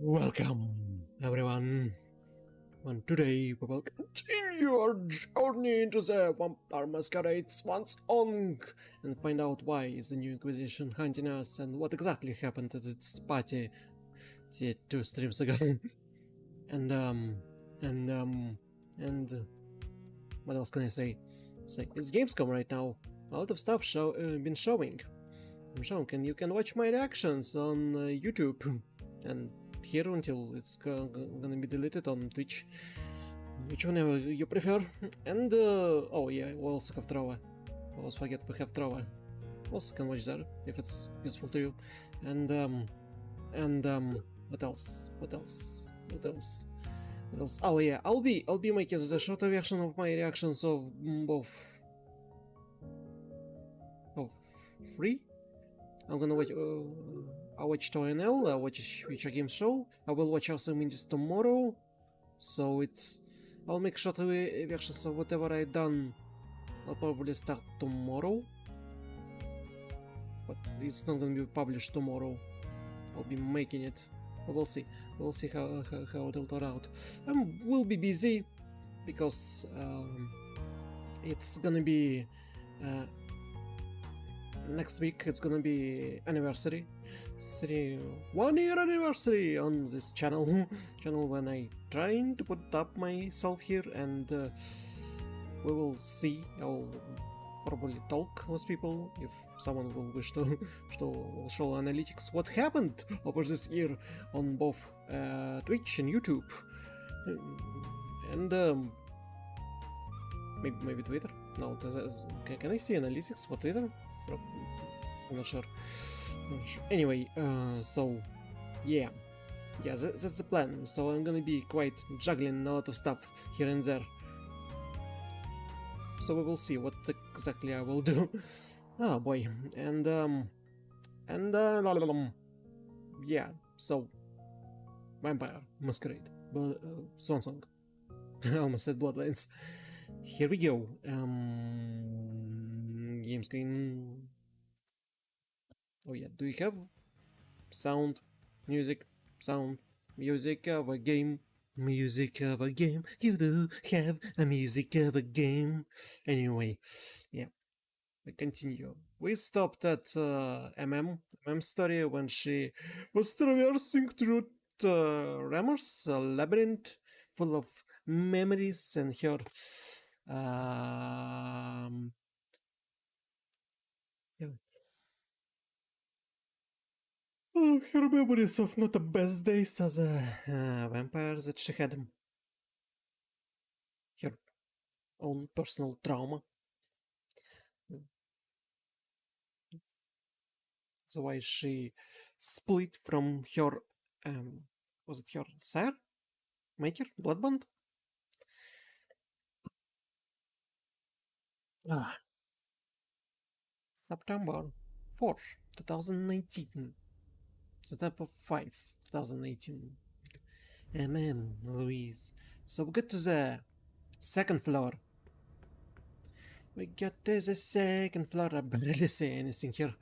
Welcome, everyone. And today we will continue our journey into the Vampire Masquerade Swansong and find out why is the new Inquisition hunting us and what exactly happened at this party 2 streams ago. and what else can I say? It's Gamescom right now. A lot of stuff been showing. And you can watch my reactions on YouTube and here until it's gonna be deleted on Twitch, whichever you prefer. And oh yeah, we also have Trova. Always forget we have Trova. Also can watch there if it's useful to you. And what else? Oh yeah, I'll be making the shorter version of my reactions of both of 3. I'm gonna watch. I'll watch TNL. I'll watch Future Game Show. I will watch also Indies tomorrow. So I'll make shorter versions of whatever I done. I'll probably start tomorrow, but it's not gonna be published tomorrow. I'll be making it. But we'll see. We'll see how it'll turn out. We'll be busy because it's gonna be. Next week it's gonna be anniversary, 1-year anniversary on this channel when I trying to put up myself here, and we will see. I'll probably talk with people if someone will wish to show analytics what happened over this year on both Twitch and YouTube, and maybe Twitter. No, can I see analytics for Twitter? I'm not sure. Anyway, so yeah, that's the plan. So I'm gonna be quite juggling a lot of stuff here and there. So we will see what exactly I will do. Oh boy, and yeah. So Vampire Masquerade, Swansong. I almost said Bloodlines. Here we go. Game screen. Oh yeah, do we have sound, music of a game? Music of a game. You do have a music of a game. Anyway, yeah. We continue. We stopped at MM story when she was traversing through Rammer's labyrinth full of memories, and her her memories of not the best days as a vampire that she had. Her own personal trauma. That's why she split from her, was it her sire? Maker? Bloodbond? September 4th, 2019. September 5, 2018. Louise. So we get to the second floor. We get to the second floor. I barely say anything here.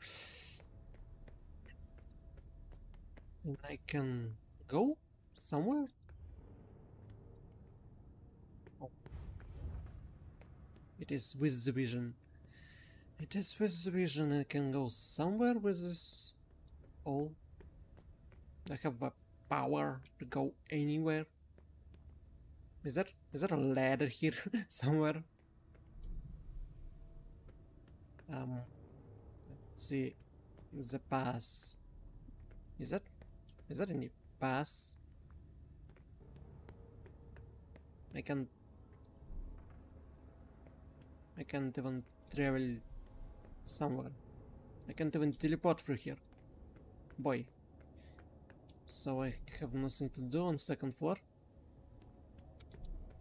And I can go somewhere? Oh. It is with the vision. It is with the vision. I can go somewhere with this. Oh. I have a power to go anywhere. Is there a ladder here somewhere? Let's see. The pass. Is that any pass? I can't even travel somewhere. I can't even teleport through here. Boy. So I have nothing to do on second floor?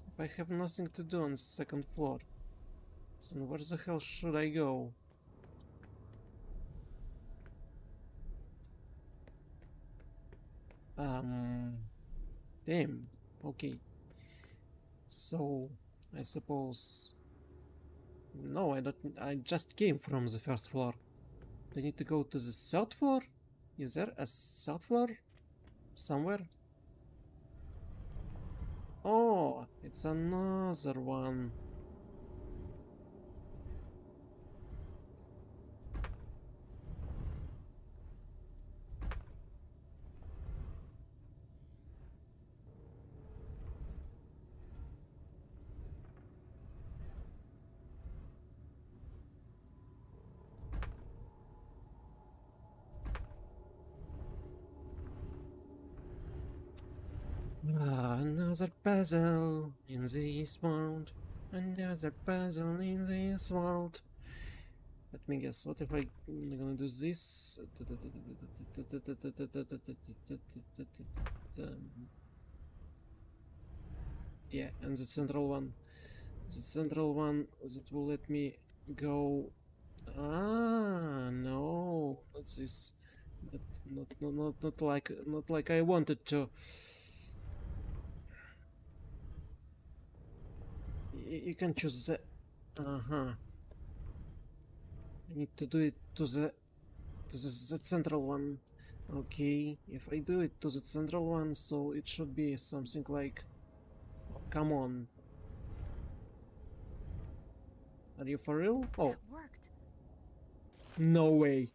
If I have nothing to do on second floor, then where the hell should I go? Damn. Okay. So, I suppose... No, I just came from the first floor. Do I need to go to the third floor? Is there a third floor? Somewhere? Oh, it's another one. Another puzzle in this world. Another puzzle in this world. Let me guess, what if I'm gonna do this? Yeah, and the central one. The central one that will let me go. Ah, no, not this. Not like I wanted to. You can choose the. Uh-huh. I need to do it to the central one. Okay, if I do it to the central one, so it should be something like. Oh, come on. Are you for real? Oh. That worked. No way.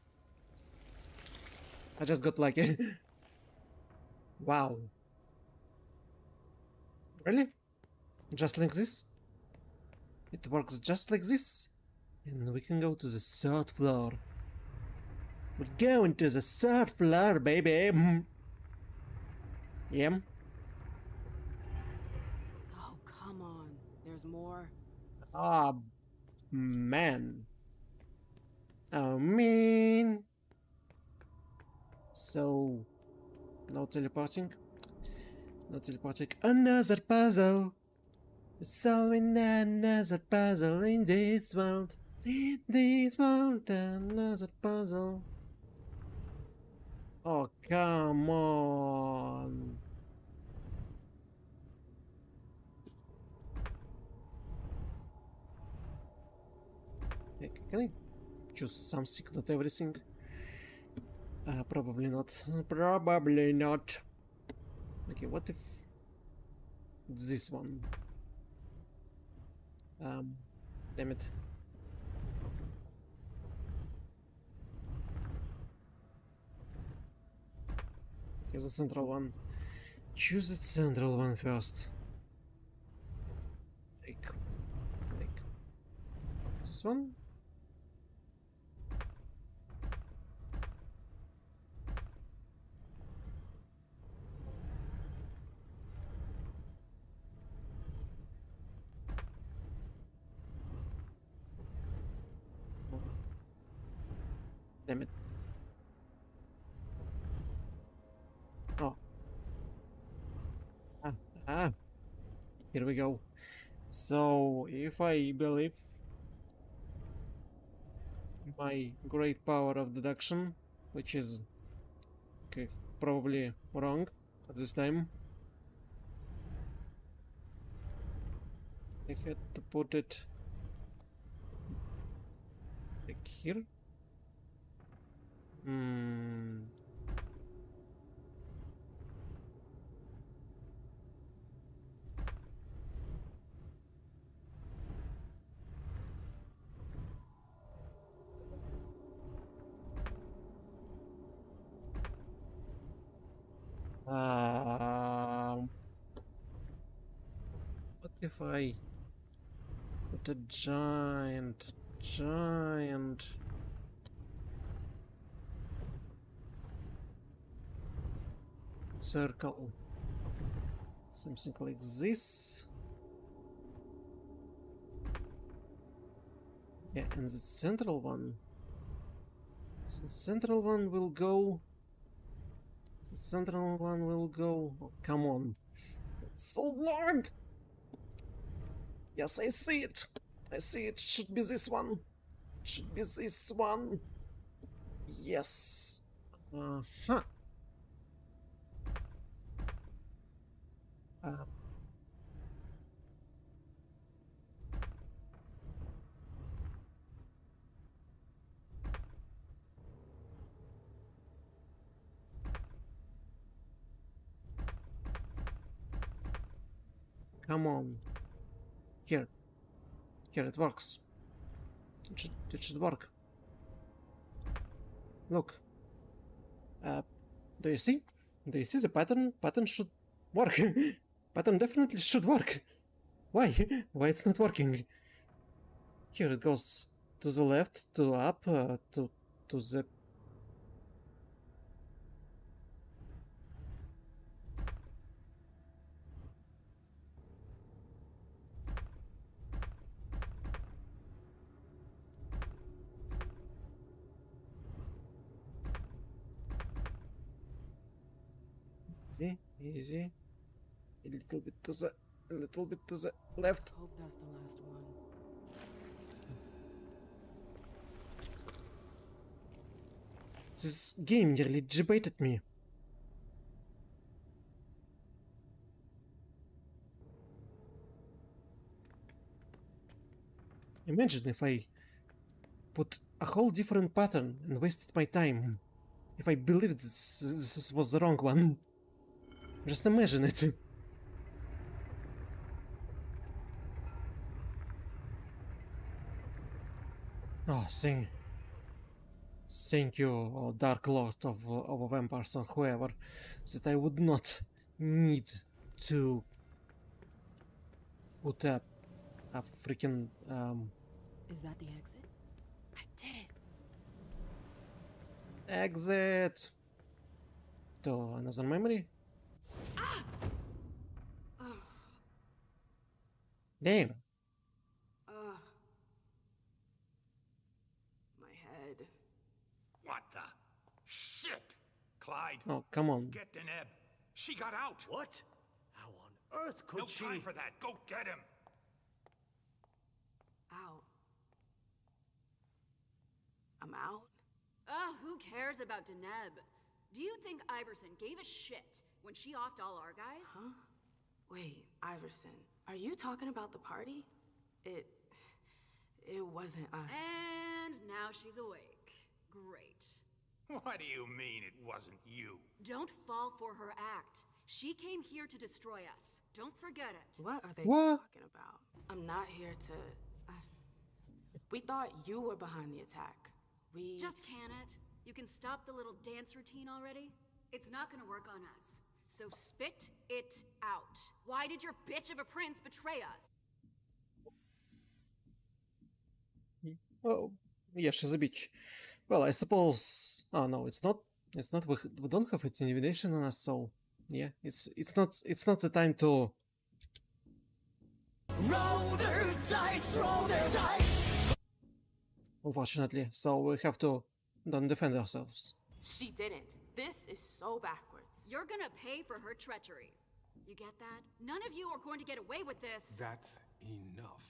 I just got like a. Wow. Really? Just like this? It works just like this? And we can go to the third floor. We're going to the third floor, baby! Yeah? Oh, come on. There's more. Ah, man. Oh, man. So, no teleporting? No teleporting. Another puzzle! Solving another puzzle in this world. In this world, another puzzle. Oh, come on. Can I choose something, not everything? Probably not. Probably not. Okay, what if this one? Damn it. Here's the central one. Choose the central one first. Like this one? Damn it. Oh. Ah, ah. Here we go. So, if I believe my great power of deduction, which is okay, probably wrong at this time, I had to put it like here. Hmm. What if I put a giant circle? Something like this. Yeah, and the central one. The central one will go. The central one will go. Oh, come on. It's so long! Yes, I see it. I see it. Should be this one. Should be this one. Yes. Uh-huh. Uh, Come on. Here. Here, it works. It should work. Look. Do you see? Do you see the pattern? Pattern should work. Pattern definitely should work. Why? Why it's not working? Here it goes to the left, to up, to the... Easy, easy. A little bit to the left. Hope that's the last one. This game nearly debated me. Imagine if I put a whole different pattern and wasted my time. If I believed this was the wrong one. Just imagine it. Oh, thank you, oh, Dark Lord of Vampires or whoever, that I would not need to put a freaking Is that the exit? I did it! exit to another memory. Damn. Ugh. My head. What the? Shit! Clyde, Oh, come on. get Deneb. She got out. What? How on earth could No she? time for that. Go get him. Out. I'm out? Ugh, who cares about Deneb? Do you think Iverson gave a shit when she offed all our guys? Huh? Wait, Iverson, are you talking about the party? It wasn't us. And now she's awake. Great. What do you mean it wasn't you? Don't fall for her act. She came here to destroy us. Don't forget it. What are they What? talking about? I'm not here to... we thought you were behind the attack. We... Just can it? You can stop the little dance routine already? It's not gonna work on us. So spit it out. Why did your bitch of a prince betray us? Oh, yeah, she's a bitch. Well, I suppose. Oh no, it's not. It's not. We don't have intimidation on us, so yeah, it's not the time to. Roll their dice, roll their dice! Unfortunately, so we have to don't defend ourselves. She didn't. This is so backwards. You're gonna pay for her treachery. You get that? None of you are going to get away with this. That's enough.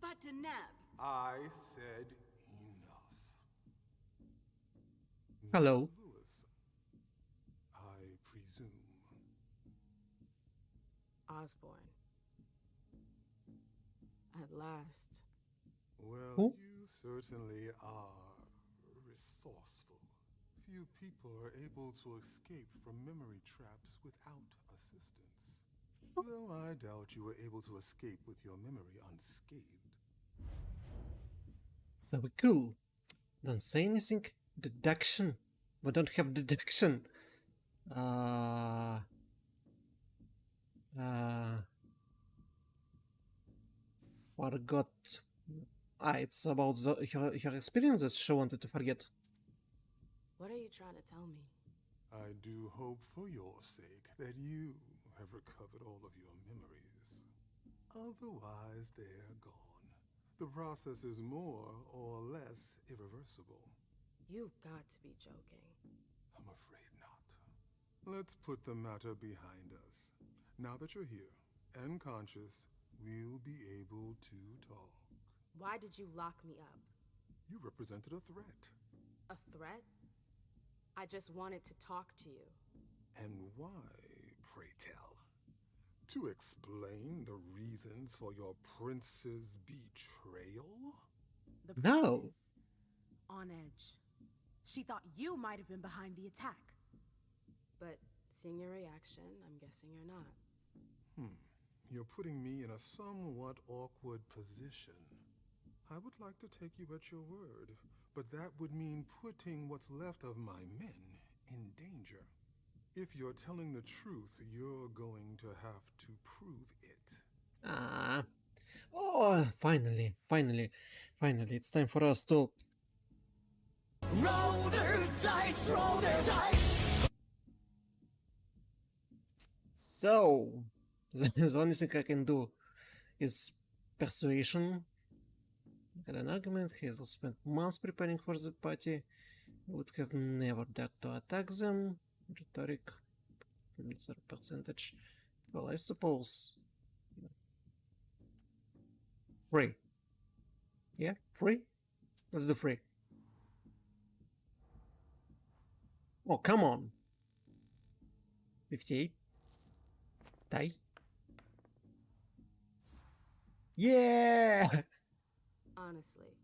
But Deneb. I said enough. Hello. Mr. Lewis, I presume. Osborne. At last. Well, Who? you certainly are resourceful. Few people are able to escape from memory traps without assistance. Though I doubt you were able to escape with your memory unscathed. Very cool. Don't say anything. Deduction. We don't have deduction. Forgot. It's about her experiences she wanted to forget. What are you trying to tell me? I do hope for your sake that you have recovered all of your memories. Otherwise, they're gone. The process is more or less irreversible. You've got to be joking. I'm afraid not. Let's put the matter behind us. Now that you're here and conscious, we'll be able to talk. Why did you lock me up? You represented a threat. A threat? I just wanted to talk to you. And why, pray tell? To explain the reasons for your prince's betrayal? The No. prince is on edge. She thought you might have been behind the attack. But seeing your reaction, I'm guessing you're not. you're putting me in a somewhat awkward position. I would like to take you at your word, but that would mean putting what's left of my men in danger. If you're telling the truth, you're going to have to prove it. Ah. Oh, finally. It's time for us to... Roll their dice, roll their dice. So, the only thing I can do is persuasion. Had an argument, he has spent months preparing for the party. Would have never dared to attack them. Rhetoric, their percentage. Well, I suppose. 3. Yeah, 3? Let's do 3. Oh, come on. 58. Die. Yeah! Honestly,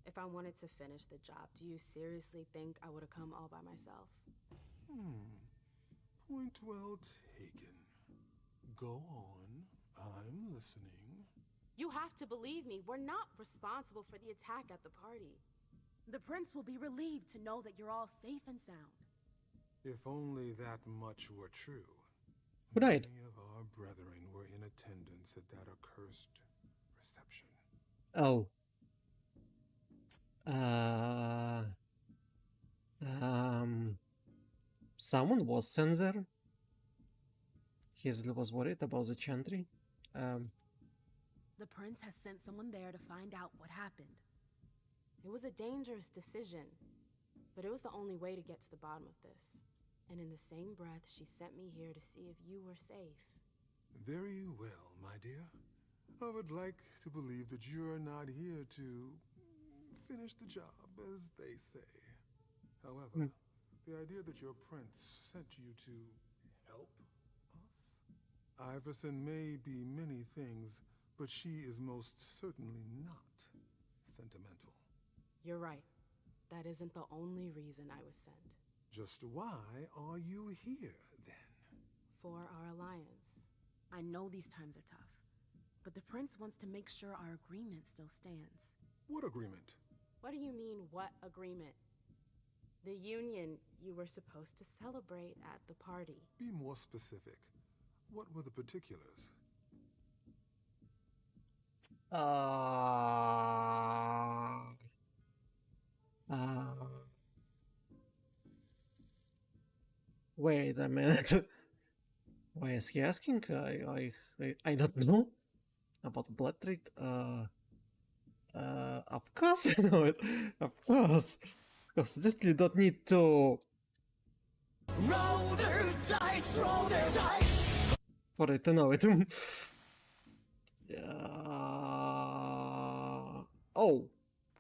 if I wanted to finish the job, do you seriously think I would have come all by myself? Point well taken. Go on. I'm listening. You have to believe me. We're not responsible for the attack at the party. The prince will be relieved to know that you're all safe and sound. If only that much were true. Who died? Many of our brethren were in attendance at that accursed reception. Oh. Someone was sent there. Hazel was worried about the chantry. The prince has sent someone there to find out what happened. It was a dangerous decision, but it was the only way to get to the bottom of this. And in the same breath, she sent me here to see if you were safe. Very well, my dear. I would like to believe that you're not here to finish the job, as they say. However, the idea that your prince sent you to help us? Iverson may be many things, but she is most certainly not sentimental. You're right. That isn't the only reason I was sent. Just why are you here, then? For our alliance. I know these times are tough, but the prince wants to make sure our agreement still stands. What agreement? What do you mean, what agreement? The union you were supposed to celebrate at the party. Be more specific. What were the particulars? Wait a minute. Why is he asking? I don't know about blood trade. Of course I know it. Of course. Because definitely don't need to Roll their dice, roll their dice. for it to know it.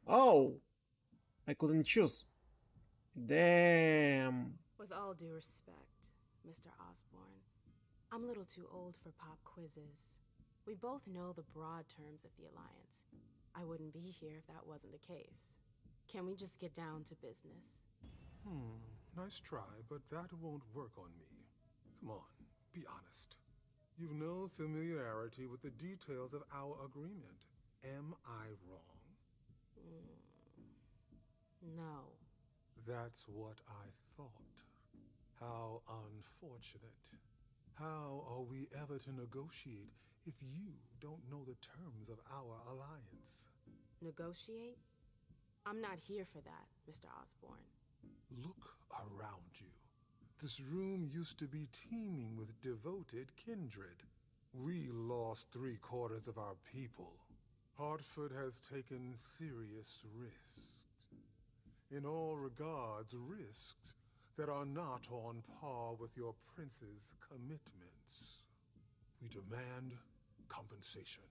Oh, I couldn't choose. Damn. With all due respect, Mr. Osborne, I'm a little too old for pop quizzes. We both know the broad terms of the Alliance. I wouldn't be here if that wasn't the case. Can we just get down to business? Nice try, but that won't work on me. Come on, be honest. You've no familiarity with the details of our agreement. Am I wrong? No. That's what I thought. How unfortunate. How are we ever to negotiate if you don't know the terms of our alliance? Negotiate? I'm not here for that, Mr. Osborne. Look around you. This room used to be teeming with devoted kindred. We lost 3/4 of our people. Hartford has taken serious risks. In all regards, risks that are not on par with your prince's commitments. We demand compensation.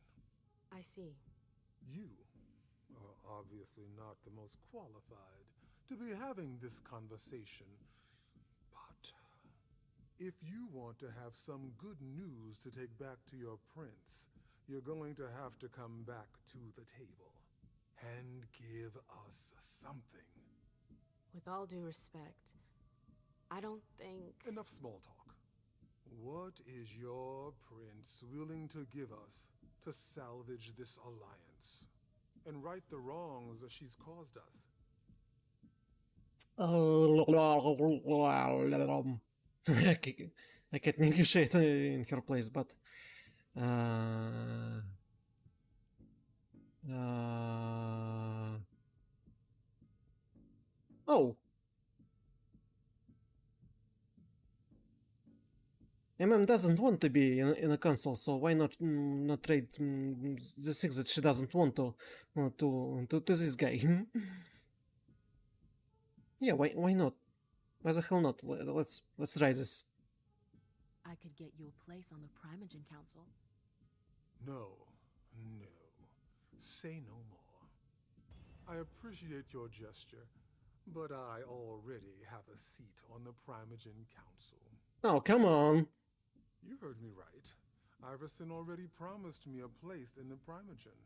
I see. You are obviously not the most qualified to be having this conversation, but if you want to have some good news to take back to your prince, you're going to have to come back to the table and give us something. With all due respect, I don't think... Enough small talk. What is your prince willing to give us to salvage this alliance and right the wrongs that she's caused us? I can't negotiate in her place, but uh, oh, doesn't want to be in a console, so why not trade the things that she doesn't want to this guy? Yeah, why not? Why the hell not? Let's try this. I could get you a place on the Primogen Council. No, no. Say no more. I appreciate your gesture, but I already have a seat on the Primogen Council. Oh, come on. You heard me right. Iverson already promised me a place in the Primogen.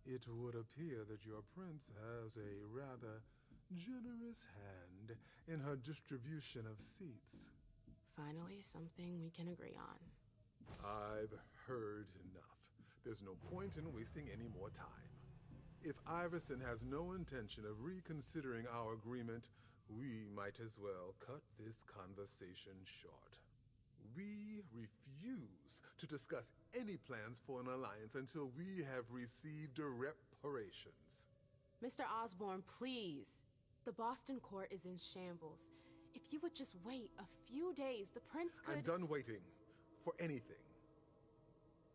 It would appear that your prince has a rather generous hand in her distribution of seats. Finally, something we can agree on. I've heard enough. There's no point in wasting any more time. If Iverson has no intention of reconsidering our agreement, we might as well cut this conversation short. We refuse to discuss any plans for an alliance until we have received reparations. Mr. Osborne, please. The Boston court is in shambles. If you would just wait a few days, the prince could— I'm done waiting for anything.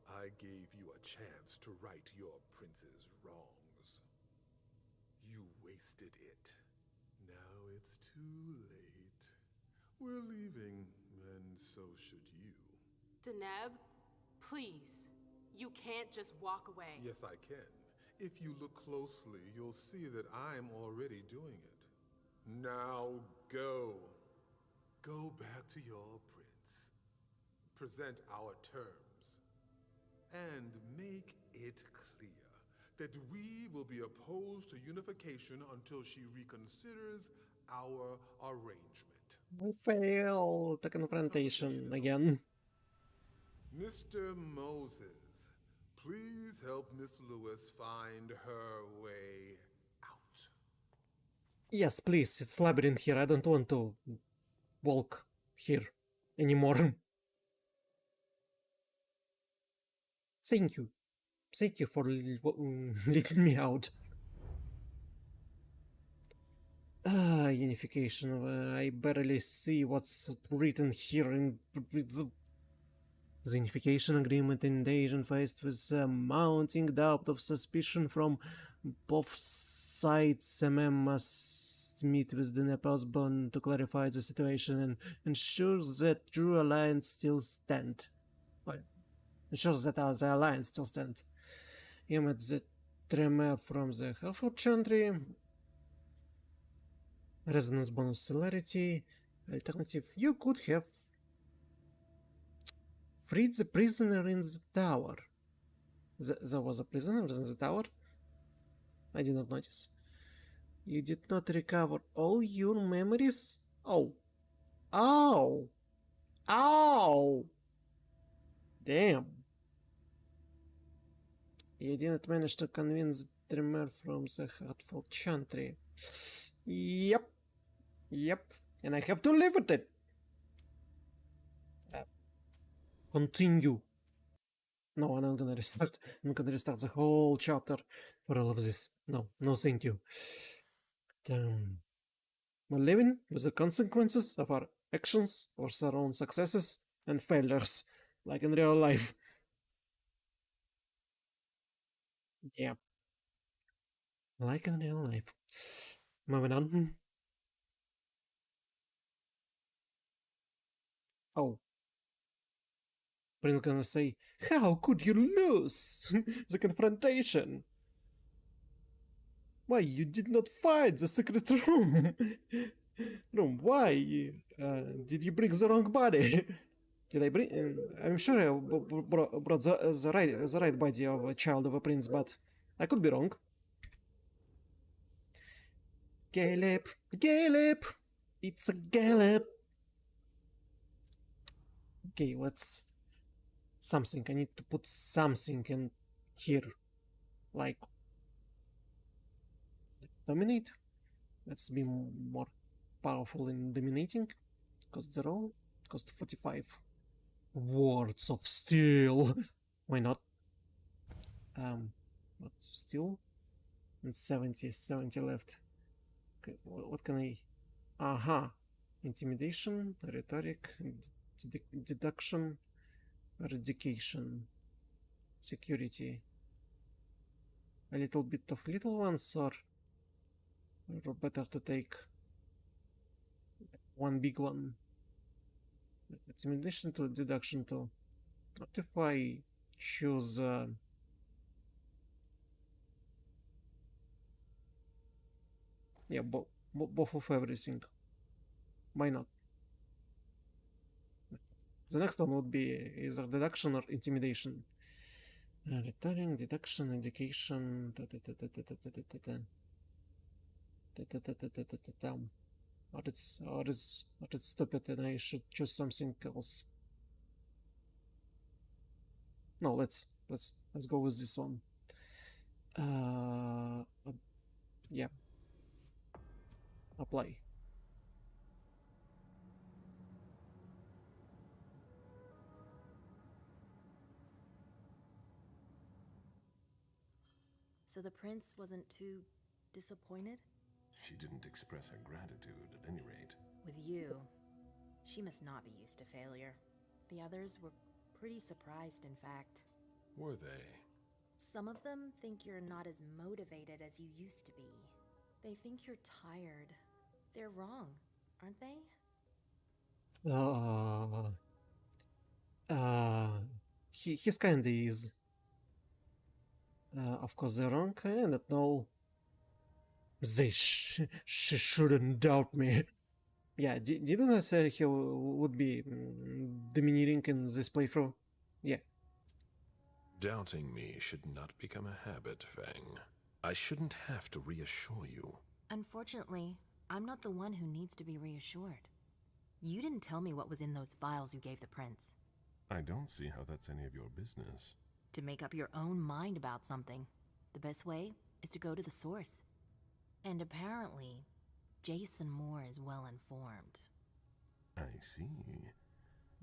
I gave you a chance to right your prince's wrongs. You wasted it. Now it's too late. We're leaving, and so should you. Deneb, please. You can't just walk away. Yes, I can. If you look closely, you'll see that I'm already doing it. Now go. Go back to your prince. Present our terms. And make it clear that we will be opposed to unification until she reconsiders our arrangement. We failed the confrontation again. Mr. Moses, please help Miss Lewis find her way out. Yes, please, it's labyrinth here. I don't want to walk here anymore. Thank you. Thank you for letting me out. Unification. I barely see what's written here in the unification agreement in the Asian faced with mounting doubt of suspicion from both sides. must meet with the Nepal's bond to clarify the situation and ensure that true alliance still stand. Well, ensure that the alliance still stand. Emit the tremor from the Halford Chantry. Resonance bonus celerity. Alternative. You could have freed the prisoner in the tower. There was a prisoner in the tower? I did not notice. You did not recover all your memories? Oh. Ow! Ow! Damn. You didn't manage to convince the dreamer from the Hatful Chantry. Yep. Yep. And I have to live with it. Continue. No, I'm not gonna restart. I'm not gonna restart the whole chapter for all of this. No, no thank you. We're living with the consequences of our actions, or our own successes and failures, like in real life. Yeah. Like in real life. Moving on. Oh. Prince gonna say, how could you lose the confrontation? Why, you did not find the secret room? Why? Did you bring the wrong body? Did I bring? I'm sure I brought the right body of a child of a prince, but I could be wrong. Caleb, it's a gallop. Okay, let's something. I need to put something in here, like dominate. Let's be more powerful in dominating. Cost 0, cost 45. Words of Steel. Why not? But still, and 70 left. Okay, what can I? Aha, intimidation, rhetoric, deduction, eradication, security. A little bit of little ones, or better to take one big one. Intimidation to deduction to. What if I choose? Yeah, both of everything. Why not? The next one would be either deduction or intimidation. Returning, deduction, education. Or it's stupid and I should choose something else. No, let's go with this one. Yeah. Apply. So the prince wasn't too disappointed? She didn't express her gratitude, at any rate. With you, she must not be used to failure. The others were pretty surprised, in fact. Were they? Some of them think you're not as motivated as you used to be. They think you're tired. They're wrong, aren't they? He's kinda is. Of course they're wrong. I don't know. They shouldn't doubt me. Yeah, didn't I say he would be dominating in this playthrough? Yeah. Doubting me should not become a habit, Fang. I shouldn't have to reassure you. Unfortunately, I'm not the one who needs to be reassured. You didn't tell me what was in those files you gave the prince. I don't see how that's any of your business. To make up your own mind about something, the best way is to go to the source. And apparently, Jason Moore is well informed. I see.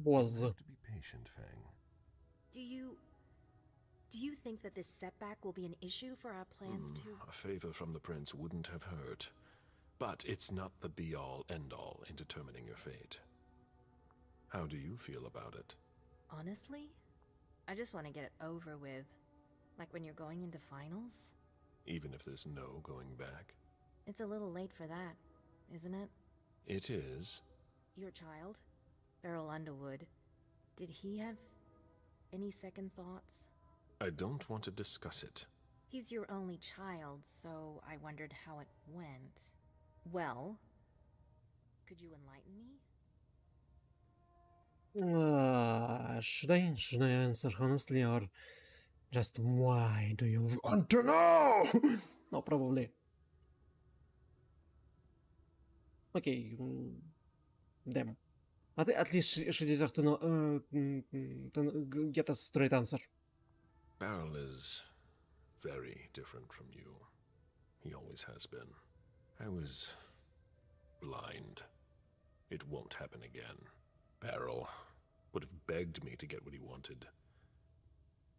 Was. You have to be patient, Fang. Do you think that this setback will be an issue for our plans to... A favor from the prince wouldn't have hurt. But it's not the be-all, end-all in determining your fate. How do you feel about it? Honestly, I just want to get it over with. Like when you're going into finals. Even if there's no going back? It's a little late for that, isn't it? It is. Your child, Beryl Underwood, did he have any second thoughts? I don't want to discuss it. He's your only child, so I wondered how it went. Well, could you enlighten me? Should I answer honestly or just why do you want to know? No, probably. Okay, damn. At least she deserves to know, to get a straight answer. Beryl is very different from you. He always has been. I was blind. It won't happen again. Beryl would have begged me to get what he wanted.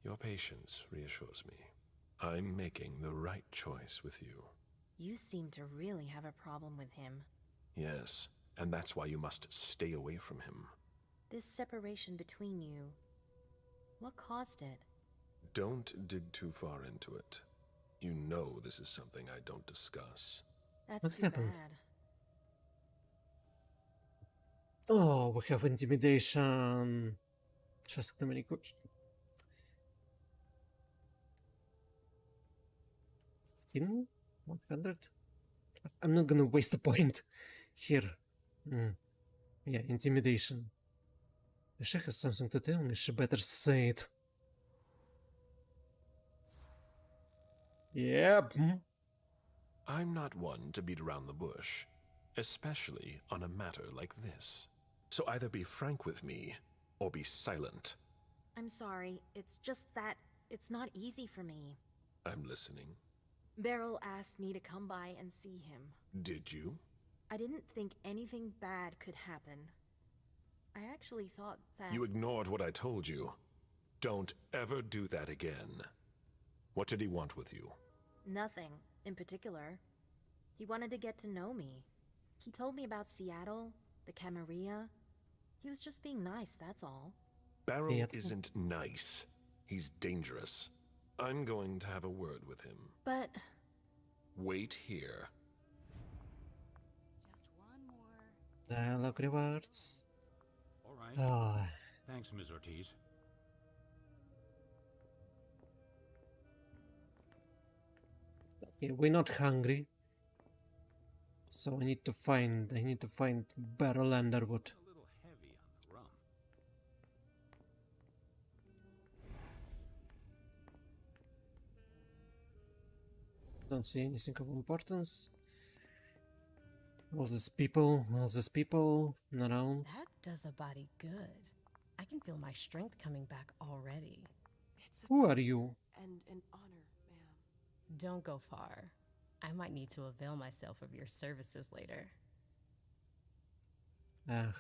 Your patience reassures me. I'm making the right choice with you. You seem to really have a problem with him. Yes, and that's why you must stay away from him. This separation between you, what caused it? Don't dig too far into it. You know this is something I don't discuss. That's What too happened? bad. Oh, we have intimidation. Just too many questions. 100? I'm not gonna waste a point here. Yeah, intimidation. If she has something to tell me, she better say it. Yep. I'm not one to beat around the bush, especially on a matter like this. So either be frank with me, or be silent. I'm sorry, it's just that it's not easy for me. I'm listening. Beryl asked me to come by and see him. Did you? I didn't think anything bad could happen. I actually thought that... You ignored what I told you. Don't ever do that again. What did he want with you? Nothing in particular. He wanted to get to know me. He told me about Seattle, the Camarilla. He was just being nice, that's all. Barrel Yeah. isn't nice. He's dangerous. I'm going to have a word with him. But Wait here. Just one more. Dialogue rewards. All right. Ah, Thanks, Ms. Ortiz. okay, we're not hungry. So I need to find Beryl Underwood. A little heavy on the rum. Don't see anything of importance. All these people around. That does a body good. I can feel my strength coming back already. It's a Who are you? and an honor, ma'am. Don't go far. I might need to avail myself of your services later.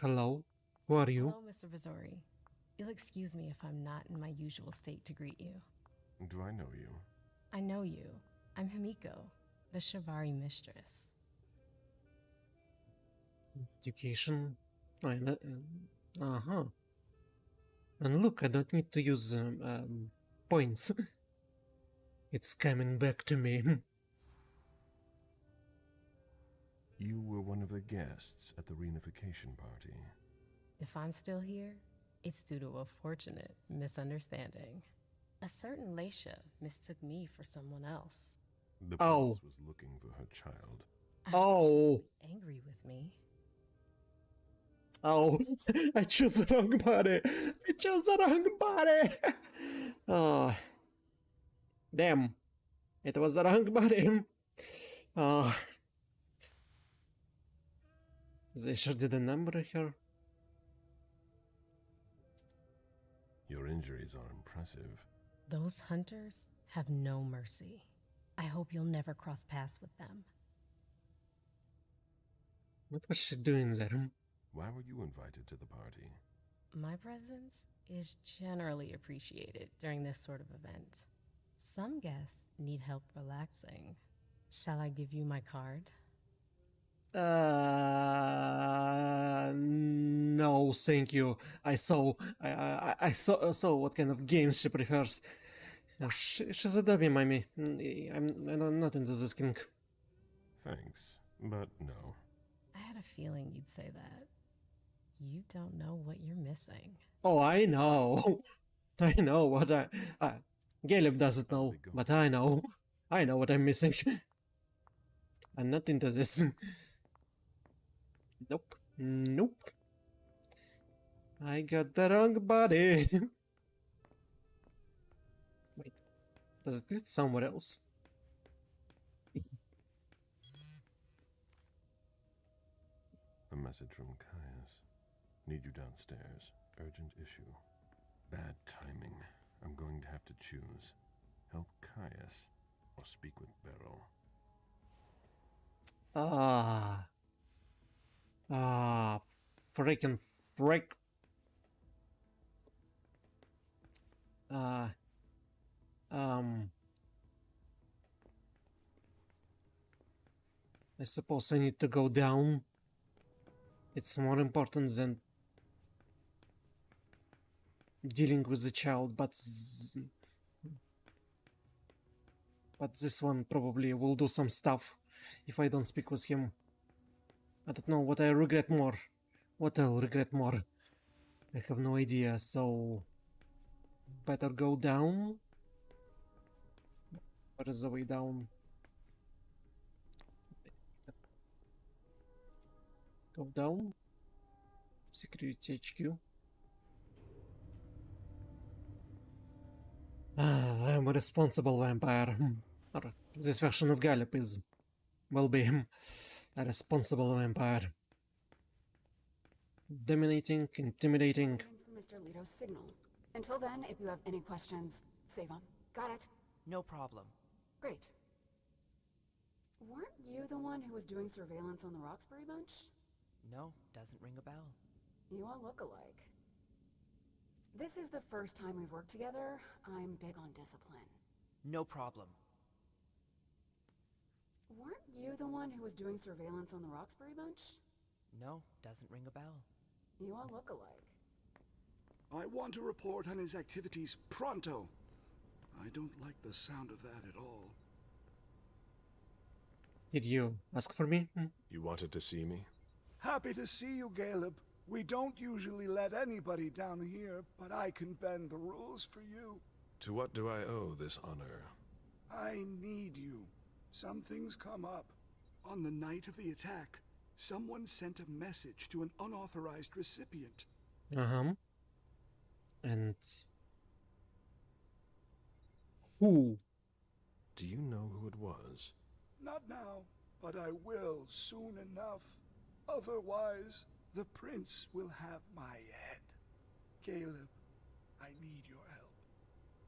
Hello. Who are you? Hello, Mr. Vizori. You'll excuse me if I'm not in my usual state to greet you. Do I know you? I know you. I'm Himiko, the Shivari mistress. Education. Oh, uh-huh. And look, I don't need to use points. It's coming back to me. You were one of the guests at the reunification party. If I'm still here, it's due to a fortunate misunderstanding. A certain Laisha mistook me for someone else. The Oh. prince was looking for her child. Oh, Angry with me. oh, I chose the wrong body. I chose the wrong body. Oh, damn, it was the wrong body. Oh, they sure didn't number her. Your injuries are impressive. Those hunters have no mercy. I hope you'll never cross paths with them. What was she doing there? Why were you invited to the party? My presence is generally appreciated during this sort of event. Some guests need help relaxing. Shall I give you my card? No, thank you. I saw what kind of games she prefers. She's a dummy, mommy. I'm not into this king. Thanks, but no. I had a feeling you'd say that. You don't know what you're missing. Oh, I know. I know what Caleb doesn't know, but I know. I know what I'm missing. I'm not into this. Nope. Nope. I got the wrong body. Wait. Does it lead somewhere else? A message from Caius. Need you downstairs. Urgent issue. Bad timing. I'm going to have to choose. Help Caius or speak with Beryl. Freaking frick. I suppose I need to go down. It's more important than dealing with the child, but this one probably will do some stuff if I don't speak with him. I don't know what I regret more. What I'll regret more. I have no idea, so better go down. What is the way down? Go down. Security HQ. I'm a responsible vampire. Or this version of Gallup will be a responsible vampire. Dominating, intimidating. For Mr. Professor Leto's signal. Until then, if you have any questions, save them. Got it? No problem. Great. Weren't you the one who was doing surveillance on the Roxbury bunch? No, doesn't ring a bell. You all look alike. This is the first time we've worked together. I'm big on discipline. No problem. Weren't you the one who was doing surveillance on the Roxbury bunch? No, doesn't ring a bell. You all look alike. I want a report on his activities pronto. I don't like the sound of that at all. Did you ask for me? You wanted to see me? Happy to see you, Caleb. We don't usually let anybody down here, but I can bend the rules for you. To what do I owe this honor? I need you. Something's come up. On the night of the attack, someone sent a message to an unauthorized recipient. And who? Do you know who it was? Not now, but I will soon enough. Otherwise, the prince will have my head. Caleb, I need your help.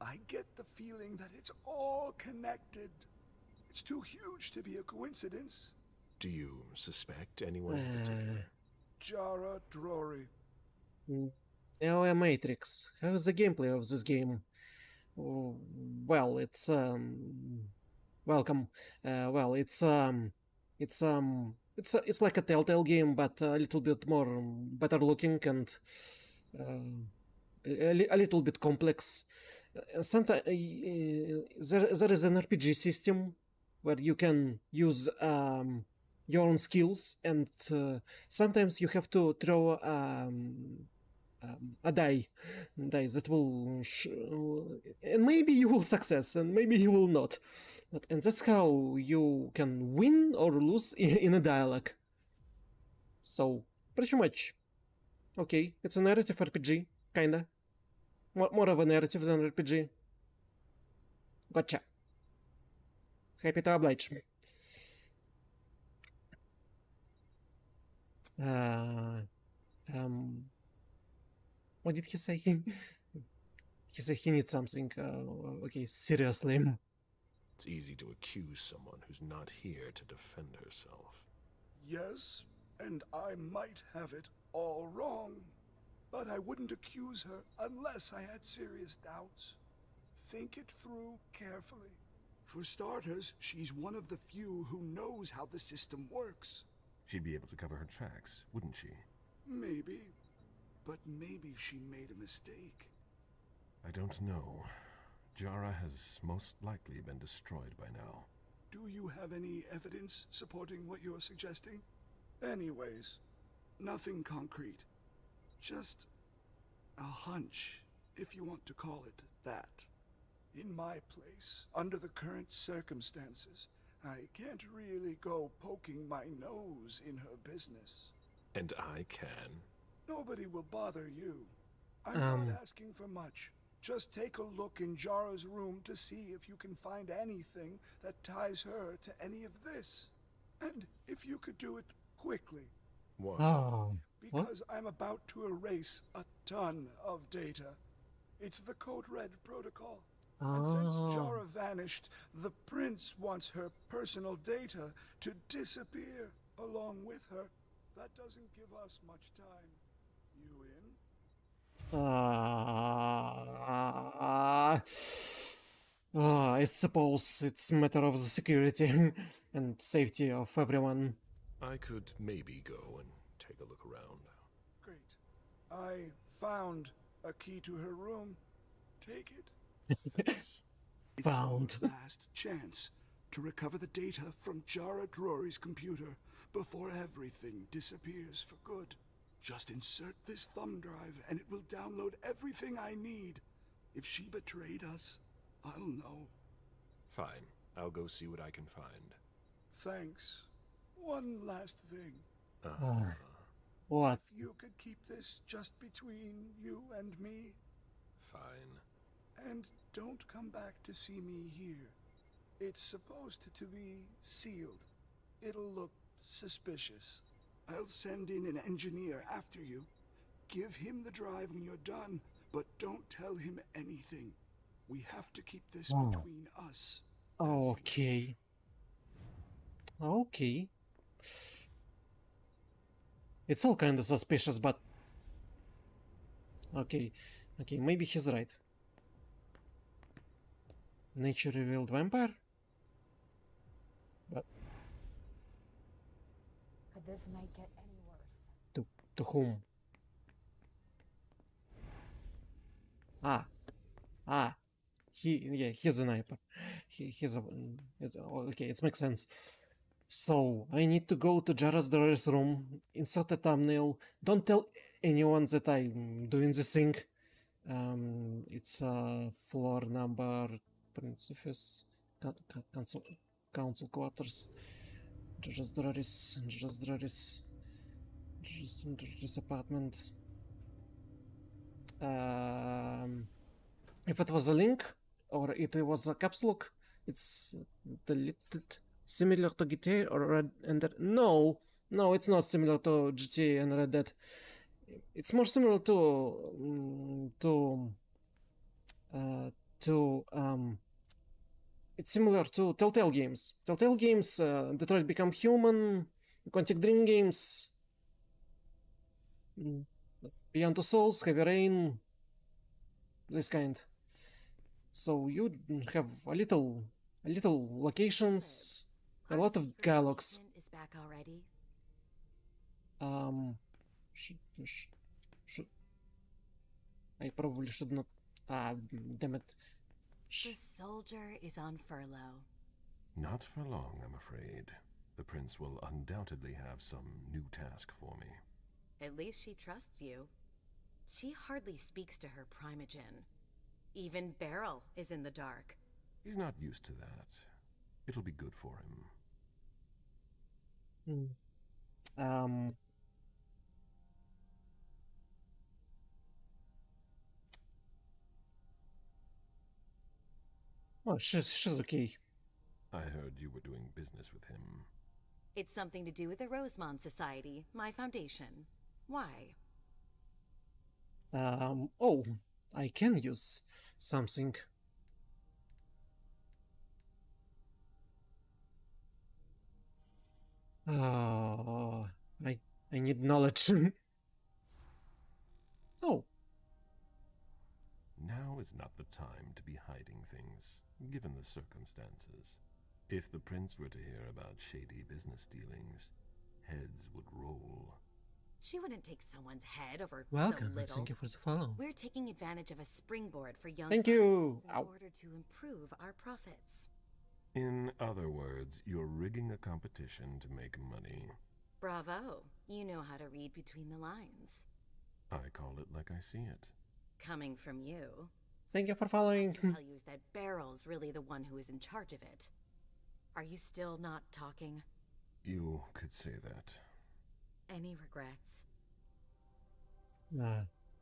I get the feeling that it's all connected. It's too huge to be a coincidence. Do you suspect anyone in particular? Jara Drory. Now, Matrix. How's the gameplay of this game? Well, it's welcome. Well, it's like a Telltale game, but a little bit more better looking and a little bit complex. Sometimes there is an RPG system where you can use your own skills, and sometimes you have to throw a die that will and maybe you will success and maybe you will not, and that's how you can win or lose in a dialogue. So pretty much okay, it's a narrative RPG, kinda more of a narrative than RPG. Gotcha. Happy to oblige. What did he say? He said he needs something. Okay, seriously. It's easy to accuse someone who's not here to defend herself. Yes, and I might have it all wrong, but I wouldn't accuse her unless I had serious doubts. Think it through carefully. For starters, she's one of the few who knows how the system works. She'd be able to cover her tracks, wouldn't she? Maybe. But maybe she made a mistake. I don't know. Jara has most likely been destroyed by now. Do you have any evidence supporting what you're suggesting? Anyways, nothing concrete. Just a hunch, if you want to call it that. In my place, under the current circumstances, I can't really go poking my nose in her business. And I can. Nobody will bother you. I'm not asking for much. Just take a look in Jara's room to see if you can find anything that ties her to any of this. And if you could do it quickly. What? Because I'm about to erase a ton of data. It's the Code Red protocol. And since Jara vanished, the prince wants her personal data to disappear along with her. That doesn't give us much time. You in? I suppose it's a matter of the security and safety of everyone. I could maybe go and take a look around. Great. I found a key to her room. Take it. It's our last chance to recover the data from Jara Drury's computer before everything disappears for good. Just insert this thumb drive and it will download everything I need. If she betrayed us, I'll know. Fine. I'll go see what I can find. Thanks. One last thing. What? If you could keep this just between you and me. Fine. And don't come back to see me here. It's supposed to be sealed. It'll look suspicious. I'll send in an engineer after you. Give him the drive when you're done, but don't tell him anything. We have to keep this between us. Okay. Okay. It's all kind of suspicious, but... Okay. Okay, maybe he's right. Nature revealed vampire? But... Could this night get any worse? To whom? He's a sniper. He's a... okay, it makes sense. So, I need to go to Jarrah's room, insert a thumbnail. Don't tell anyone that I'm doing this thing. It's floor number... Principes... Council quarters. Jarrah's apartment. If it was a link or it was a caps lock, it's deleted. Similar to GTA or Red Dead? No, it's not similar to GTA and Red Dead. It's more similar it's similar to Telltale games. Telltale games, Detroit Become Human, Quantic Dream games, Beyond Two Souls, Heavy Rain, this kind. So you have a little locations, a lot of dialogues. Is back already? Should I probably should not. Damn it. The soldier is on furlough. Not for long, I'm afraid. The prince will undoubtedly have some new task for me. At least she trusts you. She hardly speaks to her primogen. Even Beryl is in the dark. He's not used to that. It'll be good for him. Oh, she's okay. I heard you were doing business with him. It's something to do with the Rosemont Society, my foundation. Why? Oh, I can use something. I need knowledge. Oh. Now is not the time to be hiding things, given the circumstances. If the prince were to hear about shady business dealings, heads would roll. She wouldn't take someone's head over Welcome, so little. thank you for the follow. We're taking advantage of a springboard for young Thank you. artists in order to improve our profits. In other words, you're rigging a competition to make money. Bravo. You know how to read between the lines. I call it like I see it. Coming from you. Thank you for following. What I can tell you is that Beryl's really the one who is in charge of it. Are you still not talking? You could say that. Any regrets?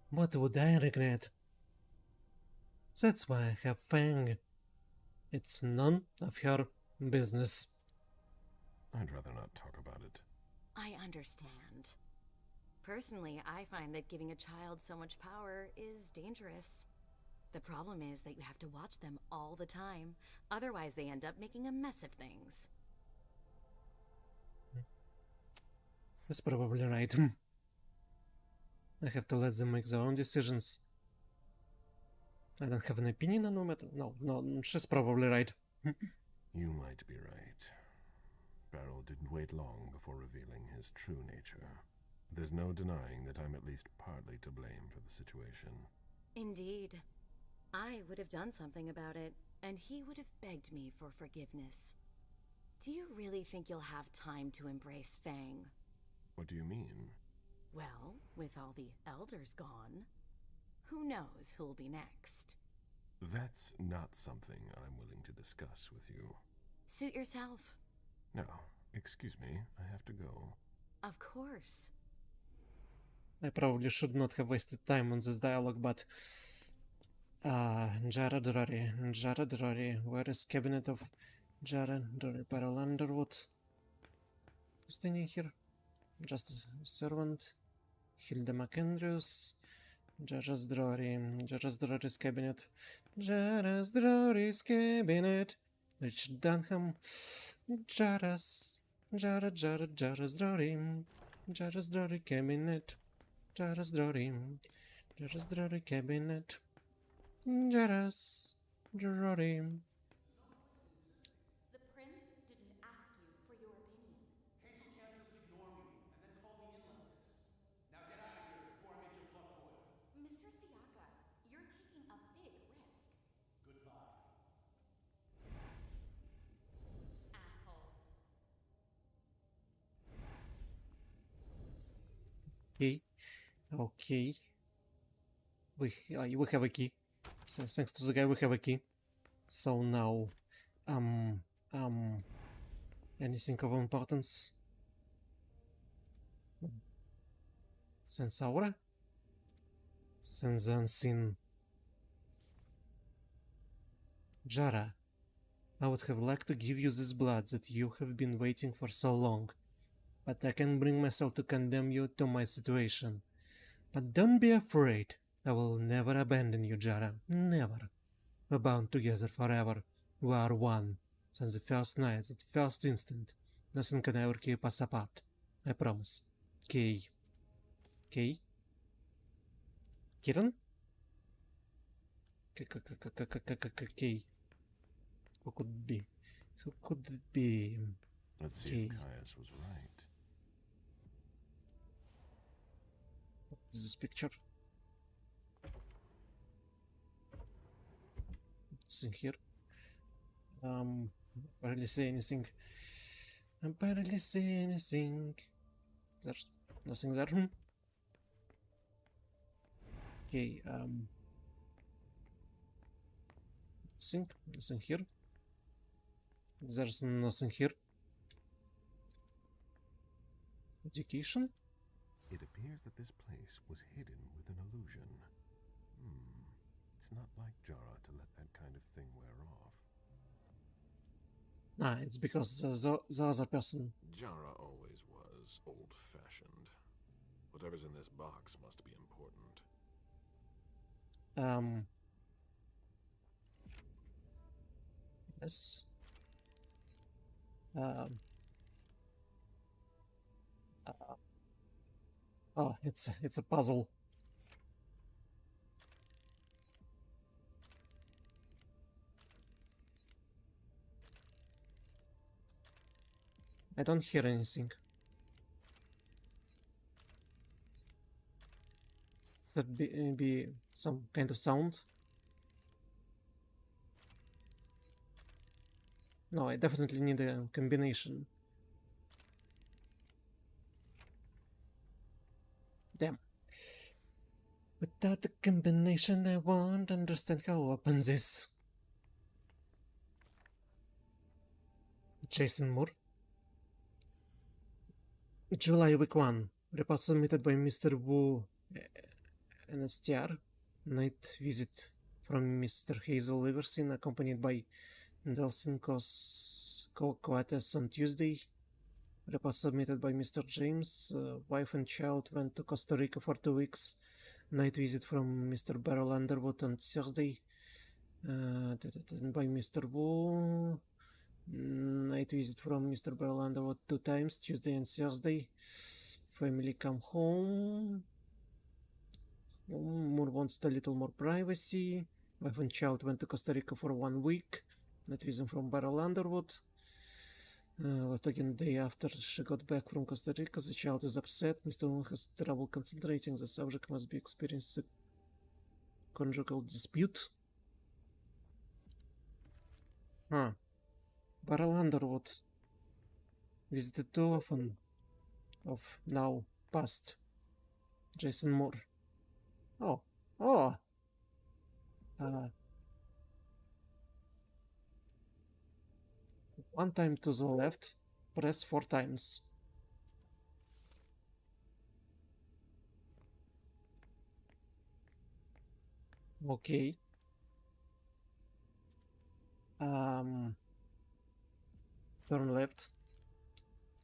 What would I regret? That's why I have Fang. It's none of your business. I'd rather not talk about it. I understand. Personally, I find that giving a child so much power is dangerous. The problem is that you have to watch them all the time. Otherwise, they end up making a mess of things. That's probably right. I have to let them make their own decisions. I don't have an opinion on no matter. No, she's probably right. You might be right. Beryl didn't wait long before revealing his true nature. There's no denying that I'm at least partly to blame for the situation. Indeed. I would have done something about it, and he would have begged me for forgiveness. Do you really think you'll have time to embrace Fang? What do you mean? Well, with all the elders gone, who knows who'll be next? That's not something I'm willing to discuss with you. Suit yourself. No, excuse me, I have to go. Of course. I probably should not have wasted time on this dialogue, but... Jared Rory, where is cabinet of Jared Rory, Beryl Underwood? Who's standing here? Just a servant. Hilda McAndrews, Jara's Drury's cabinet, Jara's Drury's cabinet, Richard Dunham, Jara's Drury, Jara's Drury cabinet, Jara's Drury cabinet, Jara's Drury. The prince didn't ask you for your opinion. Hazel can't just ignore me and then call me in like this. Now get out of here before I make your blood boil. Mr. Siaka, you're taking a big risk. Goodbye. Asshole. Okay. We have a key. So thanks to the guy, we have a key. So now, anything of importance? Sense aura? Sense unseen. Jara, I would have liked to give you this blood that you have been waiting for so long, but I can't bring myself to condemn you to my situation. But don't be afraid. I will never abandon you, Jara. Never. We're bound together forever. We are one. Since the first night, the first instant. Nothing can ever keep us apart. I promise. Kay. Kay? Kiran? Kay. Who could it be? Who could it be? Let's see if Caius was right. What is this picture? Nothing here. Barely say anything. I barely say anything. There's nothing there. Okay, nothing here. There's nothing here. Education? It appears that this place was hidden with an illusion. It's not like Jara to let that kind of thing wear off. Nah, it's because the other person. Jara always was old-fashioned. Whatever's in this box must be important. Yes. Oh, it's a puzzle. I don't hear anything. That be some kind of sound. No, I definitely need a combination. Damn. Without the combination, I won't understand how to open this. Jason Moore. July week 1. Report submitted by Mr. Wu NSTR. Night visit from Mr. Hazel Liverson, accompanied by Delsin Coates on Tuesday. Report submitted by Mr. James. Wife and child went to Costa Rica for 2 weeks. Night visit from Mr. Beryl Underwood on Thursday. By Mr. Wu. Night visit from Mr. Beryl Underwood 2 times, Tuesday and Thursday. Family come home. Moore wants a little more privacy. Wife and child went to Costa Rica for 1 week. Night visit from Beryl Underwood. Left again the day after she got back from Costa Rica. The child is upset. Mr. Moon has trouble concentrating. The subject must be experiencing a conjugal dispute. Beryl Underwood visited too often of now past Jason Moore. One time to the left, press 4 times. Okay. Turn left.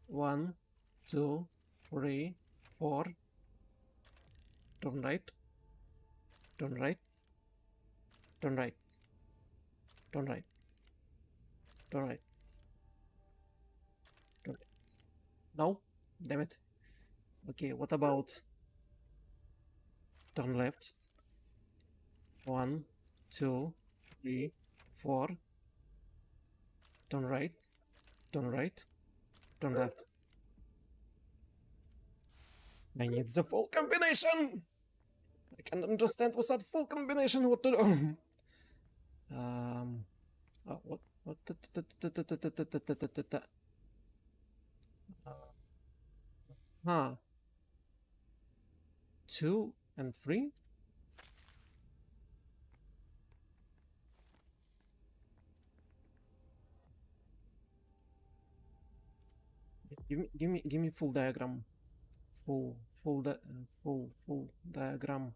1, 2, 3, 4. Turn right. Turn right. Turn right. Turn right. Turn right. Turn right. No? Damn it. Okay, what about turn left? 1, 2, 3, 4. Turn right. Turn right. Turn left. I need the full combination! I can't understand without full combination what to do. What? Huh. 2 and 3? Give me full diagram. Full diagram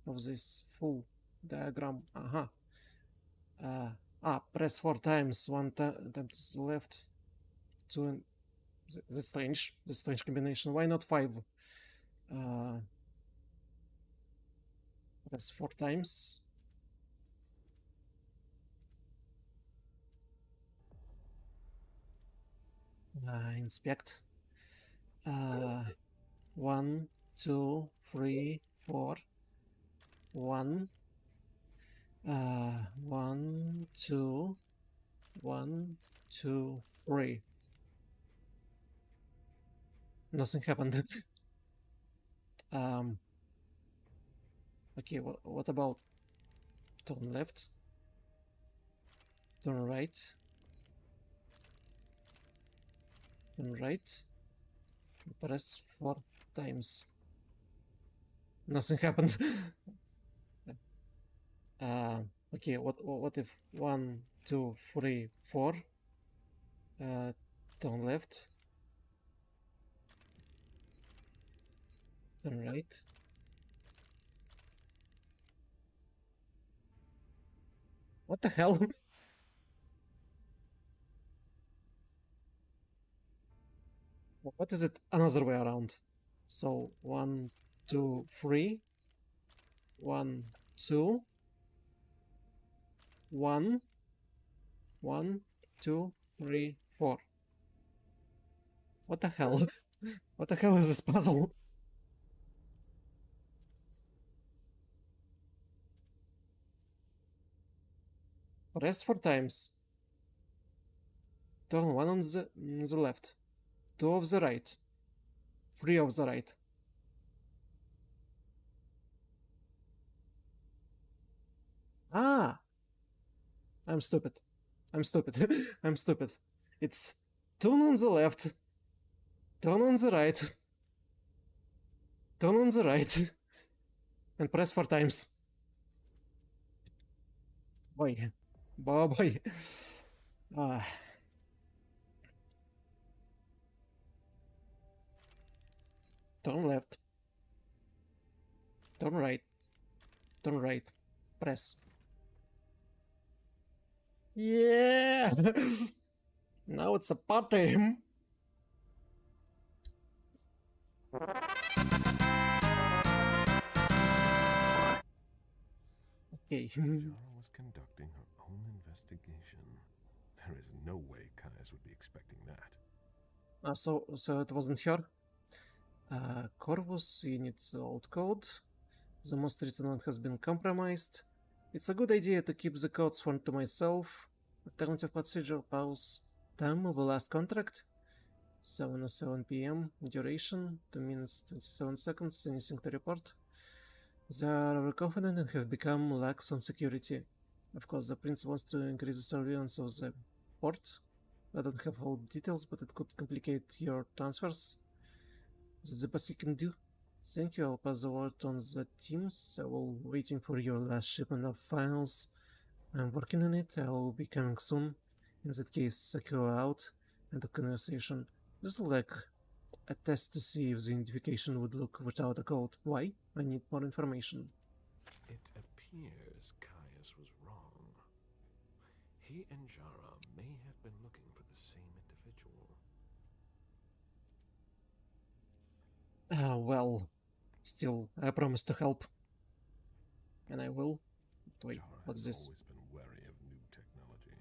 of this full diagram. Press 4 times, one time to the left, 2 and that's strange. That's strange combination. Why not 5? Press 4 times. Inspect. 1, 2, 3, 4. 1. 1, 2. 1, 2, 3. Nothing happened. Okay, what about turn left? Turn right? Turn right? Press 4 times. Nothing happened. Okay, what if 1, 2, 3, 4? Turn left. Turn right. What the hell? What is it another way around? So 1, 2, 3. 1, 2. 1. 1, 2, 3, 4. What the hell? What the hell is this puzzle? Press 4 times. Turn 1 on the left. 2 of the right. 3 of the right. I'm stupid. I'm stupid. I'm stupid. It's turn on the left. Turn on the right. Turn on the right. And press 4 times. Boy. Boy. Turn left. Turn right. Turn right. Press. Yeah! Now it's a party. Okay. Jara was conducting her own investigation. There is no way Caius would be expecting that. So it wasn't her. Corvus in its old code. The most recent one has been compromised. It's a good idea to keep the codes for to myself. Alternative procedure pause. Time of the last contract. 7:07 p.m. Duration 2 minutes 27 seconds. Anything to report? They are overconfident and have become lax on security. Of course, the prince wants to increase the surveillance of the port. I don't have all details, but it could complicate your transfers. That's the best you can do. Thank you. I'll pass the word on the teams. I will waiting for your last shipment of files. I'm working on it. I'll be coming soon. In that case, secure out and the conversation. Just like a test to see if the identification would look without a code. Why? I need more information. It appears Caius was wrong. He and Jara may have been looking for the same individual. Well, Still, I promise to help. And I will. Wait, Jara what's has this? always been wary of new technology.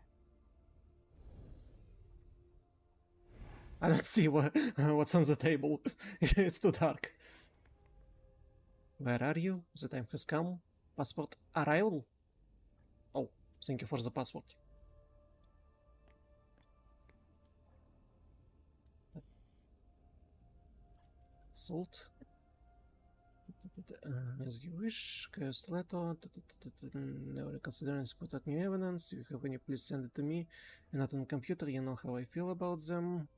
I don't see what's on the table. It's too dark. Where are you? The time has come. Passport arrival. Oh, thank you for the passport. Salt. As you wish. Chaos letter. Never considering put out new evidence. If you have any, please send it to me. And not on the computer. You know how I feel about them.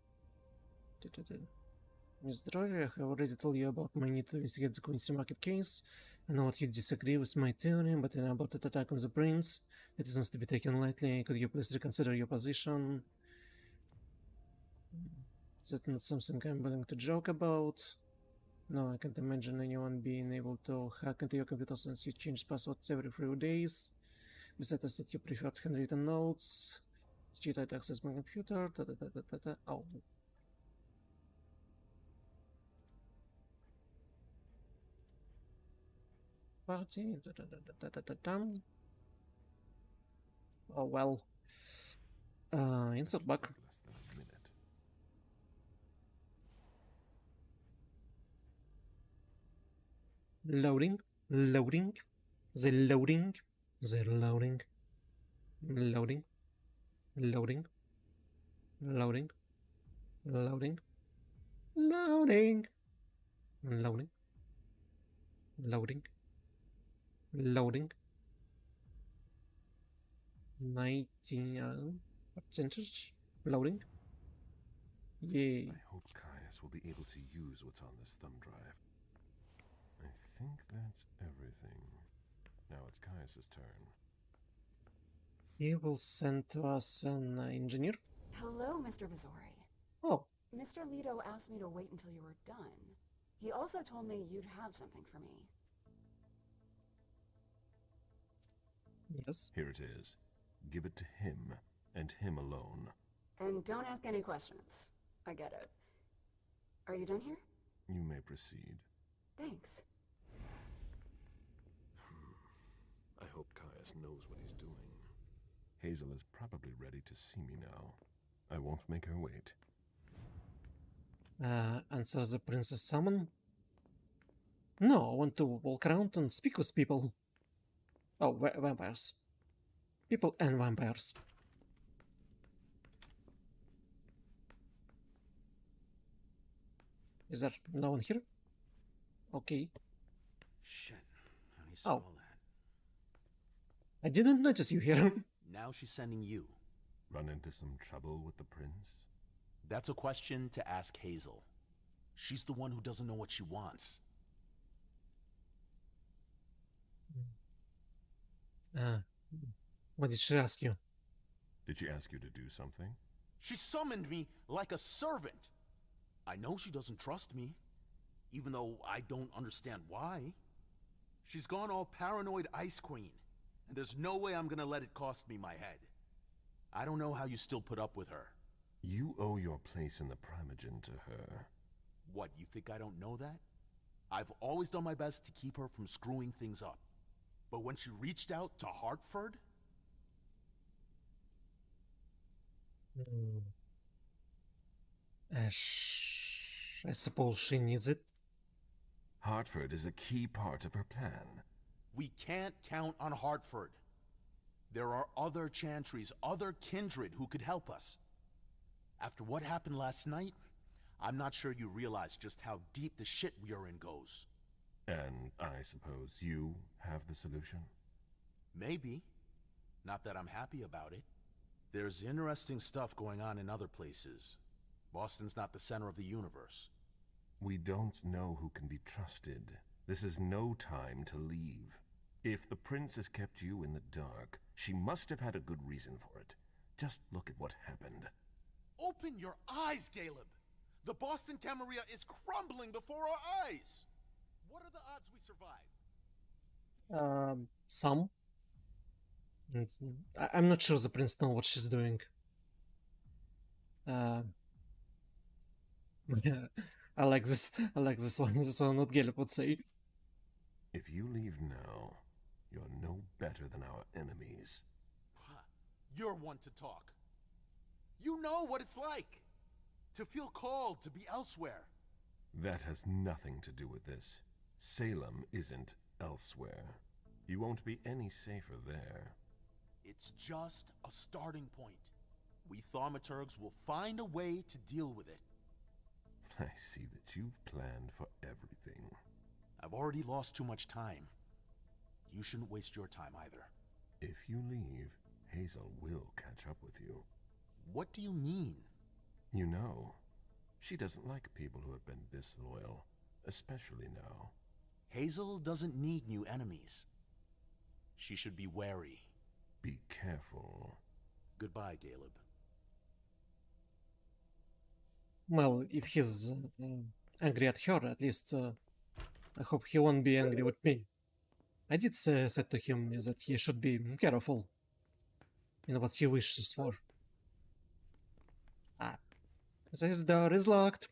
Miss Drawer, I have already told you about my need to investigate the Quincy Market case. I know that you disagree with my theory, but I know about the attack on the prince. It is not to be taken lightly. Could you please reconsider your position? Is that not something I'm willing to joke about? No, I can't imagine anyone being able to hack into your computer since you change passwords every few days. Besides that, you preferred handwritten notes. Cheat to access my computer. Oh. Party. Oh well. Insert back. Less than a minute. Loading. Loading. The loading. The loading. Loading. Loading. Loading. Loading. Loading. Loading. Loading. Loading. 19 percentage. Loading. Yay. I hope Caius will be able to use what's on this thumb drive. I think that's everything. Now it's Caius's turn. He will send to us an engineer. Hello, Mr. Vizori. Oh. Mr. Leto asked me to wait until you were done. He also told me you'd have something for me. Yes. Here it is. Give it to him, and him alone. And don't ask any questions. I get it. Are you done here? You may proceed. Thanks. I hope Caius knows what he's doing. Hazel is probably ready to see me now. I won't make her wait. Answer the princess summon? No, I want to walk around and speak with people. Oh, vampires. People and vampires. Is there no one here? Okay. Shit. How do you spell that? I didn't notice you here. Now she's sending you. Run into some trouble with the prince? That's a question to ask Hazel. She's the one who doesn't know what she wants. What did she ask you? Did she ask you to do something? She summoned me like a servant. I know she doesn't trust me, even though I don't understand why. She's gone all paranoid Ice Queen, and there's no way I'm gonna let it cost me my head. I don't know how you still put up with her. You owe your place in the Primogen to her. What, you think I don't know that? I've always done my best to keep her from screwing things up. But when she reached out to Hartford... I suppose she needs it. Hartford is a key part of her plan. We can't count on Hartford. There are other chantries, other kindred who could help us. After what happened last night, I'm not sure you realize just how deep the shit we are in goes. And I suppose you have the solution? Maybe. Not that I'm happy about it. There's interesting stuff going on in other places. Boston's not the center of the universe. We don't know who can be trusted. This is no time to leave. If the prince has kept you in the dark, she must have had a good reason for it. Just look at what happened. Open your eyes, Caleb! The Boston Camarilla is crumbling before our eyes! What are the odds we survive? Some. I'm not sure the prince knows what she's doing. I like this one. This one, not Caleb would say. If you leave now, you're no better than our enemies. You're one to talk. You know what it's like to feel called to be elsewhere. That has nothing to do with this. Salem isn't elsewhere. You won't be any safer there. It's just a starting point. We thaumaturgs will find a way to deal with it. I see that you've planned for everything. I've already lost too much time. You shouldn't waste your time either. If you leave, Hazel will catch up with you. What do you mean? You know, she doesn't like people who have been disloyal, especially now. Hazel doesn't need new enemies. She should be wary. Be careful. Goodbye, Caleb. Well, if he's angry at her, at least I hope he won't be angry with me. I did say to him that he should be careful in what he wishes for. Ah, this door is locked.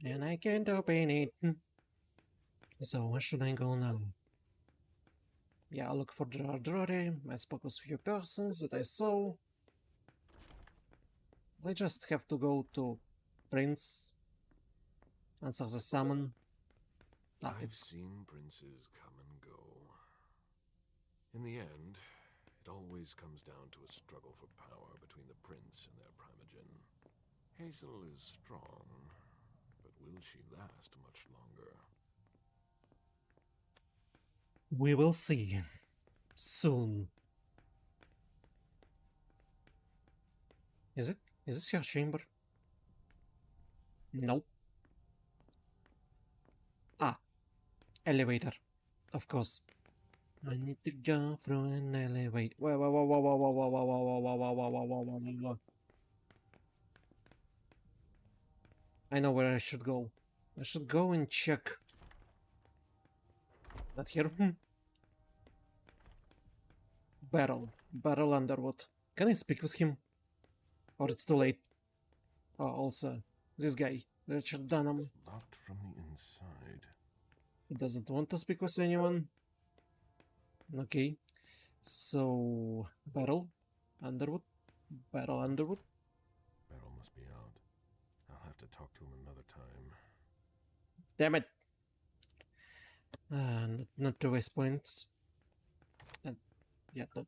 And I can't open it. So where should I go now? Yeah, I'll look for Drury. I spoke with a few persons that I saw. I just have to go to Prince. Answer the summon. Ah, I've seen princes come and go. In the end, it always comes down to a struggle for power between the prince and their primogen. Hazel is strong, but will she last much longer? We will see. Soon. Is this your chamber? Nope. Ah. Elevator. Of course. I need to go through an elevator. Whoa, whoa, whoa, whoa, whoa, whoa, whoa, whoa, whoa, whoa, whoa, whoa, whoa, whoa, whoa, whoa. I know where I should go. I should go and check. Not here. Barrel Underwood. Can I speak with him? Or it's too late? Oh, also, this guy, Richard Dunham. Locked from the inside. He doesn't want to speak with anyone. Okay. So, Barrel Underwood. Barrel Underwood. Barrel must be out. I'll have to talk to him another time. Damn it. Not to waste points. Yeah, no.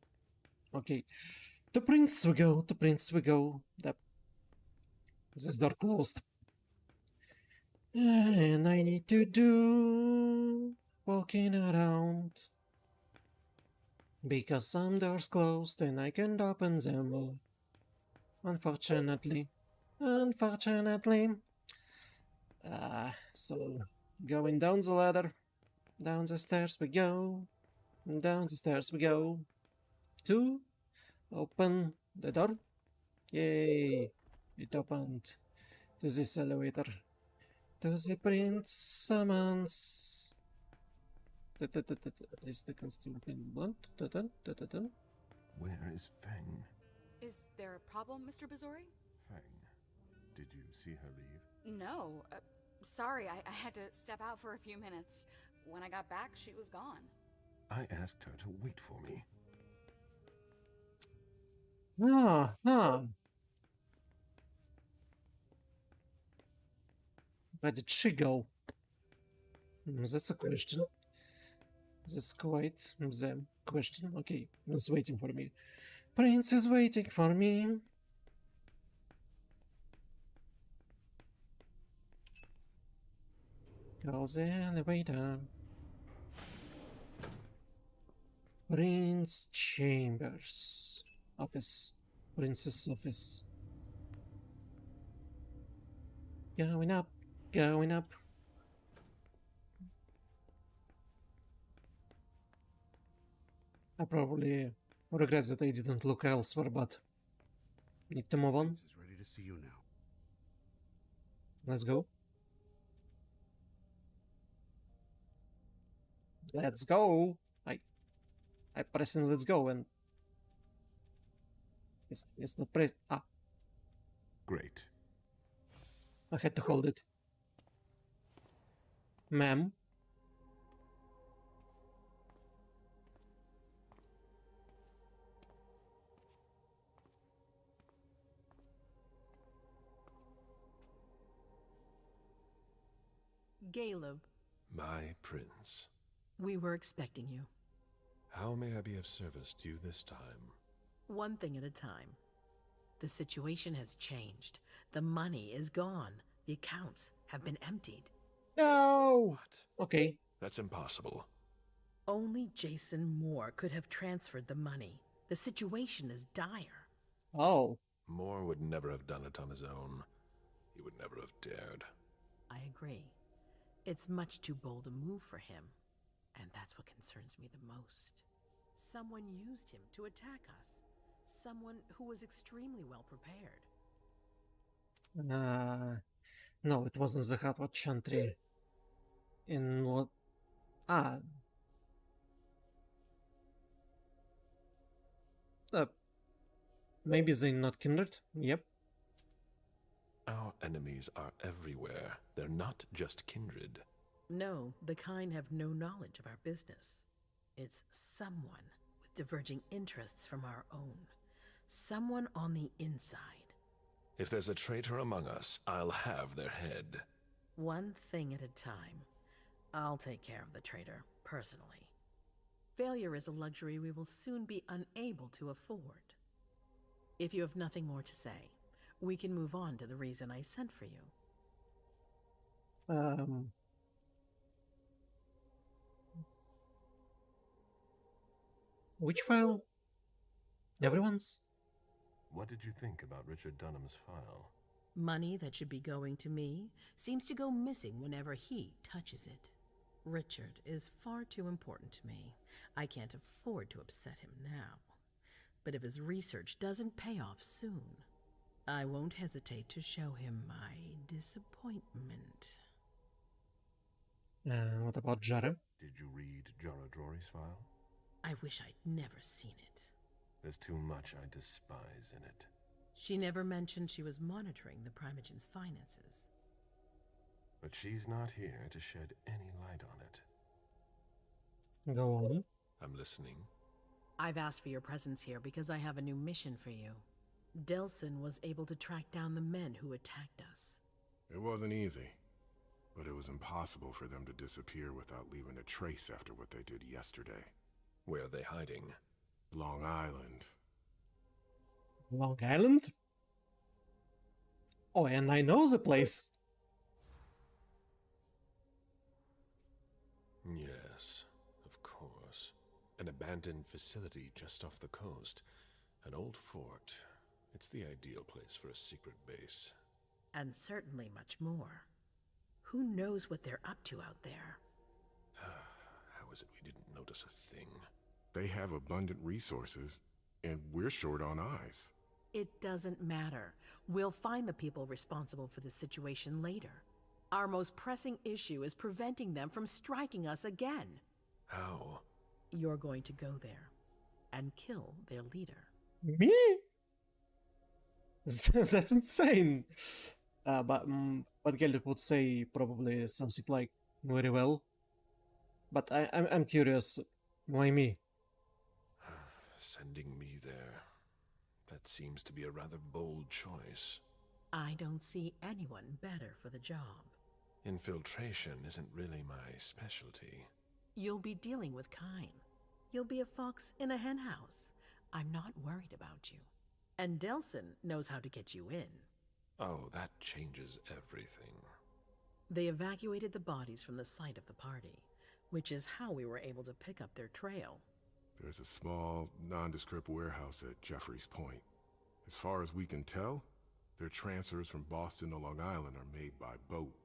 Okay. To Prince we go. To Prince we go. This door closed. And I need to do walking around. Because some doors closed and I can't open them. Unfortunately. So going down the ladder. Down the stairs we go. Down the stairs we go. To open the door. Yay! It opened to this elevator. To the Prince summons. At least the constitution blunt. Where is Feng? Is there a problem, Mr. Bizori? Feng, did you see her leave? No. Sorry, I had to step out for a few minutes. When I got back, she was gone. I asked her to wait for me. Where did she go? That's a question. That's quite the question. Okay, it's waiting for me. Prince is waiting for me. Call the elevator. Prince Chambers. Office. Prince's office. Going up. Going up. I probably regret that I didn't look elsewhere, but need to move on. Is ready to see you now. Let's go. Let's go. I pressing let's go and it's not press. Ah, Great. I had to hold it. Ma'am, Caleb. My prince. We were expecting you. How may I be of service to you this time? One thing at a time. The situation has changed. The money is gone. The accounts have been emptied. No! What? Okay. That's impossible. Only Jason Moore could have transferred the money. The situation is dire. Oh. Moore would never have done it on his own. He would never have dared. I agree. It's much too bold a move for him. And that's what concerns me the most. Someone used him to attack us. Someone who was extremely well prepared. No, it wasn't the Hatwat Chantry. In what? Maybe they're not kindred? Yep. Our enemies are everywhere. They're not just kindred. No, the kind have no knowledge of our business. It's someone with diverging interests from our own. Someone on the inside. If there's a traitor among us, I'll have their head. One thing at a time. I'll take care of the traitor, personally. Failure is a luxury we will soon be unable to afford. If you have nothing more to say, we can move on to the reason I sent for you. Which file? Everyone's? What did you think about Richard Dunham's file? Money that should be going to me seems to go missing whenever he touches it. Richard is far too important to me. I can't afford to upset him now. But if his research doesn't pay off soon, I won't hesitate to show him my disappointment. What about Jara? Did you read Jara Drory's file? I wish I'd never seen it. There's too much I despise in it. She never mentioned she was monitoring the Primogen's finances. But she's not here to shed any light on it. Go on. I'm listening. I've asked for your presence here because I have a new mission for you. Delsin was able to track down the men who attacked us. It wasn't easy, but it was impossible for them to disappear without leaving a trace after what they did yesterday. Where are they hiding? Long Island. Long Island? Oh, and I know the place. Yes, of course. An abandoned facility just off the coast. An old fort. It's the ideal place for a secret base. And certainly much more. Who knows what they're up to out there? How is it we didn't notice a thing? They have abundant resources, and we're short on eyes. It doesn't matter. We'll find the people responsible for the situation later. Our most pressing issue is preventing them from striking us again. How? You're going to go there and kill their leader. Me? That's insane. But Gellert would say probably something like very well. But I'm curious, why me? Sending me there. That seems to be a rather bold choice. I don't see anyone better for the job. Infiltration isn't really my specialty. You'll be dealing with Kine. You'll be a fox in a henhouse. I'm not worried about you. And Delsin knows how to get you in. Oh, that changes everything. They evacuated the bodies from the site of the party, which is how we were able to pick up their trail. There's a small, nondescript warehouse at Jeffrey's Point. As far as we can tell, their transfers from Boston to Long Island are made by boat.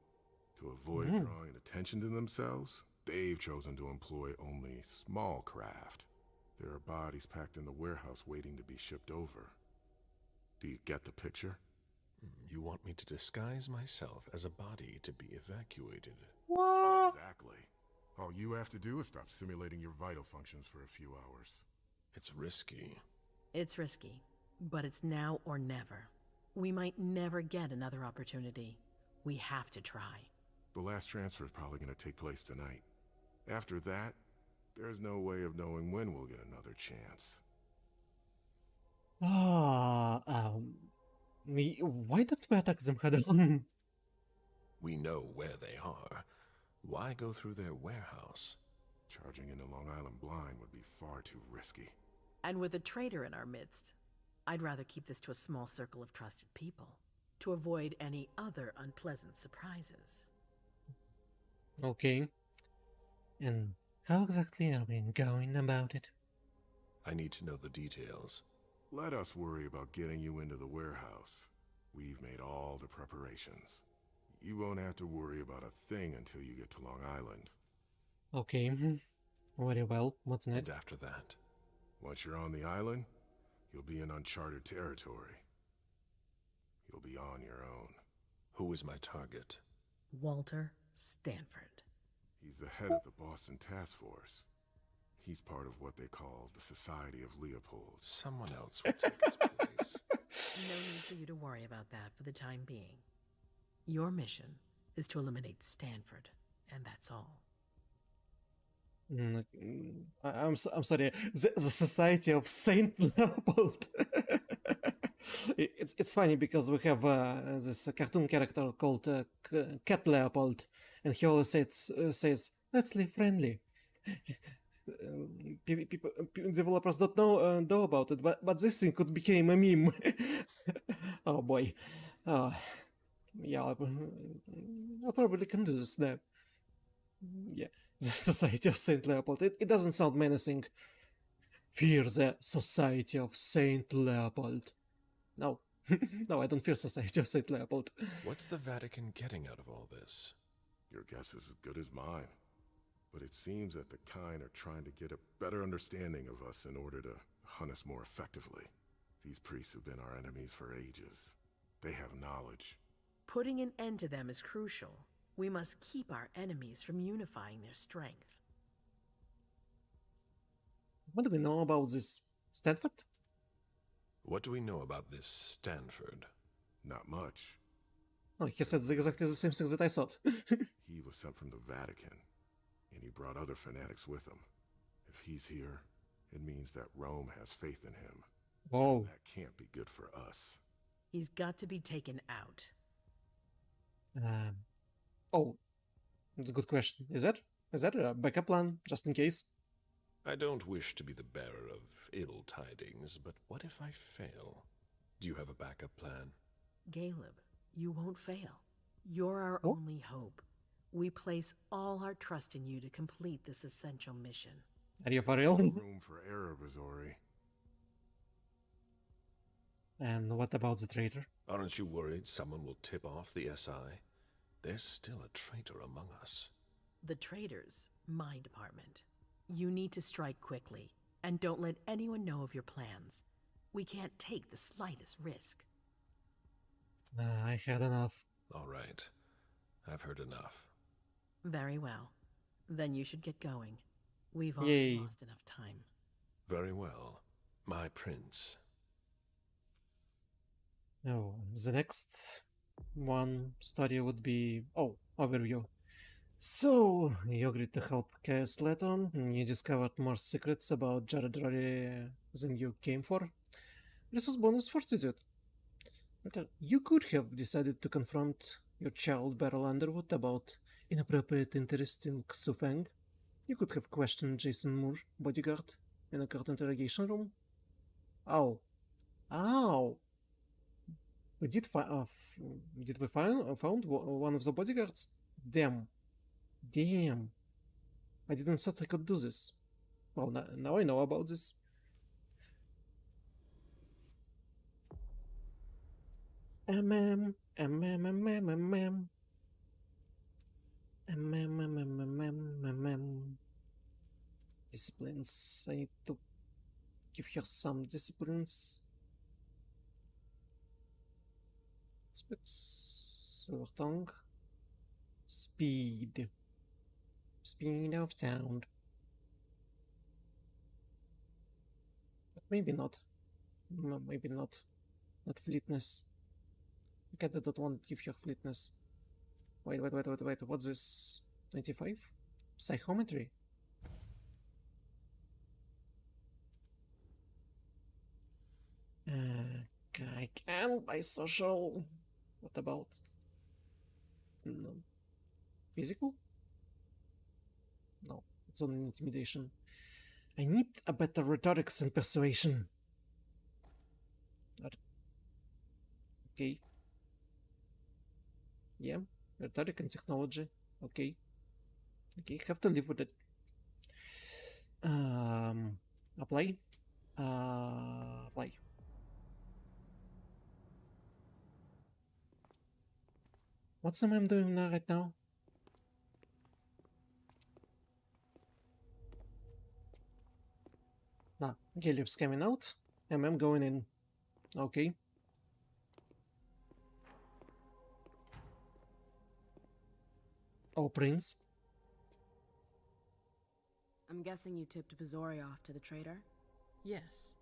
To avoid drawing attention to themselves, they've chosen to employ only small craft. There are bodies packed in the warehouse waiting to be shipped over. Do you get the picture? You want me to disguise myself as a body to be evacuated? What? Exactly. All you have to do is stop simulating your vital functions for a few hours. It's risky. It's risky, but it's now or never. We might never get another opportunity. We have to try. The last transfer is probably going to take place tonight. After that, there's no way of knowing when we'll get another chance. Why don't we attack them head on? We know where they are. Why go through their warehouse? Charging into Long Island blind would be far too risky. And with a traitor in our midst, I'd rather keep this to a small circle of trusted people, to avoid any other unpleasant surprises. Okay. And how exactly are we going about it? I need to know the details. Let us worry about getting you into the warehouse. We've made all the preparations. You won't have to worry about a thing until you get to Long Island. Okay. Very well. What's next? And after that? Once you're on the island, you'll be in uncharted territory. You'll be on your own. Who is my target? Walter Stanford. He's the head of the Boston Task Force. He's part of what they call the Society of Leopold. Someone else will take his place. No need for you to worry about that for the time being. Your mission is to eliminate Stanford, and that's all. I'm sorry. The Society of Saint Leopold. It's funny because we have this cartoon character called Cat Leopold, and he always says, "Let's live friendly." People, developers don't know about it, but this thing could become a meme. Oh boy. Yeah, I probably can do this now. Yeah, the Society of Saint Leopold. It doesn't sound menacing. Fear the Society of Saint Leopold. No, no, I don't fear Society of Saint Leopold. What's the Vatican getting out of all this? Your guess is as good as mine. But it seems that the kind are trying to get a better understanding of us in order to hunt us more effectively. These priests have been our enemies for ages. They have knowledge. Putting an end to them is crucial. We must keep our enemies from unifying their strength. What do we know about this Stanford? What do we know about this Stanford? Not much. Oh, he said exactly the same thing that I thought. He was sent from the Vatican, and he brought other fanatics with him. If he's here, it means that Rome has faith in him. Whoa. That can't be good for us. He's got to be taken out. Oh, that's a good question. Is that a backup plan, just in case? I don't wish to be the bearer of ill tidings, but what if I fail? Do you have a backup plan? Caleb, you won't fail. You're our only hope. We place all our trust in you to complete this essential mission. Are you for real? Room for error, Bazori. And what about the traitor? Aren't you worried someone will tip off the SI? There's still a traitor among us. The traitor's my department. You need to strike quickly, and don't let anyone know of your plans. We can't take the slightest risk. I had enough. All right. I've heard enough. Very well. Then you should get going. We've all Yay. lost enough time. Very well. My prince. Oh, the next one story would be... Oh, overview. So, you agreed to help Chaos Leto. You discovered more secrets about Jared Rory than you came for. Resource bonus fortitude. But you could have decided to confront your child Beryl Underwood about inappropriate interest in Xu Feng. You could have questioned Jason Moore, bodyguard, in a court interrogation room. Ow. Ow! Did we found one of the bodyguards? Damn. I didn't thought I could do this. Well, now I know about this. Disciplines. I need to give her some disciplines. Silver tongue. Speed. Speed of sound. But maybe not. No, maybe not. Not fleetness. Okay, I don't want to give her fleetness. Wait. What's this? 25? Psychometry. I can by social. What about no. Physical? No, it's only intimidation. I need a better rhetorics and persuasion. Okay. Yeah, rhetoric and technology. Okay. Okay, have to live with it. Apply. Apply. What's I'm doing now right now? Nah, Caleb's coming out. I'm going in. Okay. Oh, Prince. I'm guessing you tipped Bizori off to the traitor? Yes.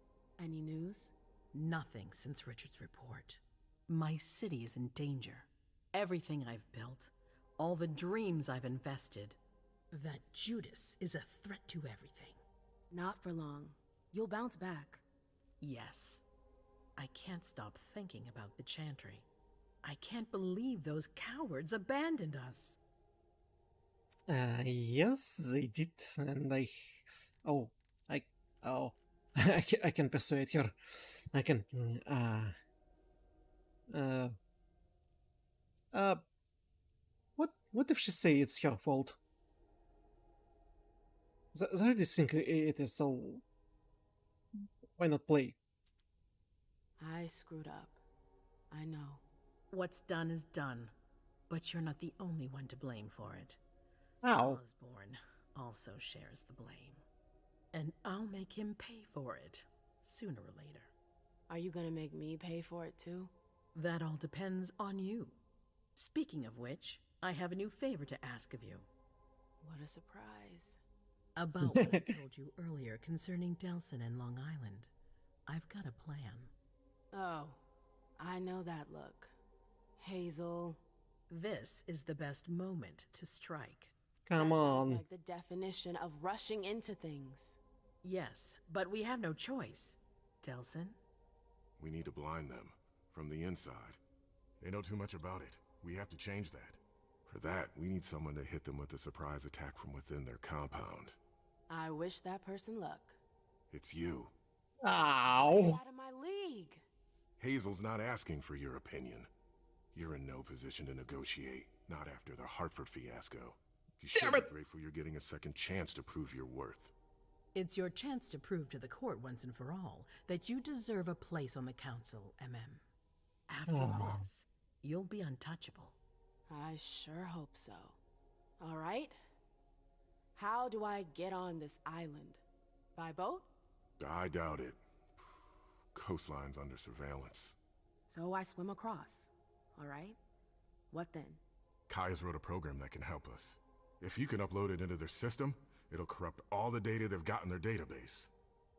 Any news? Nothing since Richard's report. My city is in danger. Everything I've built, all the dreams I've invested. That Judas is a threat to everything. Not for long. You'll bounce back. Yes. I can't stop thinking about the Chantry. I can't believe those cowards abandoned us. Yes, they did, and oh, I can persuade her. I can, what if she say it's her fault? I already think it is, so why not play? I screwed up. I know. What's done is done, but you're not the only one to blame for it. Ow. Osborn also shares the blame. And I'll make him pay for it, sooner or later. Are you gonna make me pay for it too? That all depends on you. Speaking of which, I have a new favor to ask of you. What a surprise. About what I told you earlier concerning Delson and Long Island. I've got a plan. Oh, I know that look. Hazel. This is the best moment to strike. Come on. Like the definition of rushing into things. Yes, but we have no choice. Delson? We need to blind them from the inside. They know too much about it. We have to change that. For that, we need someone to hit them with a surprise attack from within their compound. I wish that person luck. It's you. Ow! Get out of my league. Hazel's not asking for your opinion. You're in no position to negotiate, not after the Hartford fiasco. You should be grateful you're getting a second chance to prove your worth. It's your chance to prove to the court once and for all that you deserve a place on the council, MM. After this, you'll be untouchable. I sure hope so. All right. How do I get on this island? By boat? I doubt it. Coastline's under surveillance. So I swim across. All right. What then? Kaya's wrote a program that can help us. If you can upload it into their system, it'll corrupt all the data they've got in their database.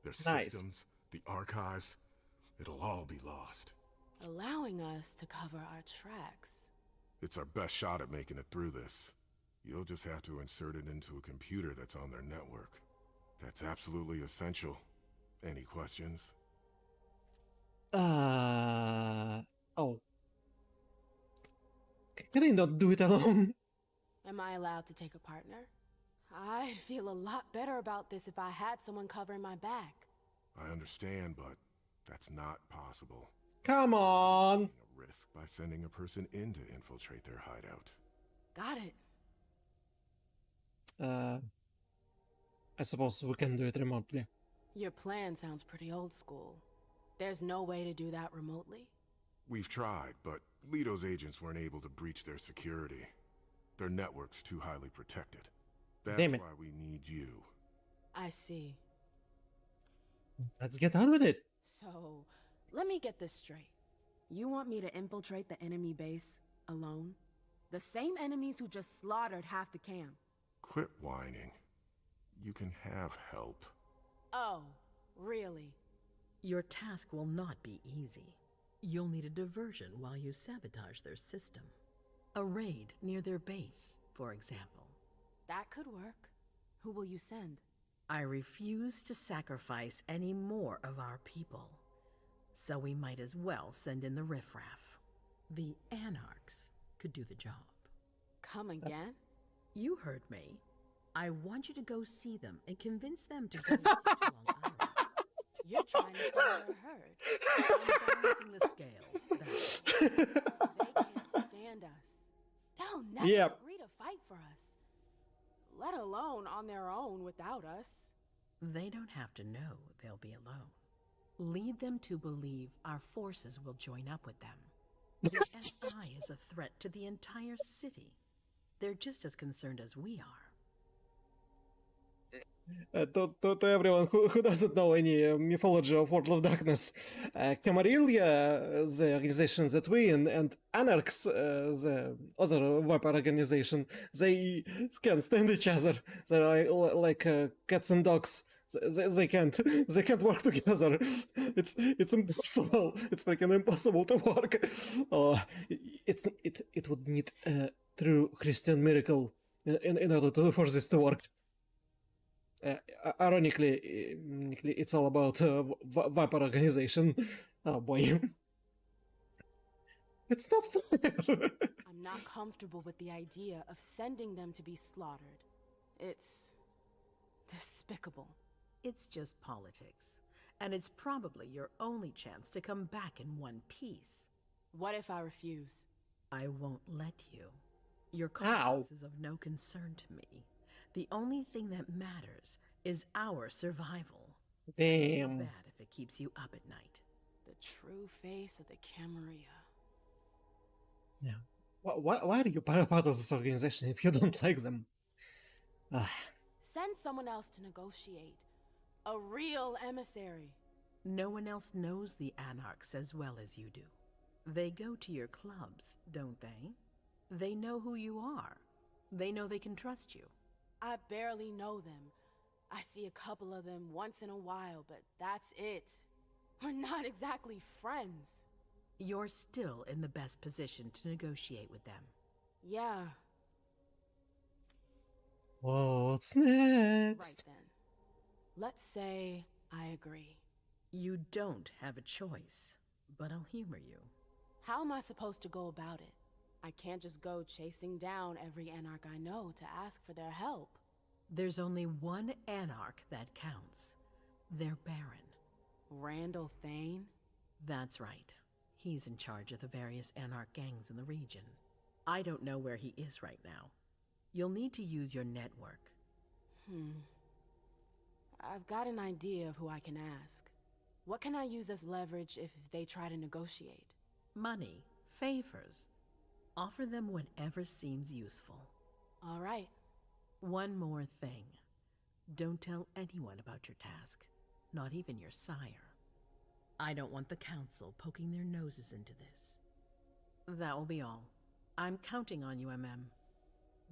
Their systems, the archives, it'll all be lost. Allowing us to cover our tracks. It's our best shot at making it through this. You'll just have to insert it into a computer that's on their network. That's absolutely essential. Any questions? Oh. Can I not do it alone? Am I allowed to take a partner? I'd feel a lot better about this if I had someone covering my back. I understand, but that's not possible. Come on! A risk by sending a person in to infiltrate their hideout. Got it. I suppose we can do it remotely. Your plan sounds pretty old school. There's no way to do that remotely? We've tried, but Leto's agents weren't able to breach their security. Their network's too highly protected. That's why we need you. I see. Let's get on with it. So, let me get this straight. You want me to infiltrate the enemy base alone? The same enemies who just slaughtered half the camp. Quit whining. You can have help. Oh, really? Your task will not be easy. You'll need a diversion while you sabotage their system. A raid near their base, for example. That could work. Who will you send? I refuse to sacrifice any more of our people. So we might as well send in the riffraff. The Anarchs could do the job. Come again? You heard me. I want you to go see them and convince them to go to Long Island. You're trying to steal their herd. I'm balancing the scales. That's all. They can't stand us. They'll never agree to fight for us, let alone on their own without us. They don't have to know they'll be alone. Lead them to believe our forces will join up with them. The SI is a threat to the entire city. They're just as concerned as we are. To everyone who doesn't know any mythology of World of Darkness, Camarilla, the organization that win, and Anarchs, the other vampire organization, they can't stand each other. They're like cats and dogs. They can't work together. It's impossible. It's freaking impossible to work. It would need a true Christian miracle in order for this to work. Ironically, it's all about vampire organization. Oh boy. It's not fair. I'm not comfortable with the idea of sending them to be slaughtered. It's despicable. It's just politics. And it's probably your only chance to come back in one piece. What if I refuse? I won't let you. Your cause is of no concern to me. The only thing that matters is our survival. Damn. Too bad if it keeps you up at night. The true face of the Camarilla. Yeah. Why are you part of this organization if you don't like them? Send someone else to negotiate. A real emissary. No one else knows the Anarchs as well as you do. They go to your clubs, don't they? They know who you are. They know they can trust you. I barely know them. I see a couple of them once in a while, but that's it. We're not exactly friends. You're still in the best position to negotiate with them. Yeah. What's next? Right then. Let's say I agree. You don't have a choice, but I'll humor you. How am I supposed to go about it? I can't just go chasing down every Anarch I know to ask for their help. There's only one Anarch that counts. Their Baron. Randall Thane? That's right. He's in charge of the various Anarch gangs in the region. I don't know where he is right now. You'll need to use your network. I've got an idea of who I can ask. What can I use as leverage if they try to negotiate? Money, favors. Offer them whatever seems useful. All right. One more thing. Don't tell anyone about your task, not even your sire. I don't want the council poking their noses into this. That will be all. I'm counting on you, MM.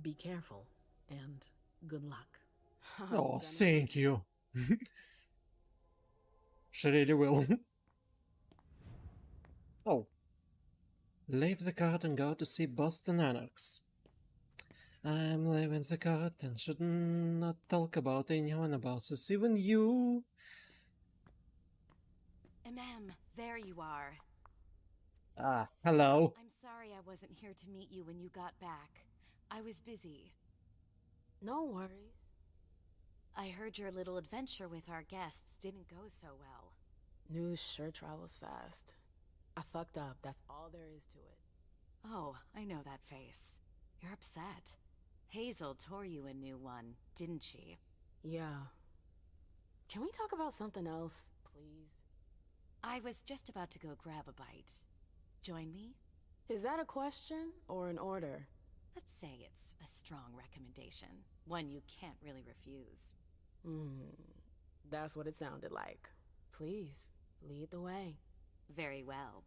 Be careful, and good luck. Oh, thank you. She really will. Oh. Leave the cart and go to see Boston Anarchs. I'm leaving the cart and should not talk about anyone about this, even you. There you are. Hello. I'm sorry I wasn't here to meet you when you got back. I was busy. No worries. I heard your little adventure with our guests didn't go so well. News sure travels fast. I fucked up, that's all there is to it. Oh, I know that face. You're upset. Hazel tore you a new one, didn't she? Yeah. Can we talk about something else, please? I was just about to go grab a bite. Join me? Is that a question or an order? Let's say it's a strong recommendation. One you can't really refuse. That's what it sounded like. Please, lead the way. Very well.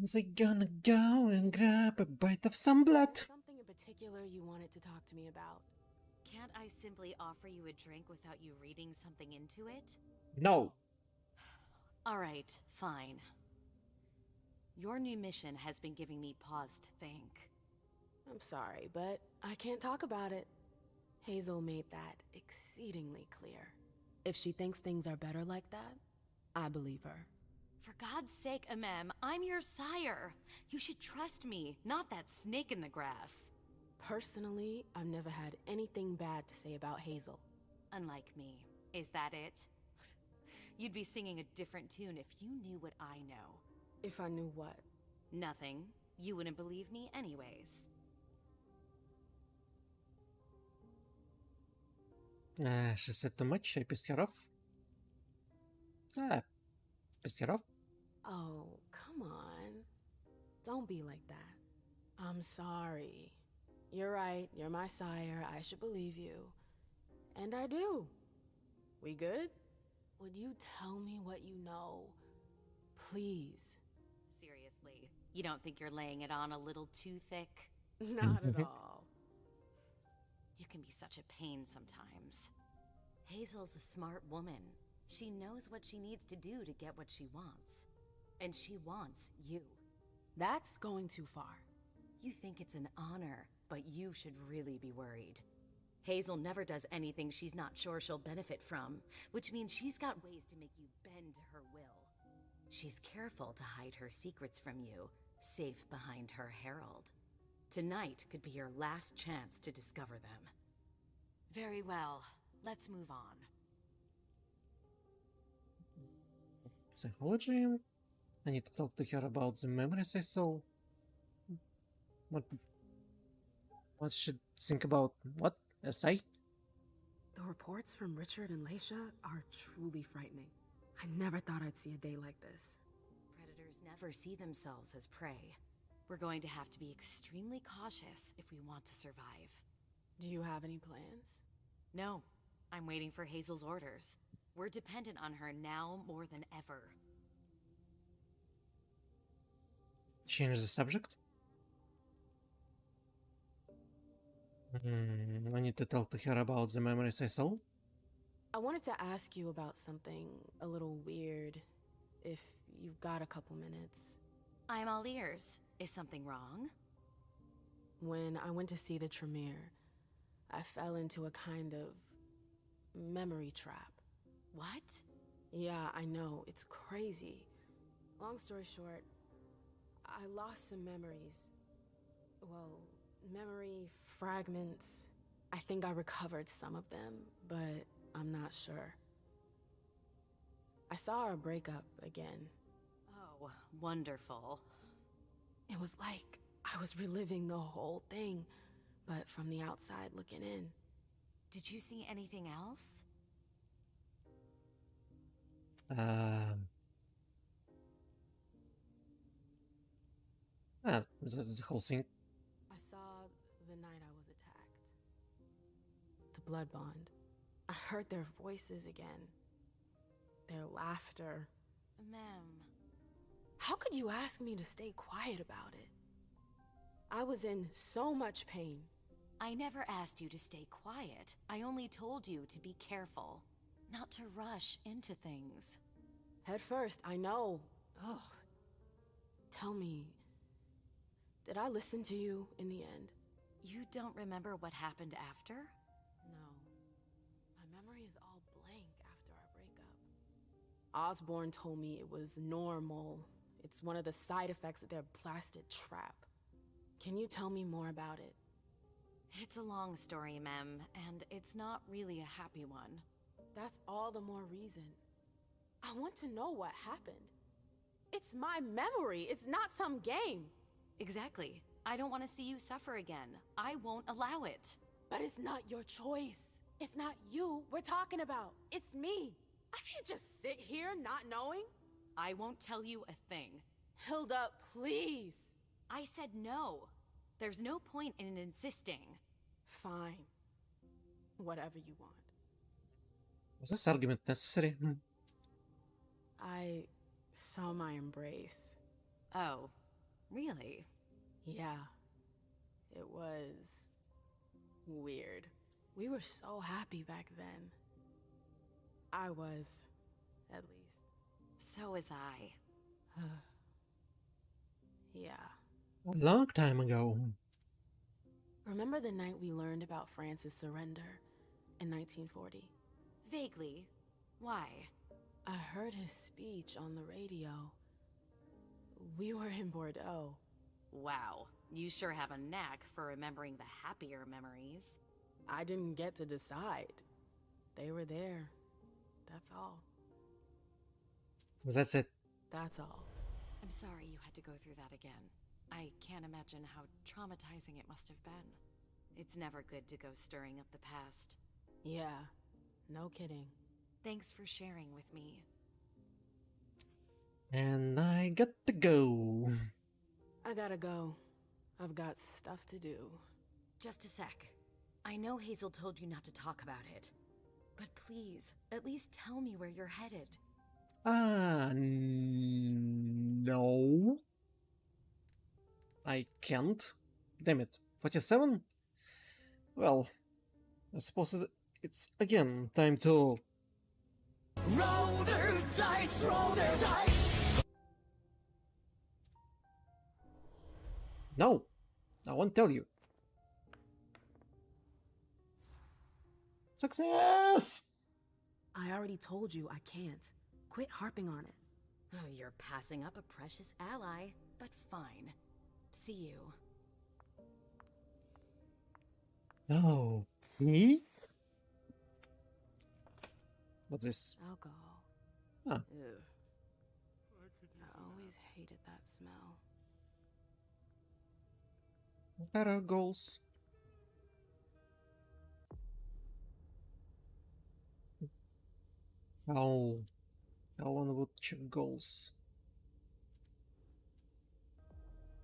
Is he gonna go and grab a bite of some blood? Something in particular you wanted to talk to me about? Can't I simply offer you a drink without you reading something into it? No. All right, fine. Your new mission has been giving me pause to think. I'm sorry, but I can't talk about it. Hazel made that exceedingly clear. If she thinks things are better like that, I believe her. For God's sake, Amem, I'm your sire. You should trust me, not that snake in the grass. Personally, I've never had anything bad to say about Hazel. Unlike me. Is that it? You'd be singing a different tune if you knew what I know. If I knew what? Nothing. You wouldn't believe me anyways. She said too much. I pissed her off. Pissed her off. Oh, come on. Don't be like that. I'm sorry. You're right. You're my sire. I should believe you. And I do. We good? Would you tell me what you know? Please. Seriously, you don't think you're laying it on a little too thick? Not at all. You can be such a pain sometimes. Hazel's a smart woman. She knows what she needs to do to get what she wants. And she wants you. That's going too far. You think it's an honor, but you should really be worried. Hazel never does anything she's not sure she'll benefit from, which means she's got ways to make you bend to her will. She's careful to hide her secrets from you, safe behind her herald. Tonight could be your last chance to discover them. Very well, let's move on. Psychology? I need to talk to her about the memories I saw. What should think about what? A sight? The reports from Richard and Leisha are truly frightening. I never thought I'd see a day like this. Predators never see themselves as prey. We're going to have to be extremely cautious if we want to survive. Do you have any plans? No, I'm waiting for Hazel's orders. We're dependent on her now more than ever. Change the subject? I need to talk to her about the memories I saw. I wanted to ask you about something a little weird, if you've got a couple minutes. I'm all ears. Is something wrong? When I went to see the Tremere, I fell into a kind of memory trap. What? Yeah, I know. It's crazy. Long story short, I lost some memories. Well, memory fragments. I think I recovered some of them, but I'm not sure. I saw our breakup again. Oh, wonderful. It was like I was reliving the whole thing, but from the outside looking in. Did you see anything else? That's the whole thing. I saw the night I was attacked. The blood bond. I heard their voices again. Their laughter. Ma'am. How could you ask me to stay quiet about it? I was in so much pain. I never asked you to stay quiet. I only told you to be careful. Not to rush into things. Head first, I know. Ugh. Tell me, did I listen to you in the end? You don't remember what happened after? No. My memory is all blank after our breakup. Osborn told me it was normal. It's one of the side effects of their blasted trap. Can you tell me more about it? It's a long story, Mem, and it's not really a happy one. That's all the more reason. I want to know what happened. It's my memory, it's not some game. Exactly. I don't want to see you suffer again. I won't allow it. But it's not your choice. It's not you we're talking about. It's me. I can't just sit here not knowing. I won't tell you a thing. Hilda, please. I said no. There's no point in insisting. Fine. Whatever you want. Was this argument necessary? I saw my embrace. Oh, really? Yeah. It was weird. We were so happy back then. I was, at least. So was I. Yeah. A long time ago. Remember the night we learned about France's surrender in 1940? Vaguely. Why? I heard his speech on the radio. We were in Bordeaux. Wow. You sure have a knack for remembering the happier memories. I didn't get to decide. They were there. That's all. That's it. That's all. I'm sorry you had to go through that again. I can't imagine how traumatizing it must have been. It's never good to go stirring up the past. Yeah, no kidding. Thanks for sharing with me. And I got to go. I gotta go. I've got stuff to do. Just a sec. I know Hazel told you not to talk about it. But please, at least tell me where you're headed. No. I can't. Damn it. 47? Well, I suppose it's again time to... Roll their dice, roll their dice! No, I won't tell you. Success! I already told you I can't. Quit harping on it. Oh, you're passing up a precious ally, but fine. See you. Oh, me? What's this? Alcohol. Ah. Ugh. I always hated that smell. What are goals? Oh, I want to check goals.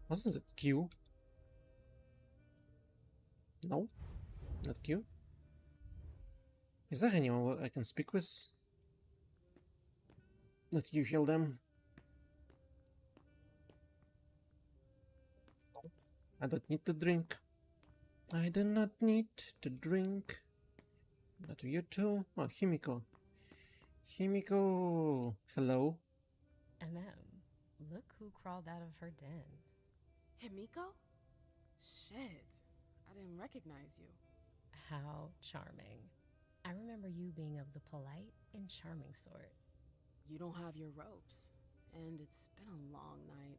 Wasn't it Q? No, not Q. Is there anyone I can speak with? Not you heal them. I don't need to drink. I do not need to drink. Not you too. Oh, Himiko. Himiko. Hello. Look who crawled out of her den. Himiko? Shit. I didn't recognize you. How charming. I remember you being of the polite and charming sort. You don't have your ropes, and it's been a long night.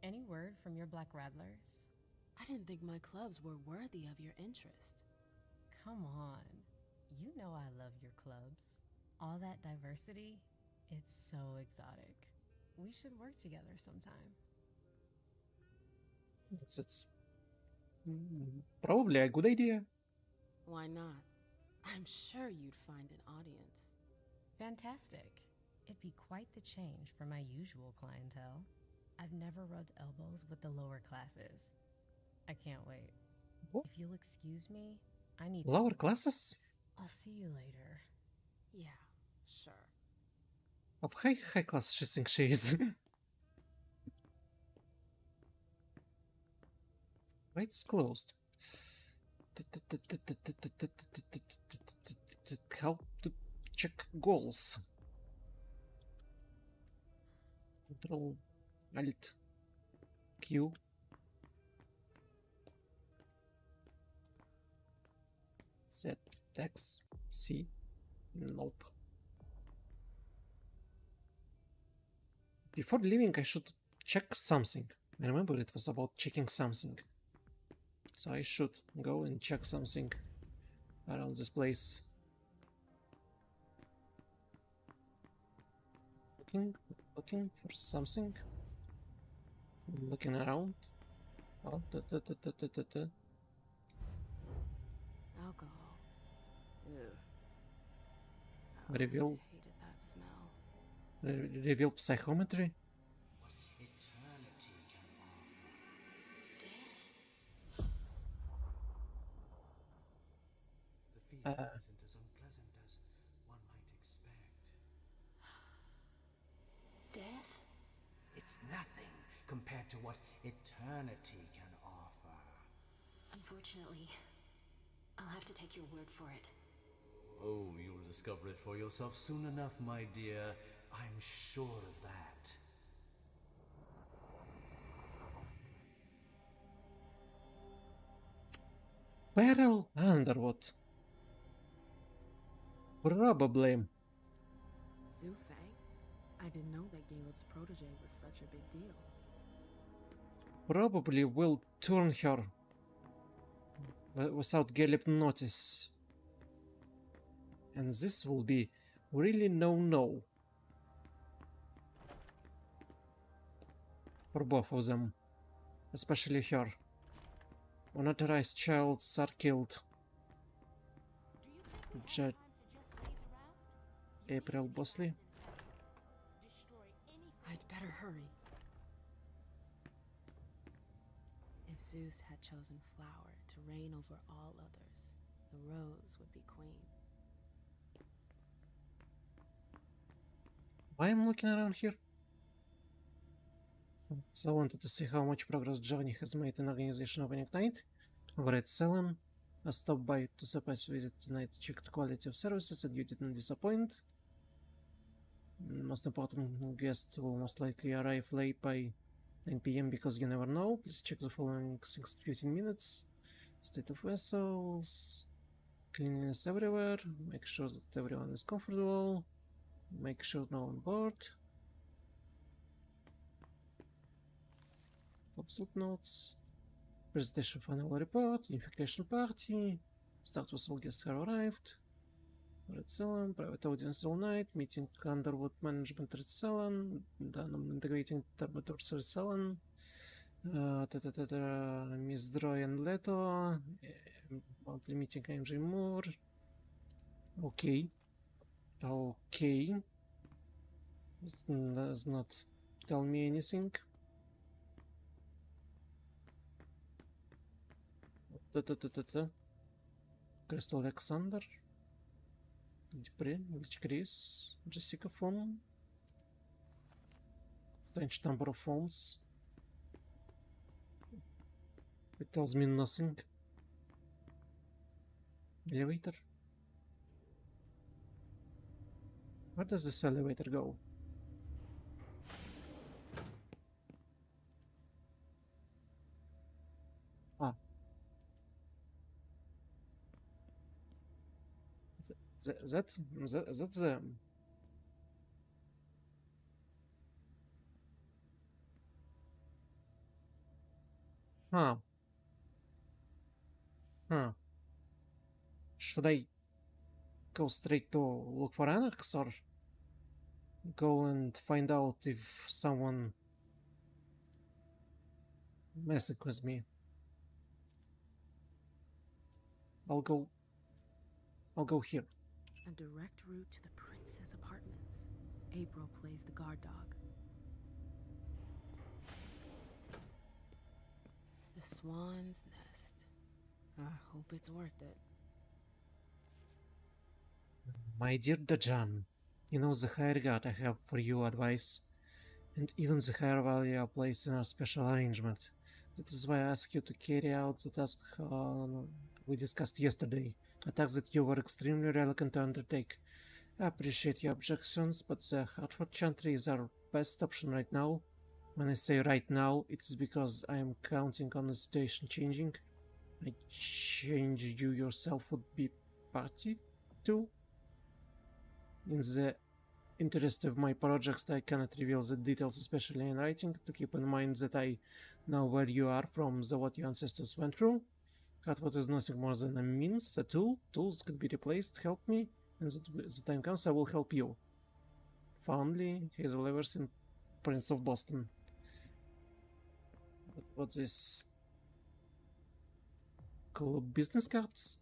Any word from your Black Rattlers? I didn't think my clubs were worthy of your interest. Come on. You know I love your clubs. All that diversity, it's so exotic. We should work together sometime. It's probably a good idea. Why not? I'm sure you'd find an audience. Fantastic. It'd be quite the change from my usual clientele. I've never rubbed elbows with the lower classes. I can't wait. What? If you'll excuse me, I need Lower to... classes? I'll see you later. Yeah, sure. Of high class she thinks she is. Why it's closed? How to check goals? Control Alt Q. Z X C. Nope. Before leaving, I should check something. I remember it was about checking something. So I should go and check something around this place. Looking for something. Looking around. Oh, Alcohol. Ugh. Reveal. Hated that smell. Reveal psychometry. Isn't as unpleasant as one might expect. Death? It's nothing compared to what eternity can offer. Unfortunately, I'll have to take your word for it. Oh, you'll discover it for yourself soon enough, my dear. I'm sure of that. Barrel Underwood. Probably. Zhu Fang? I didn't know that Caleb's protege was such a big deal. Probably will turn her without Gallup notice. And this will be really no-no for both of them, especially her. Unauthorized childs are killed. April Bosley. I'd better hurry. If Zeus had chosen Flower to reign over all others, the Rose would be queen. Why am I looking around here? So I wanted to see how much progress Johnny has made in organization opening night. Override Selene. I stopped by to surprise visit tonight, checked quality of services, and you didn't disappoint. Most important guests will most likely arrive late by 9 p.m. because you never know. Please check the following 6 to 15 minutes. State of vessels. Cleanliness everywhere. Make sure that everyone is comfortable. Make sure no one bored. Absolute notes. Presentation of annual report. Unification party. Start with all guests have arrived. Red Salon. Private audience all night. Meeting Underwood Management Red Salon. Done on integrating Terminators Red Salon. Miss Droy and Leto. Monthly meeting MJ Moore. Okay. Okay. It does not tell me anything. Crystal Alexander. Dupree, Rich Chris, Jessica phone. Strange number of phones. It tells me nothing. Elevator. Where does this elevator go? Ah. That's them. Huh. Huh. Should I go straight to look for Anarchs or go and find out if someone messing with me? I'll go here. A direct route to the prince's apartments. April plays the guard dog. The Swan's Nest. I hope it's worth it. My dear Dajan, you know the higher regard I have for your advice, and even the higher value I place in our special arrangement. That is why I ask you to carry out the task we discussed yesterday, a task that you were extremely reluctant to undertake. I appreciate your objections, but the Hartford Chantry is our best option right now. When I say right now, it is because I am counting on the situation changing. A change you yourself would be party to. In the interest of my projects, I cannot reveal the details, especially in writing, to keep in mind that I know where you are from what your ancestors went through. What is nothing more than a means, a tool. Tools can be replaced. Help me, and the time comes I will help you. Fondly, Hazel Everson, Prince of Boston. What's this? Club business cards?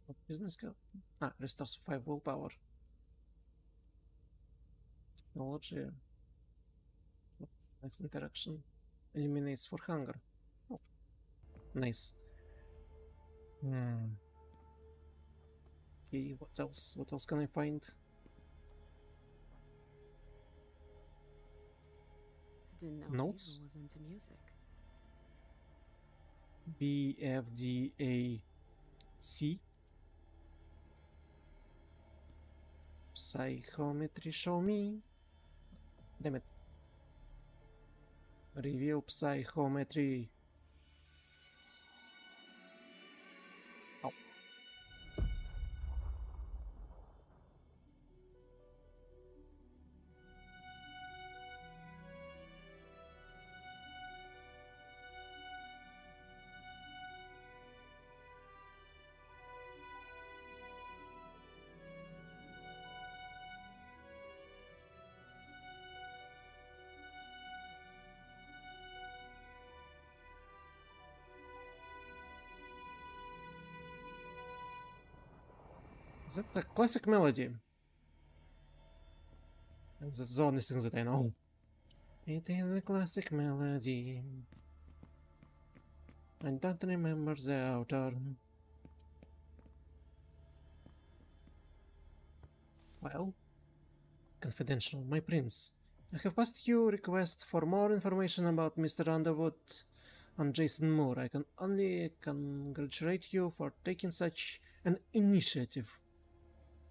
What business card? Ah, restores 5 willpower. Technology. Next interaction. Eliminates for hunger. Oh, nice. Okay, what else? What else can I find? Didn't know Notes? Hazel was into music. BFDAC. Psychometry show me. Damn it. Reveal psychometry. Oh. Is that a classic melody? And that's the only thing that I know. It is a classic melody. I don't remember the author. Well, confidential, my prince. I have passed you request for more information about Mr. Underwood and Jason Moore. I can only congratulate you for taking such an initiative.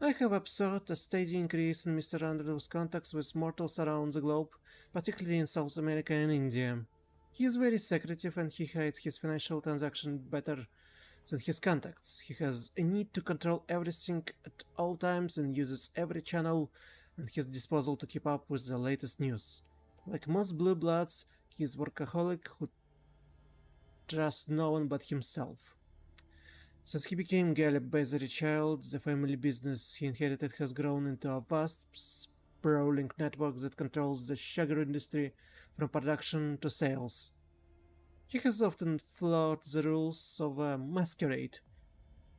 I have observed a steady increase in Mr. Underwood's contacts with mortals around the globe, particularly in South America and India. He is very secretive and he hides his financial transactions better than his contacts. He has a need to control everything at all times and uses every channel at his disposal to keep up with the latest news. Like most blue bloods, he is a workaholic who trusts no one but himself. Since he became Gallup Bazary child, the family business he inherited has grown into a vast, sprawling network that controls the sugar industry from production to sales. He has often flouted the rules of a Masquerade.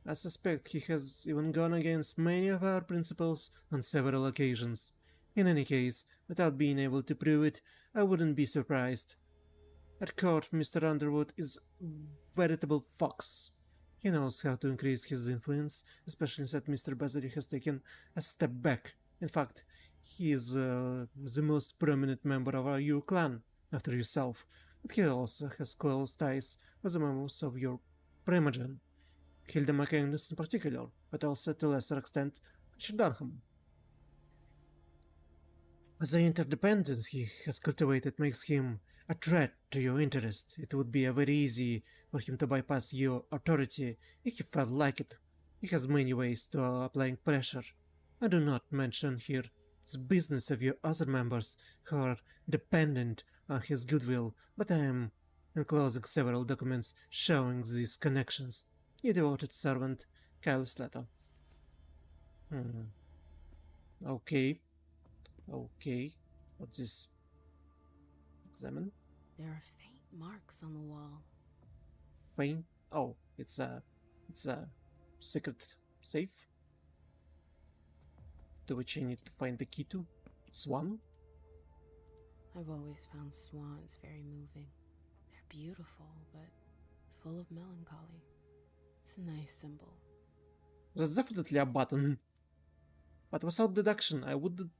I suspect he has even gone against many of our principles on several occasions. In any case, without being able to prove it, I wouldn't be surprised. At court, Mr. Underwood is a veritable fox. He knows how to increase his influence, especially since Mr. Bazary has taken a step back. In fact, he is the most prominent member of your clan, after yourself, but he also has close ties with the members of your primogen, Hilda McAgnus in particular, but also to a lesser extent Richard Dunham. The interdependence he has cultivated makes him a threat to your interest. It would be very easy for him to bypass your authority if he felt like it. He has many ways to applying pressure. I do not mention here the business of your other members who are dependent on his goodwill, but I am enclosing several documents showing these connections. Your devoted servant, Kyle Slater. Okay. What's this? Examine. There are faint marks on the wall. Faint? Oh, it's a secret safe. To which I need to find the key to. Swan? I've always found swans very moving. They're beautiful, but full of melancholy. It's a nice symbol. That's definitely a button. But without deduction, I would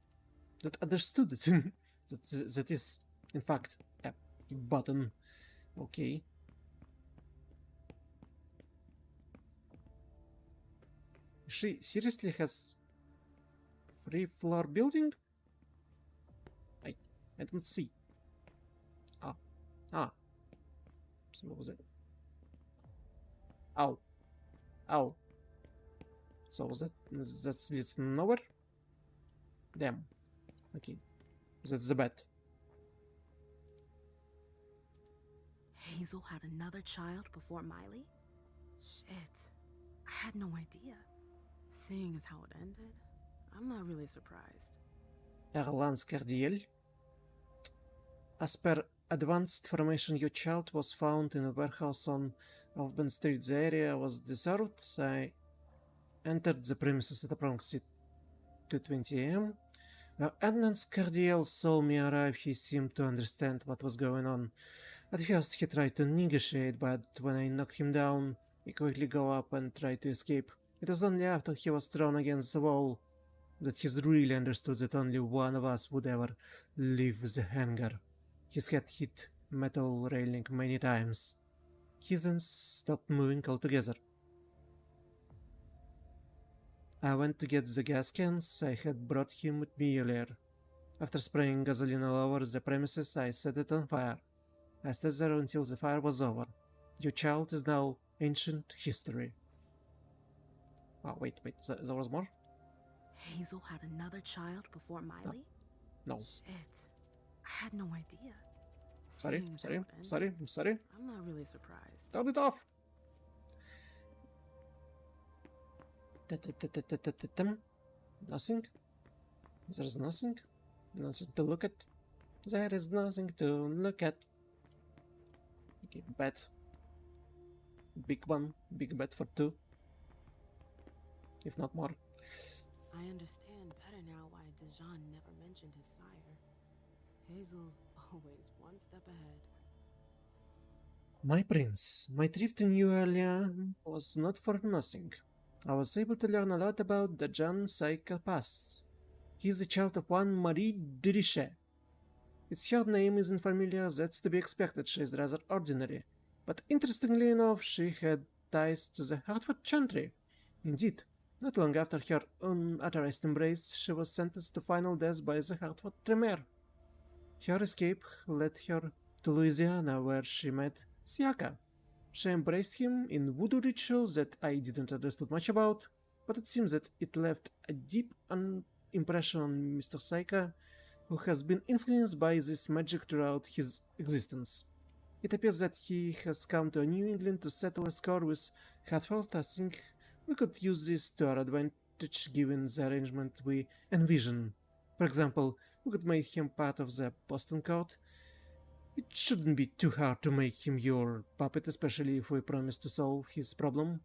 have understood it. that is, in fact, a button. Okay. She seriously has 3-floor building? I don't see. So what was it? Ow. So that leads nowhere? Damn. Okay. That's the bed. Hazel had another child before Miley? Shit. I had no idea. Seeing as how it ended, I'm not really surprised. Erlans Cardiel. As per advanced information, your child was found in a warehouse on Offben Street. The area was deserted. I entered the premises at approximately 2:20 a.m. When Erlans Cardiel saw me arrive, he seemed to understand what was going on. At first, he tried to negotiate, but when I knocked him down, he quickly got up and tried to escape. It was only after he was thrown against the wall that he really understood that only one of us would ever leave the hangar. His head hit metal railing many times. He then stopped moving altogether. I went to get the gas cans I had brought him with me earlier. After spraying gasoline all over the premises, I set it on fire. I stayed there until the fire was over. Your child is now ancient history. Oh, wait, there was more? Hazel had another child before Miley? No. Shit. I had no idea. Sorry. I'm not really surprised. Turn it off! Nothing? There's nothing? Nothing to look at? There is nothing to look at. Okay, bed. Big one. Big bed for 2. If not more. I understand better now why Dijon never mentioned his sire. Hazel's always one step ahead. My prince, my trip to New Orleans was not for nothing. I was able to learn a lot about the John Psycho past. He is the child of one Marie de Richet. Its her name isn't familiar, that's to be expected, she is rather ordinary. But interestingly enough, she had ties to the Hartford Chantry. Indeed, not long after her unauthorized embrace, she was sentenced to final death by the Hartford Tremere. Her escape led her to Louisiana, where she met Siaka. She embraced him in voodoo rituals that I didn't understand much about, but it seems that it left a deep impression on Mr. Saika, who has been influenced by this magic throughout his existence. It appears that he has come to New England to settle a score with Hartford. I think we could use this to our advantage given the arrangement we envision. For example, we could make him part of the Boston court. It shouldn't be too hard to make him your puppet, especially if we promise to solve his problem.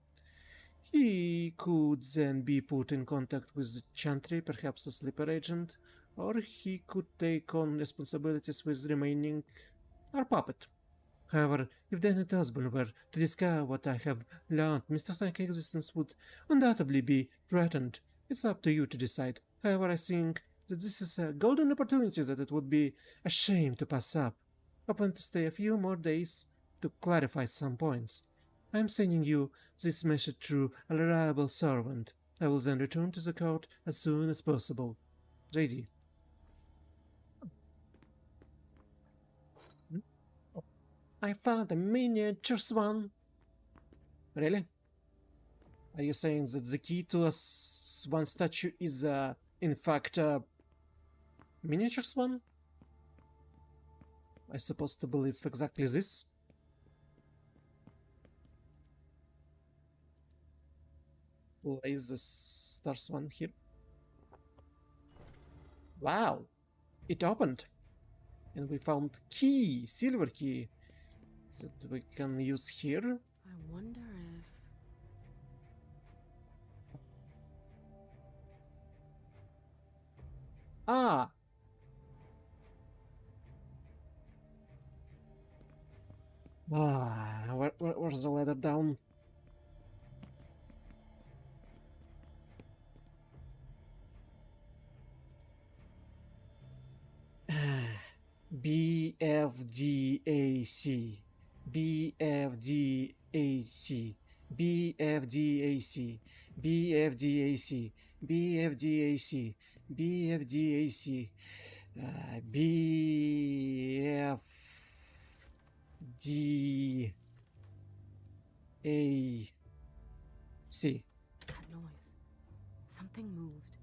He could then be put in contact with the Chantry, perhaps a sleeper agent, or he could take on responsibilities with remaining our puppet. However, if Danny Osborne were to discover what I have learned, Mr. Psycho's existence would undoubtedly be threatened. It's up to you to decide. However, I think that this is a golden opportunity that it would be a shame to pass up. I plan to stay a few more days to clarify some points. I am sending you this message through a reliable servant. I will then return to the court as soon as possible. JD. I found a miniature swan. Really? Are you saying that the key to a swan statue is, in fact, a miniature swan? I supposed to believe exactly this? Place the star swan here. Wow! It opened! And we found key, silver key, that we can use here. I wonder if... Ah! Where's the ladder down? BFDAC. BFDAC. BFDAC. BFDAC. BFDAC. BFDAC. BFDAC. That noise. Something moved.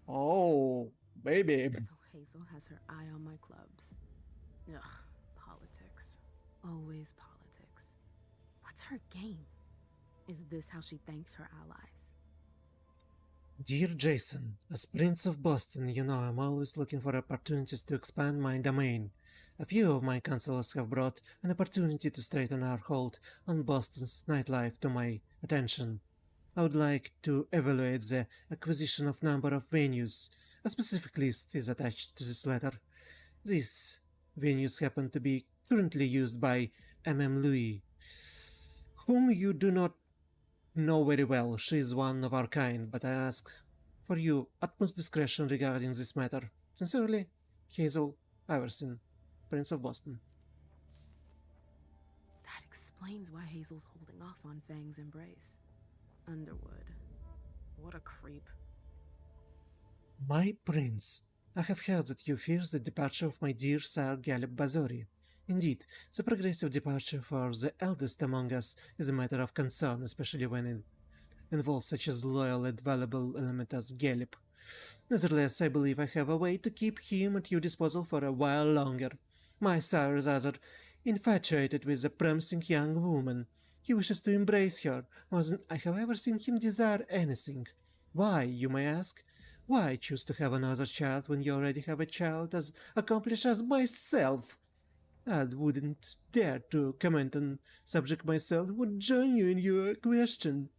Oh, baby. So Hazel has her eye on my clubs. Ugh, politics. Always politics. What's her game? Is this how she thanks her allies? Dear Jason, as Prince of Boston, you know I'm always looking for opportunities to expand my domain. A few of my counselors have brought an opportunity to straighten our hold on Boston's nightlife to my attention. I would like to evaluate the acquisition of number of venues. A specific list is attached to this letter. These venues happen to be currently used by M.M. Louis, whom you do not know very well. She is one of our kind, but I ask for your utmost discretion regarding this matter. Sincerely, Hazel Iverson, Prince of Boston. That explains why Hazel's holding off on Fang's embrace. Underwood. What a creep. My prince, I have heard that you fear the departure of my dear Sir Galip Bazori. Indeed, the progressive departure for the eldest among us is a matter of concern, especially when it involves such a loyal and valuable element as Galip. Nevertheless, I believe I have a way to keep him at your disposal for a while longer. My sire is rather infatuated with a promising young woman. He wishes to embrace her more than I have ever seen him desire anything. Why, you may ask? Why choose to have another child when you already have a child as accomplished as myself? I wouldn't dare to comment on subject myself, would join you in your question.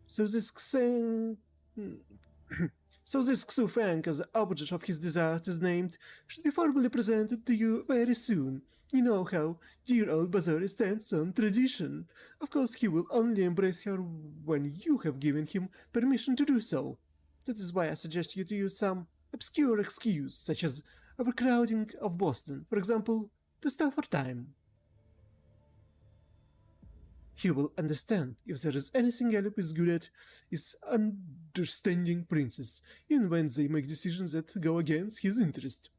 So this Xeng... So this Xu Fang, as the object of his desire is named, should be formally presented to you very soon. You know how dear old Bazari stands on tradition. Of course he will only embrace her when you have given him permission to do so. That is why I suggest you to use some obscure excuse, such as overcrowding of Boston, for example, to stall for time. He will understand if there is anything Gallup is good at is understanding princes, even when they make decisions that go against his interest.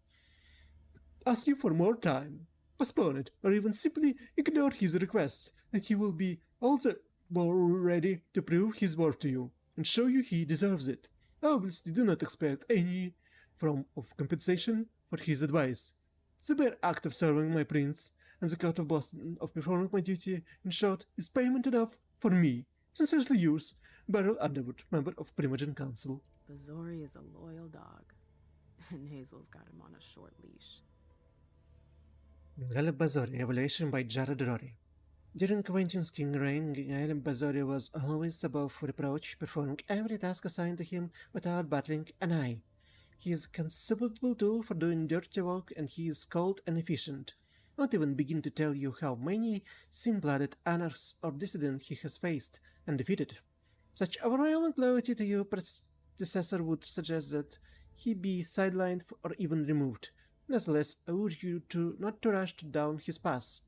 Ask him for more time, postpone it, or even simply ignore his request, and he will be all the more ready to prove his worth to you, and show you he deserves it. Obviously, do not expect any form of compensation for his advice. The bare act of serving my prince and the court of Boston of performing my duty, in short, is payment enough for me. Sincerely yours, Beryl Underwood, member of Primogen Council. Bazori is a loyal dog, and Hazel's got him on a short leash. Galeb Bazori, evaluation by Jared Rory. During Quentin's king reign, Galeb Bazori was always above reproach, performing every task assigned to him without battling an eye. He is a considerable tool for doing dirty work, and he is cold and efficient. I won't even begin to tell you how many sin-blooded anarchs or dissidents he has faced and defeated. Such overwhelming loyalty to your predecessor would suggest that he be sidelined or even removed. Nevertheless, I urge you not to rush down his path.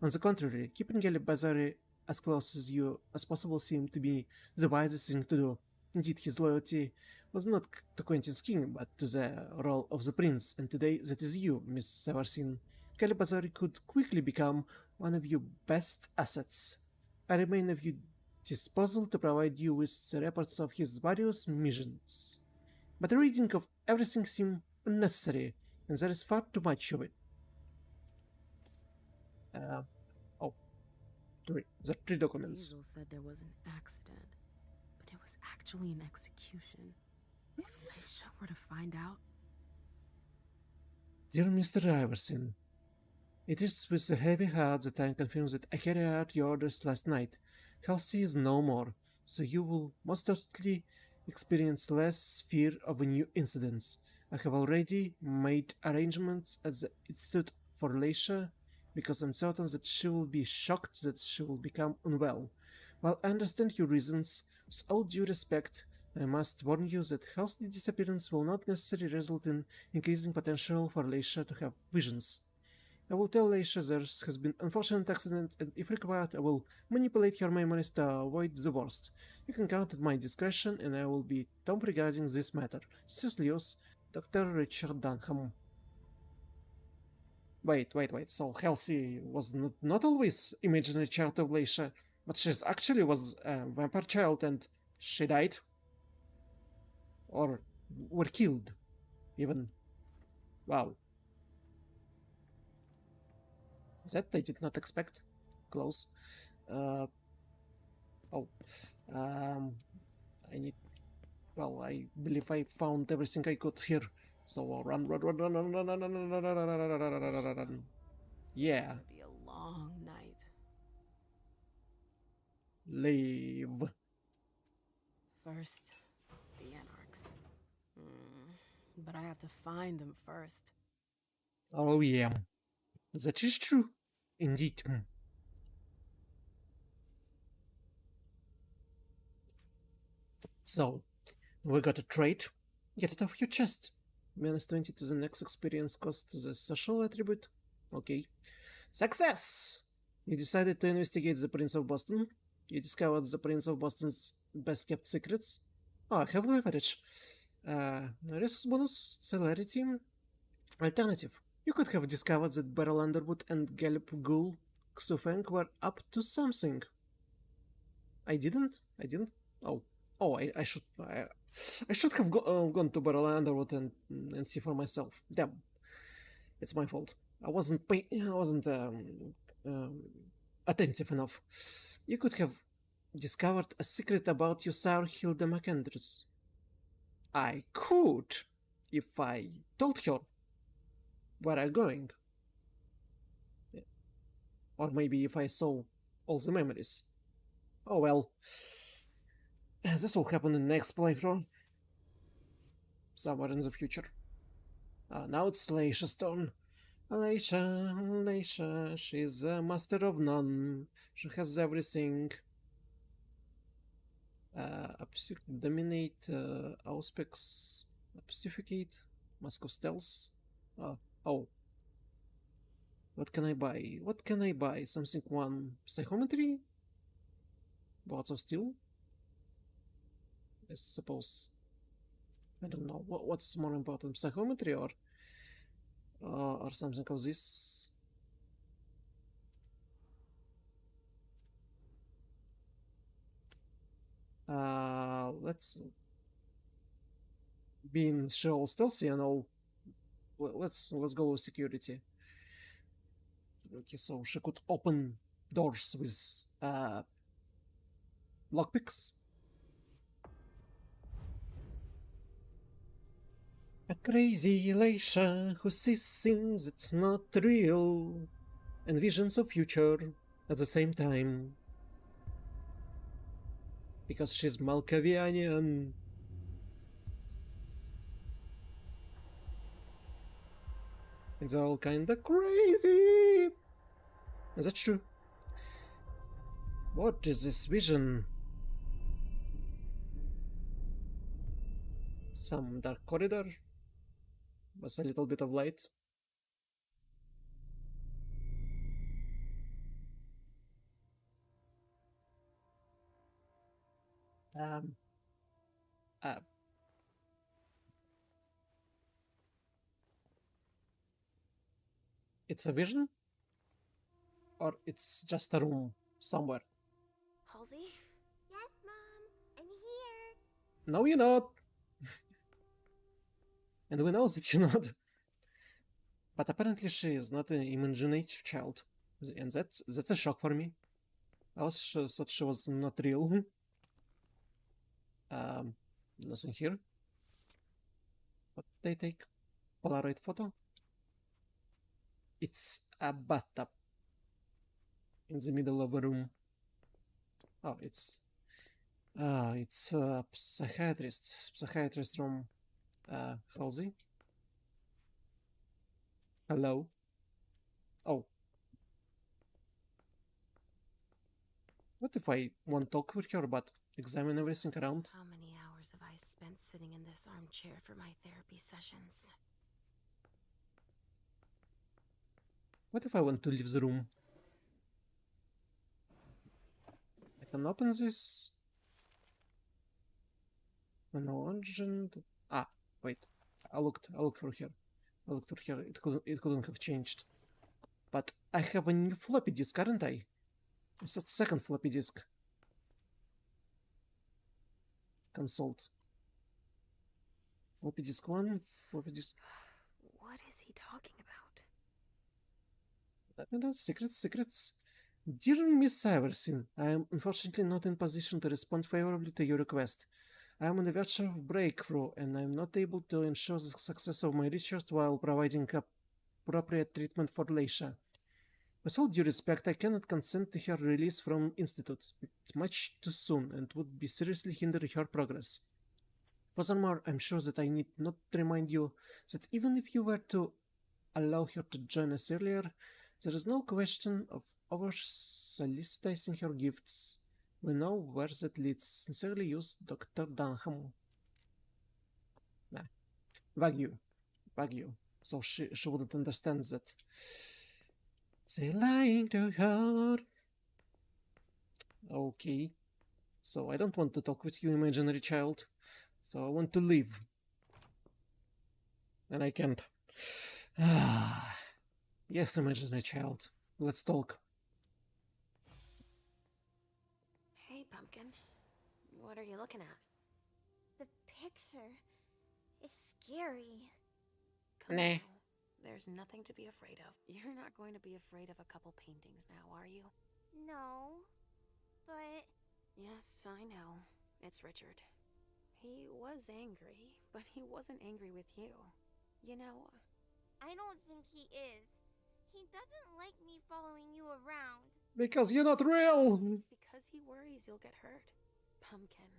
On the contrary, keeping Galeb Bazari as close as you as possible seemed to be the wisest thing to do. Indeed, his loyalty was not to Quentin's king, but to the role of the prince, and today that is you, Miss Seversin. Galeb Bazari could quickly become one of your best assets. I remain at your disposal to provide you with the reports of his various missions. But a reading of everything seems unnecessary, and there is far too much of it. There are 3 documents. Hazel said there was an accident, but it was actually an execution. If Leisha were to find out... Dear Mr. Iverson, it is with a heavy heart that I confirm that I carried out your orders last night. Halsey is no more, so you will most certainly experience less fear of new incidents. I have already made arrangements at the Institute for Leisha, because I'm certain that she will be shocked that she will become unwell. While I understand your reasons, with all due respect, I must warn you that Halsey's disappearance will not necessarily result in increasing potential for Leisha to have visions. I will tell Leisha there has been an unfortunate accident, and if required, I will manipulate her memories to avoid the worst. You can count on my discretion, and I will be Tom regarding this matter. Sincerely yours, Dr. Richard Dunham. Wait. So Halsey was not always imaginary child of Leisha, but she actually was a vampire child, and she died? Or were killed, even? Wow. That I did not expect. Close. I need... Well, I believe I found everything I could here. So run. Yeah. It's gonna be a long night. Leave. First, the Anarchs. But I have to find them first. Oh yeah. That is true. Indeed. So, we got a trait. Get it off your chest. Minus 20 to the next experience cost to the social attribute. Okay. Success! You decided to investigate the Prince of Boston. You discovered the Prince of Boston's best kept secrets. Oh, I have leverage. Resource bonus, celerity. Alternative. You could have discovered that Beryl Underwood and Gallup Ghoul Xufeng were up to something. I didn't? Oh, I should have gone to Beryl Underwood and see for myself. Damn, it's my fault. I wasn't attentive enough. You could have discovered a secret about your Sour Hilda McAndrews. I could, if I told her where I'm going. Or maybe if I saw all the memories. Oh well. This will happen in the next playthrough. Somewhere in the future. Now it's Leisha's turn. Leisha, she's a master of none. She has everything. Dominate, Auspex, Pacificate, Mask of Stealth. Oh. What can I buy? What can I buy? Something one. Psychometry? Bots of Steel? I suppose. I don't know. What's more important? Psychometry or something of this? Let's being show stealthy and all. Let's go with security. Okay, so she could open doors with lockpicks. A crazy Leisha who sees things that's not real and visions of future at the same time. Because she's Malkavianian. It's all kinda crazy. That's true. What is this vision? Some dark corridor with a little bit of light. It's a vision? Or it's just a room somewhere? Halsey? Yes, Mom. I'm here. No, you're not. And we know that you're not. But apparently she is not an imaginative child. And that's a shock for me. I also thought she was not real. Nothing here. What they take? Polaroid photo? It's a bathtub in the middle of a room. Oh, it's a psychiatrist room. Halsey? Hello? Oh. What if I want to talk with her but examine everything around? How many hours have I spent sitting in this armchair for my therapy sessions? What if I want to leave the room? I can open this. No urgent. Wait. I looked for her. It couldn't have changed. But I have a new floppy disk, aren't I? It's a second floppy disk. Consult. Floppy disk 1, floppy disk. What is he talking about? Secrets. Dear Miss Iverson, I am unfortunately not in position to respond favorably to your request. I am on the verge of breakthrough, and I am not able to ensure the success of my research while providing appropriate treatment for Leisha. With all due respect, I cannot consent to her release from Institute. It's much too soon and would be seriously hinder her progress. Furthermore, I'm sure that I need not remind you that even if you were to allow her to join us earlier, there is no question of over-soliciting her gifts. We know where that leads. Sincerely yours, Dr. Dunham. Vague. So she wouldn't understand that. Say lying to her. Okay. So I don't want to talk with you, imaginary child. So I want to leave. And I can't. Yes, imaginary child. Let's talk. Hey, Pumpkin. What are you looking at? The picture is scary. Come Nah. on. There's nothing to be afraid of. You're not going to be afraid of a couple paintings now, are you? No, but... Yes, I know. It's Richard. He was angry, but he wasn't angry with you. You know... I don't think he is. He doesn't like me following you around. Because you're not real! It's because he worries you'll get hurt. Pumpkin,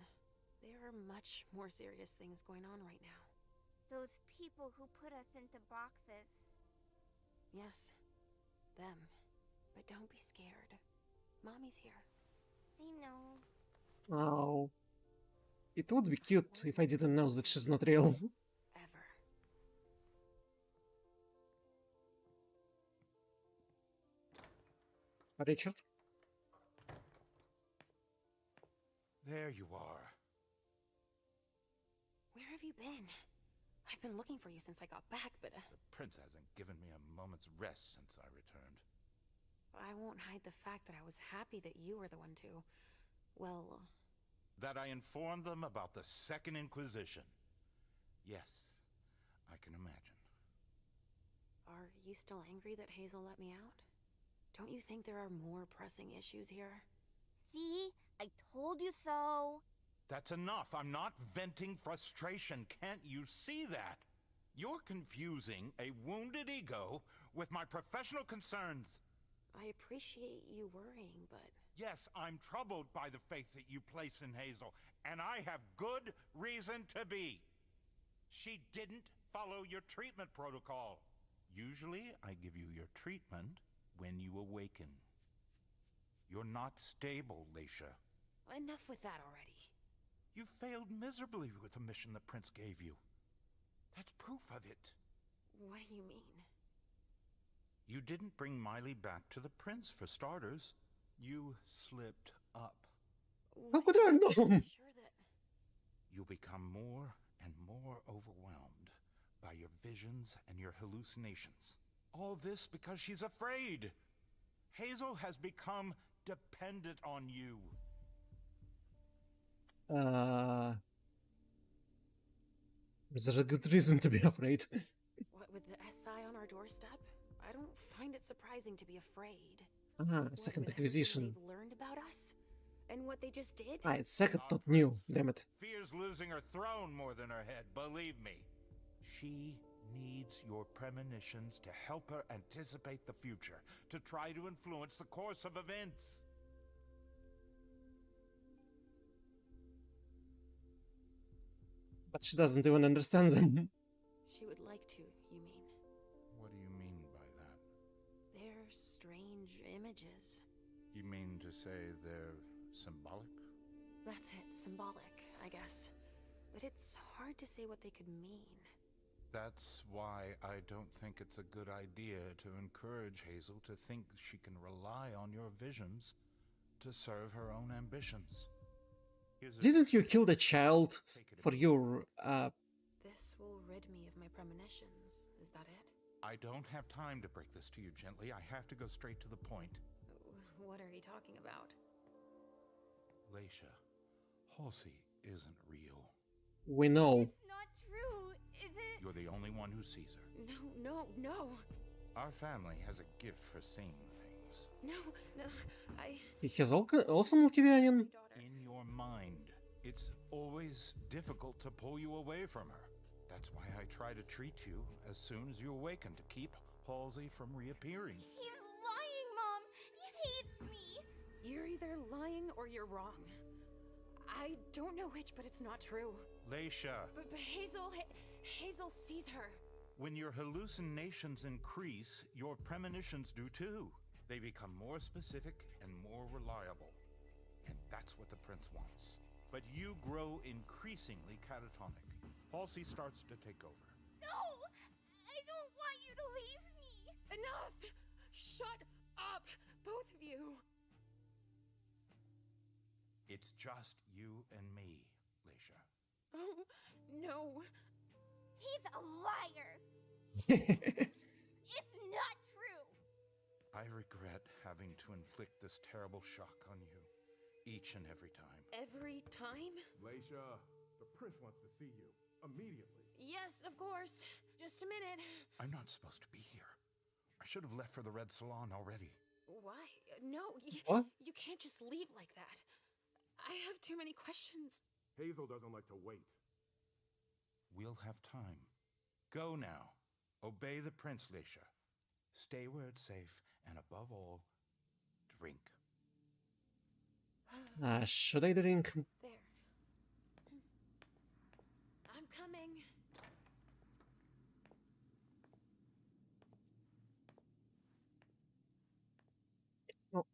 there are much more serious things going on right now. Those people who put us into boxes. Yes, them. But don't be scared. Mommy's here. I know. Oh. It would be cute if I didn't know that she's not real. Ever. Richard? There you are. Where have you been? I've been looking for you since I got back, but... The prince hasn't given me a moment's rest since I returned. I won't hide the fact that I was happy that you were the one to... well... That I informed them about the Second Inquisition. Yes, I can imagine. Are you still angry that Hazel let me out? Don't you think there are more pressing issues here? See? I told you so. That's enough. I'm not venting frustration. Can't you see that? You're confusing a wounded ego with my professional concerns. I appreciate you worrying, but... Yes, I'm troubled by the faith that you place in Hazel, and I have good reason to be. She didn't follow your treatment protocol. Usually, I give you your treatment when you awaken. You're not stable, Leisha. Enough with that already. You failed miserably with the mission the prince gave you. That's proof of it. What do you mean? You didn't bring Miley back to the prince, for starters. You slipped up. How could I have known? Sure that... You'll become more and more overwhelmed by your visions and your hallucinations. All this because she's afraid. Hazel has become dependent on you. Is there a good reason to be afraid? What, with the SI on our doorstep? I don't find it surprising to be afraid. Second Inquisition. They've learned about us? And what they just did? It's second, not new, damn it. Fear's losing her throne more than her head, believe me. She needs your premonitions to help her anticipate the future, to try to influence the course of events. But she doesn't even understand them. She would like to, you mean? What do you mean by that? They're strange images. You mean to say they're symbolic? That's it, symbolic, I guess. But it's hard to say what they could mean. That's why I don't think it's a good idea to encourage Hazel to think she can rely on your visions to serve her own ambitions. Didn't you kill the child for your, This will rid me of my premonitions, is that it? I don't have time to break this to you gently. I have to go straight to the point. What are you talking about? Leisha, Halsey isn't real. We know. It's not true, is it? You're the only one who sees her. No. Our family has a gift for seeing things. No, He has also Malkavian. In your mind, it's always difficult to pull you away from her. That's why I try to treat you as soon as you awaken to keep Halsey from reappearing. He's lying, Mom! He hates me! You're either lying or you're wrong. I don't know which, but it's not true. Leisha! But Hazel sees her. When your hallucinations increase, your premonitions do too. They become more specific and more reliable. And that's what the prince wants. But you grow increasingly catatonic. Halsey starts to take over. No! I don't want you to leave me! Enough! Shut up, both of you! It's just you and me, Leisha. Oh, no. He's a liar! It's not true! I regret having to inflict this terrible shock on you, each and every time. Every time? Leisha, the prince wants to see you, immediately. Yes, of course. Just a minute. I'm not supposed to be here. I should have left for the Red Salon already. Why? No, What? You can't just leave like that. I have too many questions. Hazel doesn't like to wait. We'll have time. Go now. Obey the prince, Leisha. stay where it's safe, and above all, drink. Should I drink? There. I'm coming.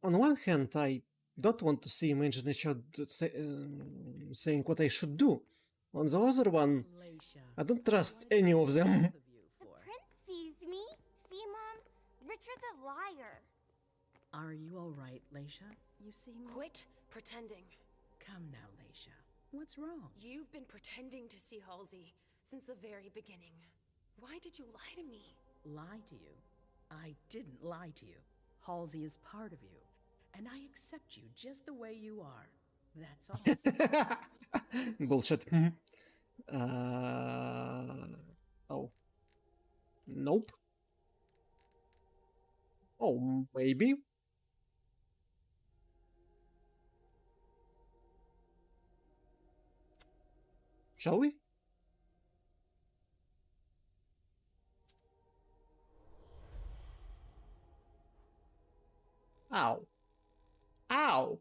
On one hand, I don't want to see imaginary child saying what I should do. On the other one, I don't trust any of them. The prince sees me. See, Mom? Richard's a liar. Are you all right, Leisha? You seem... Quit pretending. Come now, Leisha. What's wrong? You've been pretending to see Halsey since the very beginning. Why did you lie to me? Lie to you? I didn't lie to you. Halsey is part of you, and I accept you just the way you are. That's all. Bullshit. Oh. Nope. Oh, maybe. Shall we? Ow. Ow!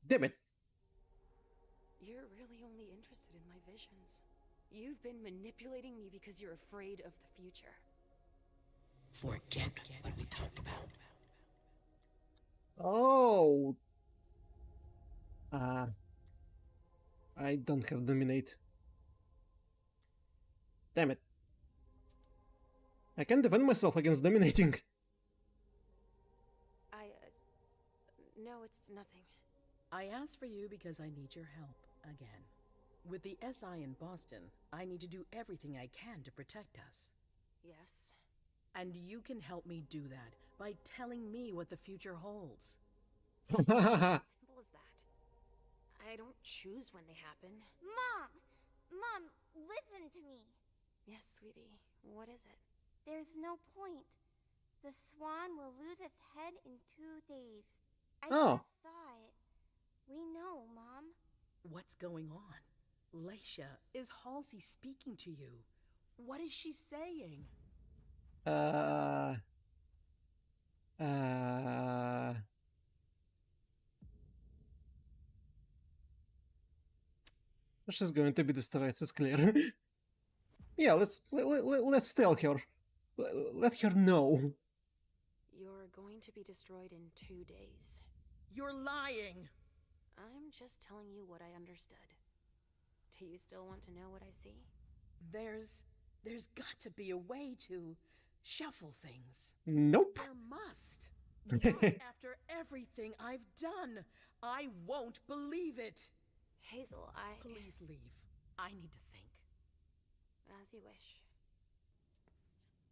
Damn it. You're really only interested in my visions. You've been manipulating me because you're afraid of the future. Forget what we talked about. Oh. I don't have dominate. Damn it. I can't defend myself against dominating. No, it's nothing. I asked for you because I need your help, again. With the SI in Boston, I need to do everything I can to protect us. Yes. And you can help me do that by telling me what the future holds. Simple as that. I don't choose when they happen. Mom, listen to me. Yes, sweetie. What is it? There's no point. The swan will lose its head in 2 days. I Oh. just saw it. We know, Mom. What's going on? Leisha, is Halsey speaking to you? What is she saying? She's going to be destroyed, it's clear. Yeah, let's tell her. Let her know. You're going to be destroyed in 2 days. You're lying! I'm just telling you what I understood. Do you still want to know what I see? There's got to be a way to shuffle things. Nope. There must. Not after everything I've done. I won't believe it. Hazel, Please leave. I need to think. As you wish.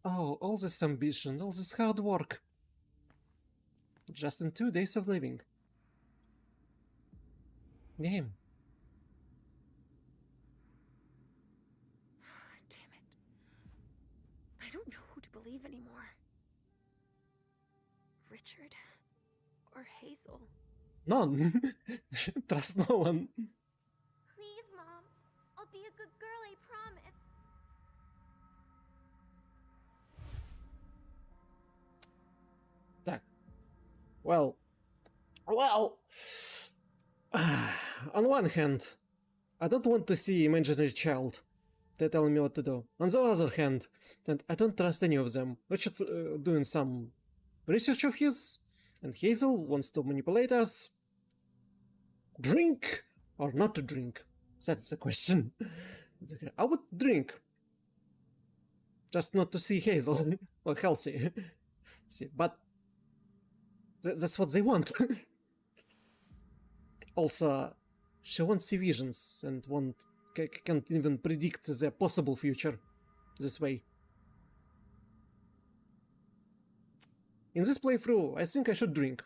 Oh, all this ambition, all this hard work. Just in 2 days of living. Damn. Damn it. I don't know who to believe anymore. Richard or Hazel. None. Trust no one. Please, Mom. I'll be a good girl, I promise. Так. Well. On one hand, I don't want to see imaginary child. They're telling me what to do. On the other hand, I don't trust any of them. Richard doing some research of his, and Hazel wants to manipulate us. Drink or not to drink? That's the question. I would drink. Just not to see Hazel or Halsey. See, but that's what they want. Also, she won't see visions and can't even predict their possible future this way. In this playthrough, I think I should drink.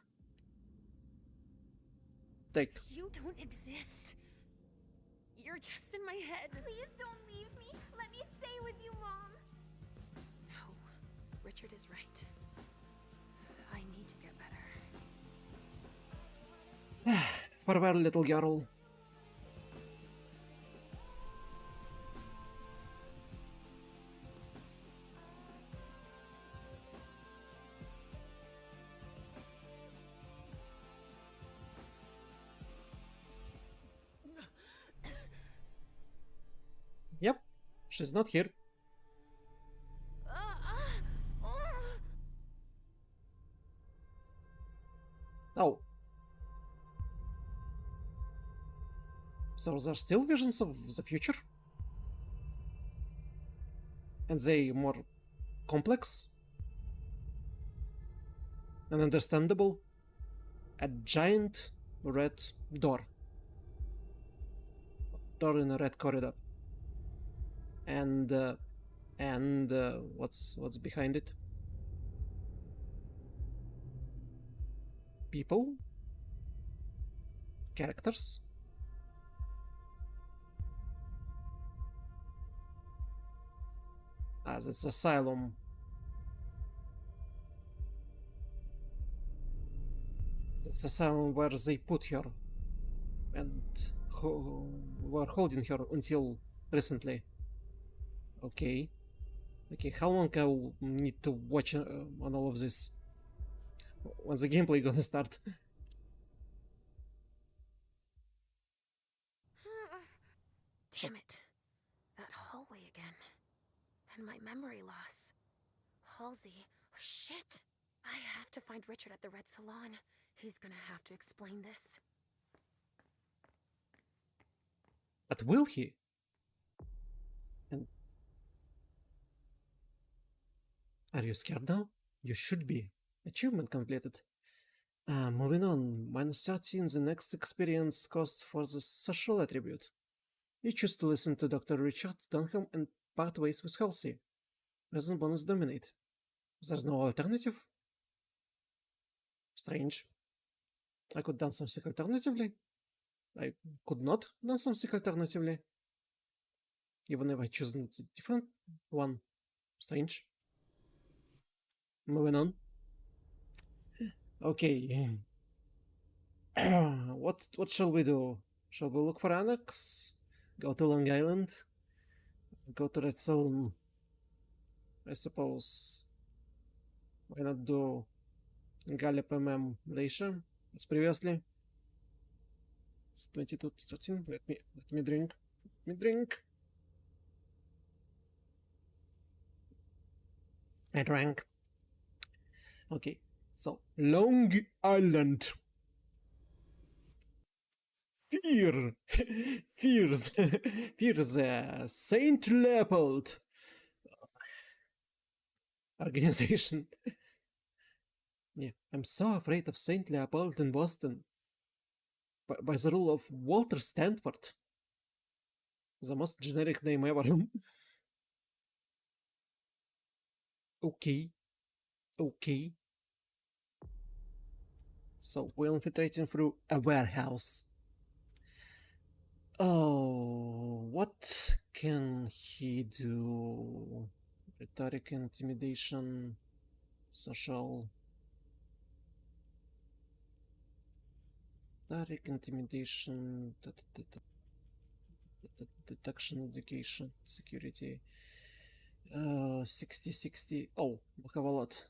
Take. You don't exist. You're just in my head. Please don't leave me. Let me stay with you, Mom. No, Richard is right. I need to get better. Farewell, little girl. She's not here. Oh. So there are still visions of the future? And they more complex? And understandable? A giant red door. Door in a red corridor. And what's behind it? People? Characters? Ah, that's asylum. That's asylum where they put her. And who were holding her until recently. Okay. Okay, how long I will need to watch on all of this? When's the gameplay gonna start? Damn it. That hallway again. And my memory loss. Halsey. Oh, shit. I have to find Richard at the Red Salon. He's gonna have to explain this. But will he? And are you scared now? You should be. Achievement completed. Moving on. -13 the next experience cost for the social attribute. You choose to listen to Dr. Richard Dunham and part ways with Halsey. Present bonus dominate. There's no alternative? Strange. I could done something alternatively. I could not done something alternatively. Even if I choose a different one. Strange. Moving on. Okay. What shall we do? Shall we look for Annex? Go to Long Island? Go to Red Zone? I suppose. Why not do Gallup MM later as previously? It's 22:13. Let me drink. Let me drink. I drank. Okay, so Long Island. Fears. Saint Leopold organization. Yeah, I'm so afraid of Saint Leopold in Boston. By the rule of Walter Stanford. The most generic name ever. Okay. Okay. So we're infiltrating through a warehouse. Oh, what can he do? Rhetoric, intimidation, social. Rhetoric, intimidation, detection, education, security. 60. Oh, we have a lot.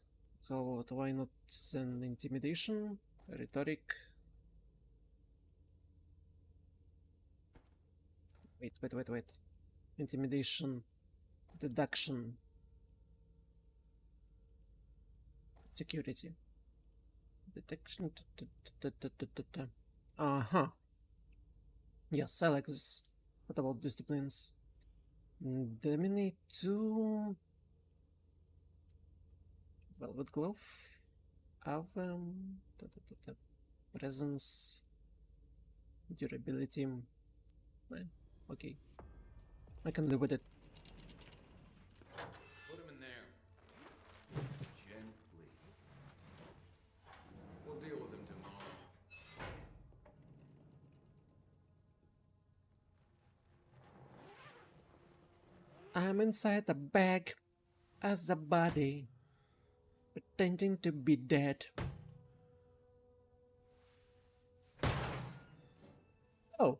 Why not then intimidation, rhetoric? Wait. Intimidation, deduction, security, detection. Uh-huh. Yes, I like this. What about disciplines? Dominate 2. Velvet glove. Presence. Durability. Okay. I can live with it. Put him in there. Gently. We'll deal with him tomorrow. I'm inside the bag as a body, pretending to be dead. Oh.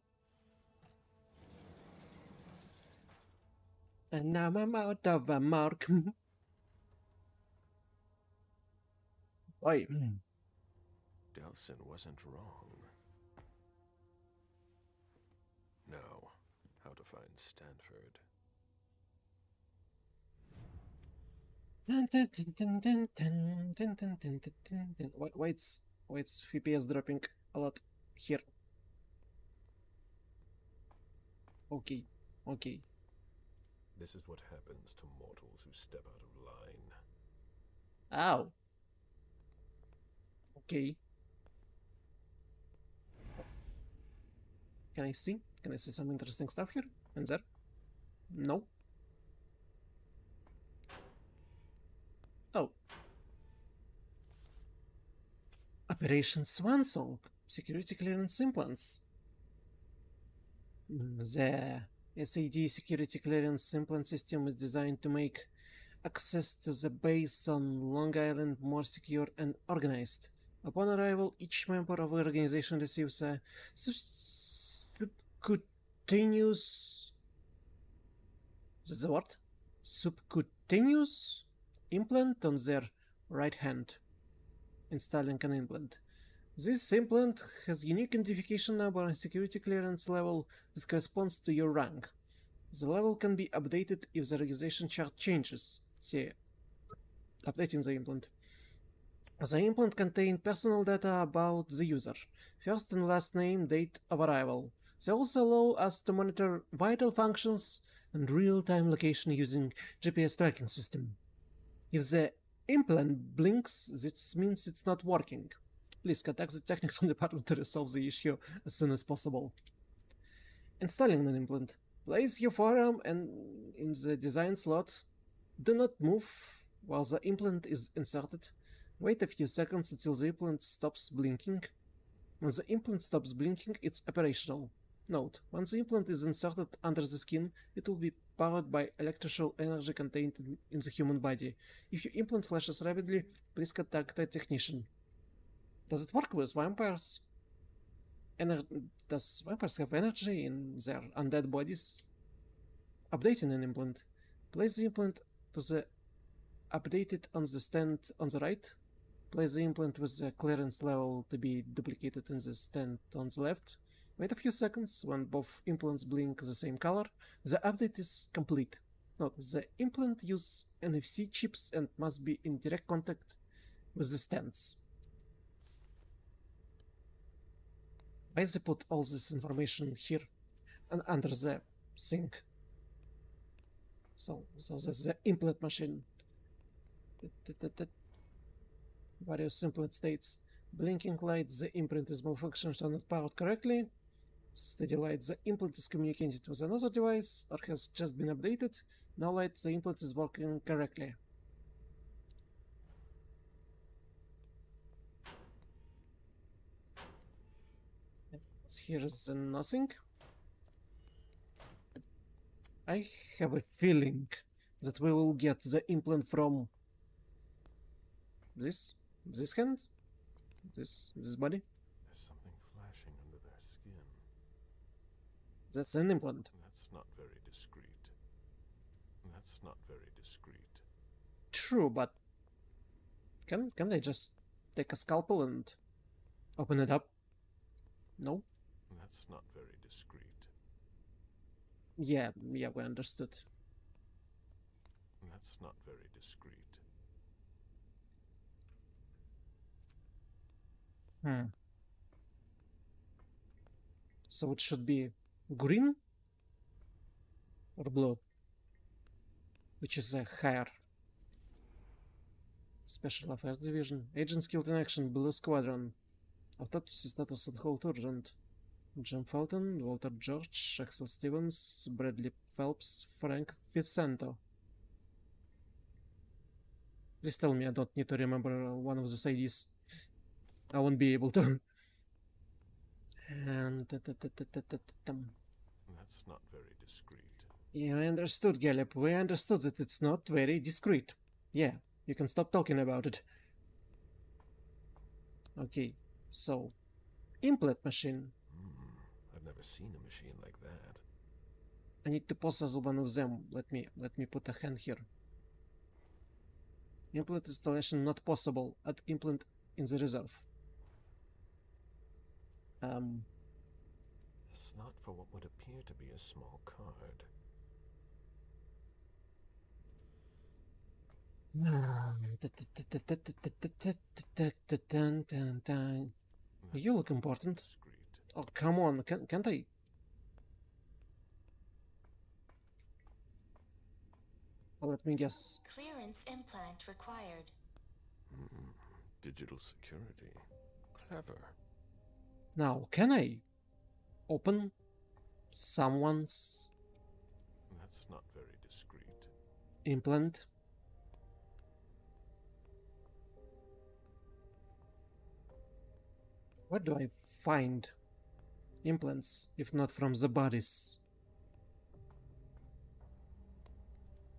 And now I'm out of a mark. Oi. Delsin wasn't wrong. Now, how to find Stanford. Why it's FPS dropping a lot here? Okay, okay. This is what happens to mortals who step out of line. Ow. Okay. Can I see? Can I see some interesting stuff here and there? No. Oh. Operation Swansong. Security clearance implants. The SAD security clearance implant system is designed to make access to the base on Long Island more secure and organized. Upon arrival, each member of the organization receives a subcutaneous... That's the word? Subcutaneous implant on their right hand. Installing an implant. This implant has unique identification number and security clearance level that corresponds to your rank. The level can be updated if the organization chart changes. See, updating the implant. The implant contains personal data about the user, first and last name, date of arrival. They also allow us to monitor vital functions and real-time location using GPS tracking system. If the implant blinks, this means it's not working. Please contact the technical department to resolve the issue as soon as possible. Installing an implant. Place your forearm and in the design slot. Do not move while the implant is inserted. Wait a few seconds until the implant stops blinking. When the implant stops blinking, it's operational. Note, once the implant is inserted under the skin, it will be powered by electrical energy contained in the human body. If your implant flashes rapidly, please contact a technician. Does it work with vampires? Does vampires have energy in their undead bodies? Updating an implant. Place the implant to the updated on the stand on the right. Place the implant with the clearance level to be duplicated in the stand on the left. Wait a few seconds. When both implants blink the same color, the update is complete. Note, the implant uses NFC chips and must be in direct contact with the stands. Why they put all this information here and under the sink? So that's the implant machine. Various implant states. Blinking light, the implant is malfunctioned or not powered correctly. Steady light, the implant is communicating with another device or has just been updated. No light, the implant is working correctly. Here is nothing. I have a feeling that we will get the implant from this hand, this body. There's something flashing under their skin. That's an implant. That's not very discreet. That's not very discreet. True, but can they just take a scalpel and open it up? No. That's not very discreet. Yeah, we understood. That's not very discreet. So it should be green or blue, which is a higher. Special Affairs Division. Agents killed in action, Blue Squadron. Autopsy status on Hold Urgent. Jim Felton, Walter George, Axel Stevens, Bradley Phelps, Frank Vicento. Please tell me I don't need to remember one of the IDs. I won't be able to. And That's not very discreet. Yeah, I understood, Gallup. We understood that it's not very discreet. Yeah, you can stop talking about it. Okay, so implant machine. I've never seen a machine like that. I need to possess one of them. Let me put a hand here. Implant installation not possible. Add implant in the reserve. A slot for what would appear to be a small card. You look important. Oh, come on, can't I? Oh, let me guess. Clearance implant required. Digital security. Clever. Now, can I open someone's That's not very discreet. implant? Where do I find implants if not from the bodies?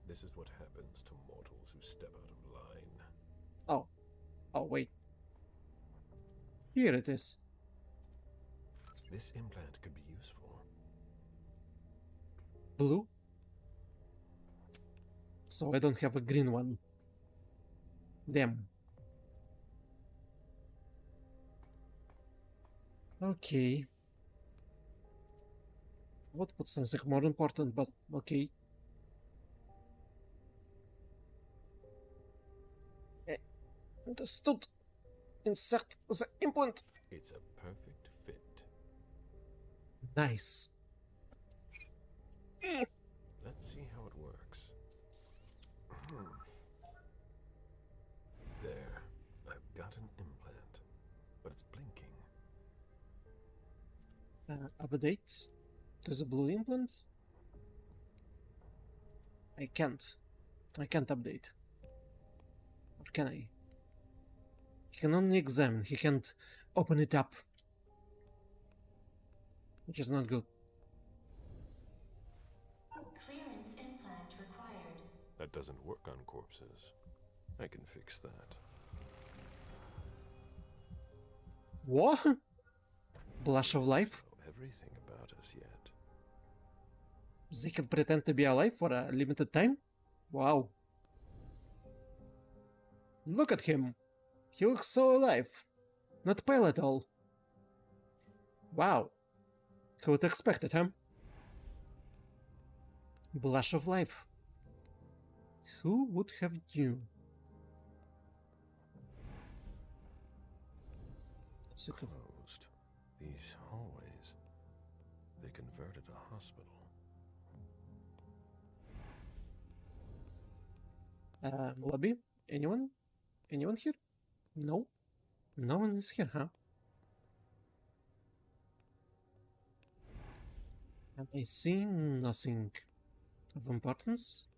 This is what happens to mortals who step out of line. Oh, wait. Here it is. This implant could be useful. Blue? So I don't have a green one. Damn. Okay. I would put something more important, but okay. Understood. Insert the implant. It's a perfect fit. Nice. Let's see how it works. There. I've got an implant. But it's blinking. Update to the blue implant? I can't update. Or can I? He can only examine, he can't open it up. Which is not good. Clearance implant required. That doesn't work on corpses. I can fix that. What? Blush of life? Everything about us yet. They can pretend to be alive for a limited time? Wow. Look at him. He looks so alive. Not pale at all. Wow. Who would expect it, huh? Blush of life. Who would have knew? Closed. These hallways. They converted a hospital. Lobby? Anyone? Anyone here? No? No one is here, huh? And I see nothing of importance.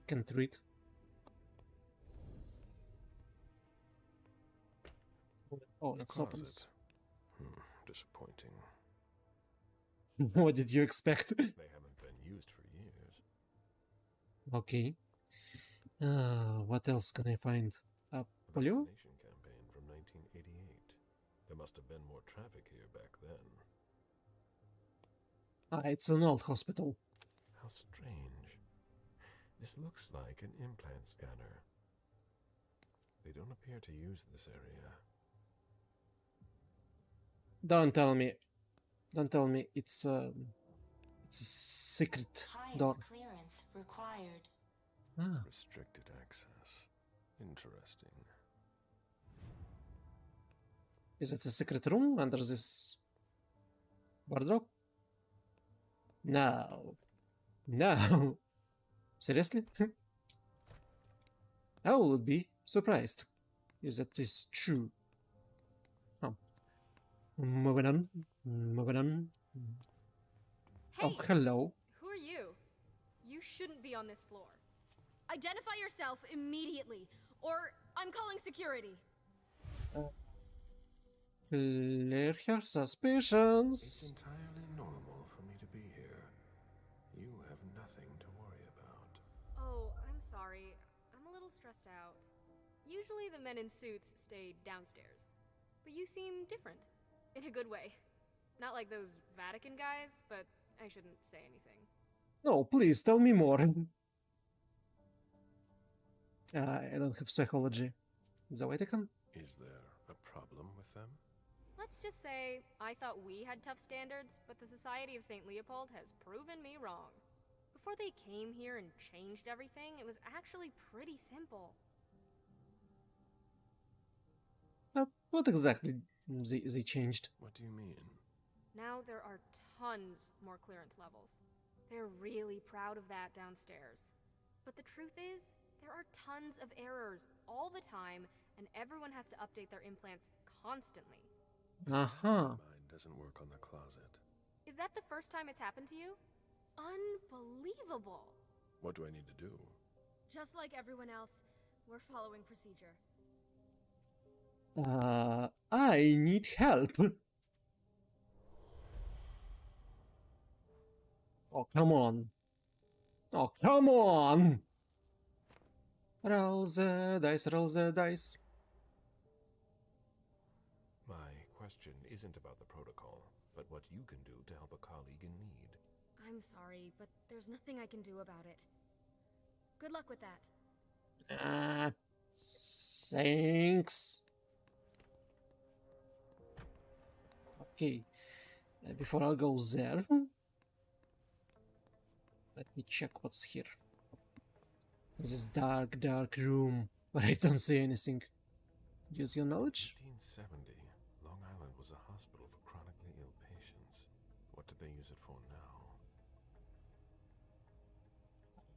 Can't read. Oh, it opens. Disappointing. What did you expect? They haven't been used for years. Okay. What else can I find? Polio? Vaccination campaign from 1988. There must have been more traffic here back then. It's an old hospital. How strange. This looks like an implant scanner. They don't appear to use this area. Don't tell me. Don't tell me it's a secret door. Clearance required. Restricted access. Interesting. Is it a secret room under this wardrobe? No. No. Seriously? I would be surprised if that is true. Oh. Moving on. Moving on. Hey, oh, hello. Who are you? You shouldn't be on this floor. Identify yourself immediately, or I'm calling security. Clear her suspicions. It's entirely normal for me to be here. You have nothing to worry about. Oh, I'm sorry. I'm a little stressed out. Usually the men in suits stay downstairs. But you seem different. In a good way. Not like those Vatican guys, but I shouldn't say anything. No, please tell me more. I don't have psychology. The Vatican? Is there a problem with them? Let's just say I thought we had tough standards, but the Society of St. Leopold has proven me wrong. Before they came here and changed everything, it was actually pretty simple. What exactly they changed? What do you mean? Now there are tons more clearance levels. They're really proud of that downstairs. But the truth is, there are tons of errors all the time, and everyone has to update their implants constantly. Uh-huh. Mine doesn't work on the closet. Is that the first time it's happened to you? Unbelievable! What do I need to do? Just like everyone else, we're following procedure. I need help. Oh, come on. Oh, come on! Roll the dice, roll the dice. My question isn't about the protocol, but what you can do to help a colleague in need. I'm sorry, but there's nothing I can do about it. Good luck with that. Thanks. Okay, before I go there, let me check what's here. This dark, dark room where I don't see anything. Use your knowledge? 1870, Long Island was a hospital for chronically ill patients. What did they use it for now?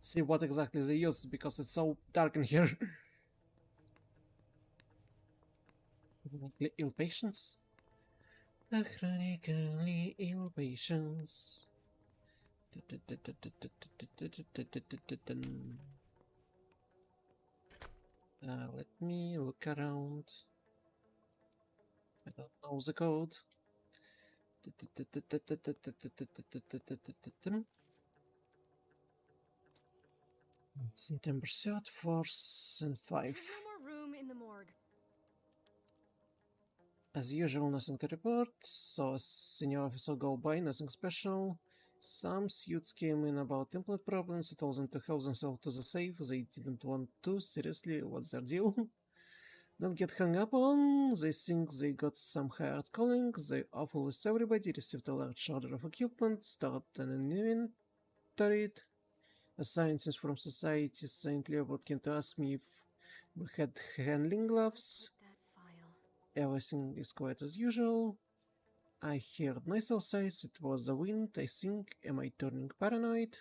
See what exactly they used because it's so dark in here. Chronically ill patients? Chronically ill patients. Let me look around. I don't know the code. September 3rd, 4th, and 5. There's no more room in the morgue. As usual, nothing to report. So a senior officer go by, nothing special. Some suits came in about implant problems. I told them to help themselves to the safe. They didn't want to. Seriously, what's their deal? Don't get hung up on. They think they got some hired calling. They awful with everybody. Received a large order of equipment. Start an inventory. A scientist from Society St. Leopold came to ask me if we had handling gloves. Everything is quite as usual. I heard noise outside. It was the wind, I think. Am I turning paranoid?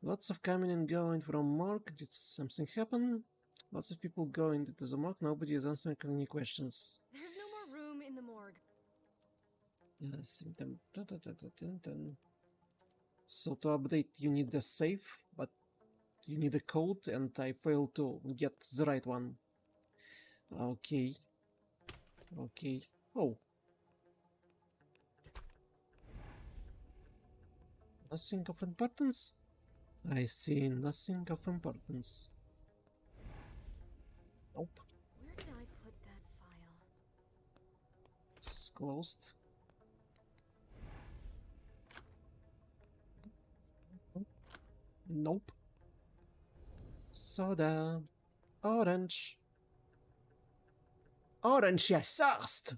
Lots of coming and going from morgue. Did something happen? Lots of people going into the morgue. Nobody is answering any questions. There's no more room in the morgue. So to update you need the safe, but you need a code and I failed to get the right one. Okay. Okay. Oh. Nothing of importance? I see nothing of importance. Nope. Where did I put that file? This is closed. Nope. Soda. Orange. Orange, yes, thirst!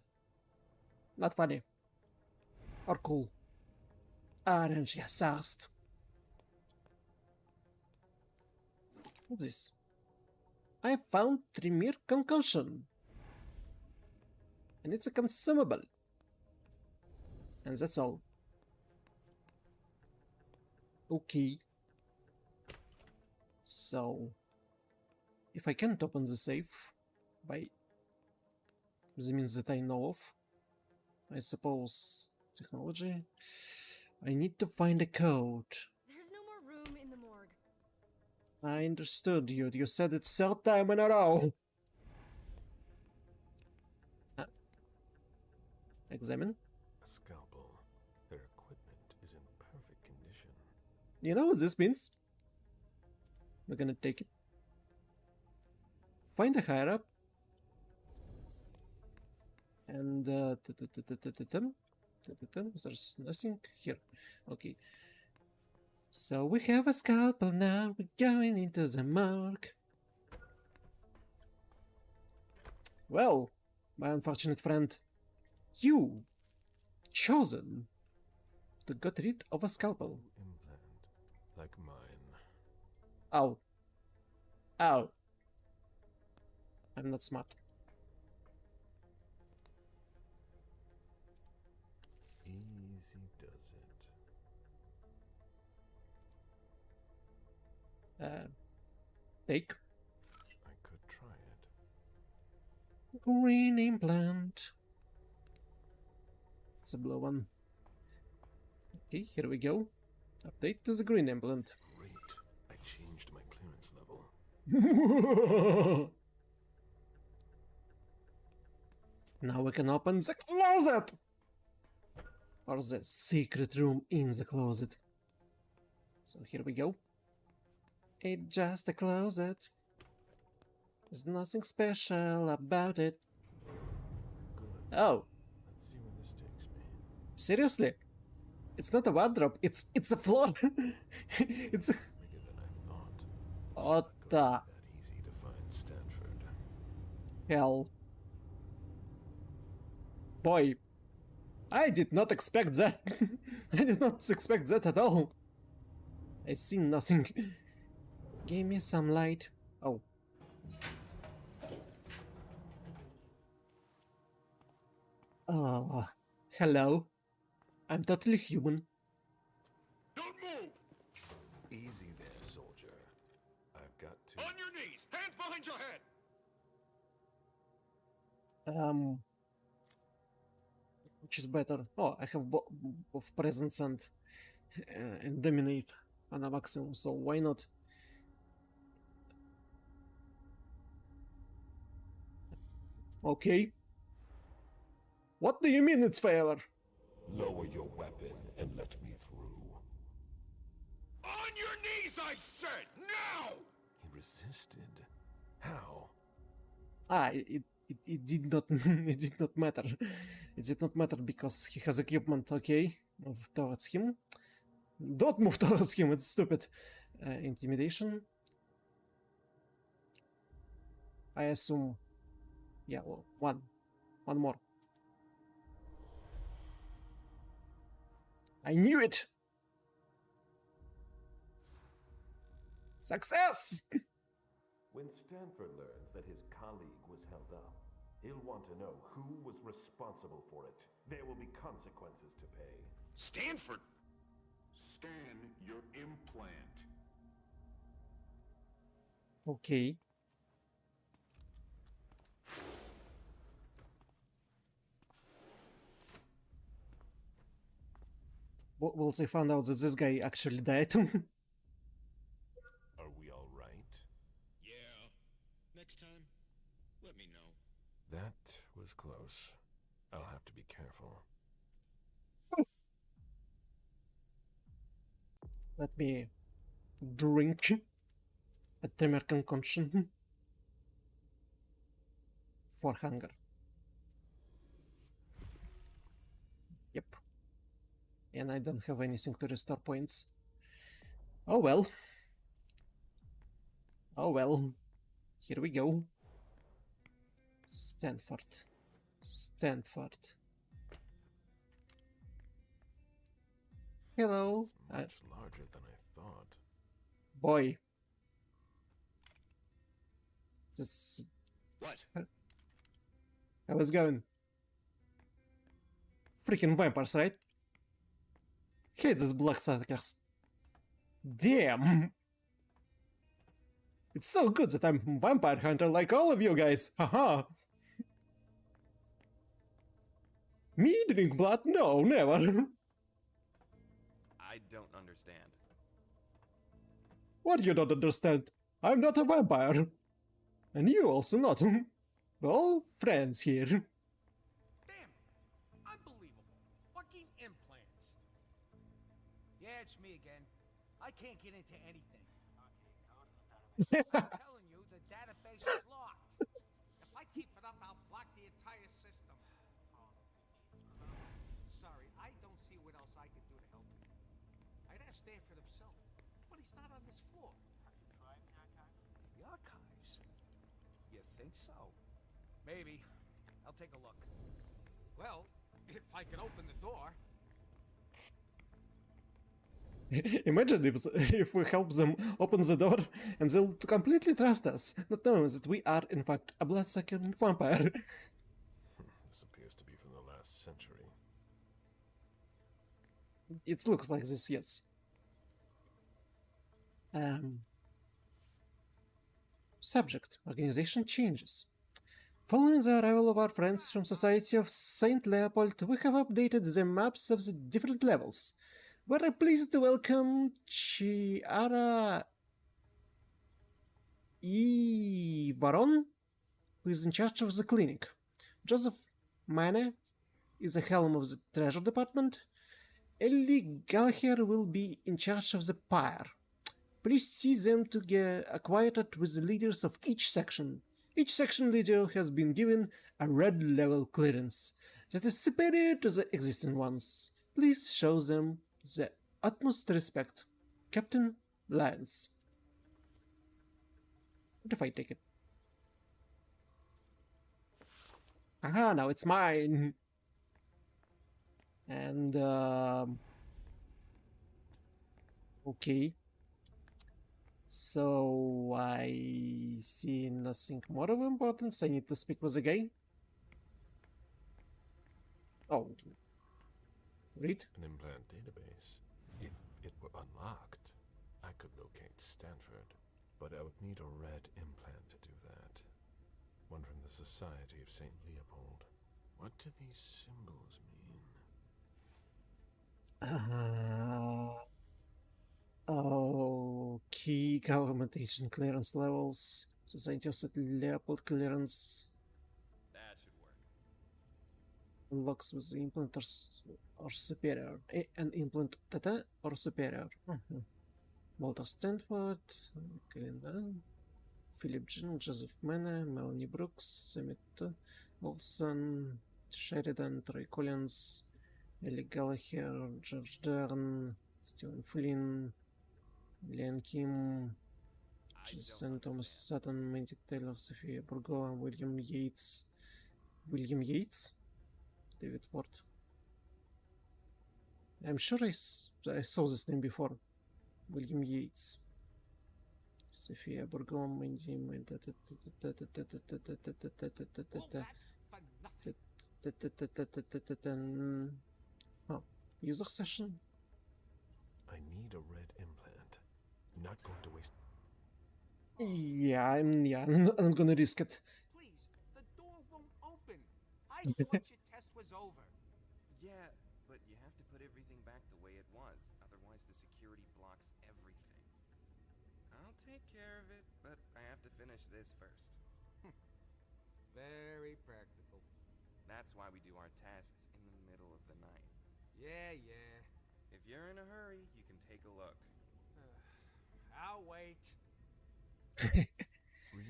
Not funny. Or cool. Orange, yes, thirst. What's this? I found Tremere Concussion. And it's a consumable. And that's all. Okay. So, if I can't open the safe by the means that I know of, I suppose technology, I need to find a code. There's no more room in the morgue. I understood you. You said it third time in a row. Examine. A scalpel. Their equipment is in perfect condition. You know what this means? We're gonna take it. Find a higher up. And there's nothing here. Okay. So we have a scalpel now. We're going into the morgue. Well, my unfortunate friend, you chosen to get rid of a scalpel. Implant. like mine. Ow. Ow. I'm not smart. Easy does it. Take. I could try it. Green implant. It's a blue one. Okay, here we go. Update to the green implant. Great. I changed my clearance level. Now we can open the closet! Or the secret room in the closet. So here we go. It's just a closet. There's nothing special about it. Good. Oh. Let's see where this takes me. Seriously? It's not a wardrobe, it's a floor. It's a... Bigger than I thought. What the that easy to find Stanford. hell? Boy, I did not expect that. I did not expect that at all. I see nothing. Give me some light. Oh. Oh, hello. I'm totally human. Don't move! Easy there, soldier. I've got to... On your knees! Hands behind your head! Which is better? Oh, I have both presence and dominate on a maximum, so why not? Okay. What do you mean it's failure? Lower your weapon and let me through. On your knees, I said! Now! He resisted. How? It did not it did not matter. It did not matter because he has equipment. Okay, move towards him. Don't move towards him. It's stupid. Intimidation. I assume. Yeah, well, one more. I knew it. Success. When Stanford learns that his colleague was held up, he'll want to know who was responsible for it. There will be consequences to pay. Stanford! Scan your implant. Okay. Well, they found out that this guy actually died. Are we all right? Yeah. Next time, let me know. That was close. I'll have to be careful. Let me drink a Tremor concoction for hunger. Yep. And I don't have anything to restore points. Oh well. Oh well. Here we go. Stanford. Stanford. Hello. It's much larger than I thought. Boy. This... What? I was going. Freaking vampires, right? Hate these bloodsuckers. Damn! It's so good that I'm a vampire hunter like all of you guys. Haha. Me drink blood? No, never. I don't understand. What you don't understand? I'm not a vampire. And you also not. We're all friends here. Damn! Unbelievable. Fucking implants. Yeah, it's me again. I can't get into anything. I'm telling you, the database is locked. If I keep it up, I'll block the entire system. Sorry, I don't see what else I could do to help you. I'd ask Stanford himself, but he's not on this floor. Have you tried the archives? The archives? You think so? Maybe. I'll take a look. Well, if I can open the door. Imagine if we help them open the door and they'll completely trust us, not knowing that we are in fact a blood-sucking vampire. This appears to be from the last century. It looks like this, yes. Subject: organization changes. Following the arrival of our friends from Society of Saint Leopold, we have updated the maps of the different levels. We're pleased to welcome Chiara E. Varon, who is in charge of the clinic. Joseph Mane is the helm of the treasure department. Ellie Gallagher will be in charge of the pyre. Please see them to get acquainted with the leaders of each section. Each section leader has been given a red level clearance that is superior to the existing ones. Please show them the utmost respect. Captain Lyons. What if I take it? Aha, now it's mine! And, okay. So, I see nothing more of importance. I need to speak with the guy. Oh. Read. An implant database. If it were unlocked, I could locate Stanford. But I would need a red implant to do that. One from the Society of St. Leopold. What do these symbols mean? Key government agent clearance levels. Society of St. Leopold clearance. That should work. Unlocks with the implant or superior. An implant data or superior. Walter Stanford, Philip Jean, Joseph Mene, Melanie Brooks, Emmett Wilson, Sheridan, Troy Collins, Ellie Gallagher, George Dern, Stephen Flynn, Lian Kim, Jason Thomas Sutton, Mandy Taylor, Sophia Burgo, William Yates. William Yates? David Ward. I'm sure I saw this name before. William Yates. Sophia Burgo, Mandy. Oh, user session. I need a red implant. Not going to waste. Yeah, I'm gonna risk it. Please, the door won't open. I thought your test was over. Yeah, but you have to put everything back the way it was. Otherwise, the security blocks everything. I'll take care of it, but I have to finish this first. Very practical. That's why we do our tests in the middle of the night. Yeah. If you're in a hurry, you can take a look. I'll wait. 3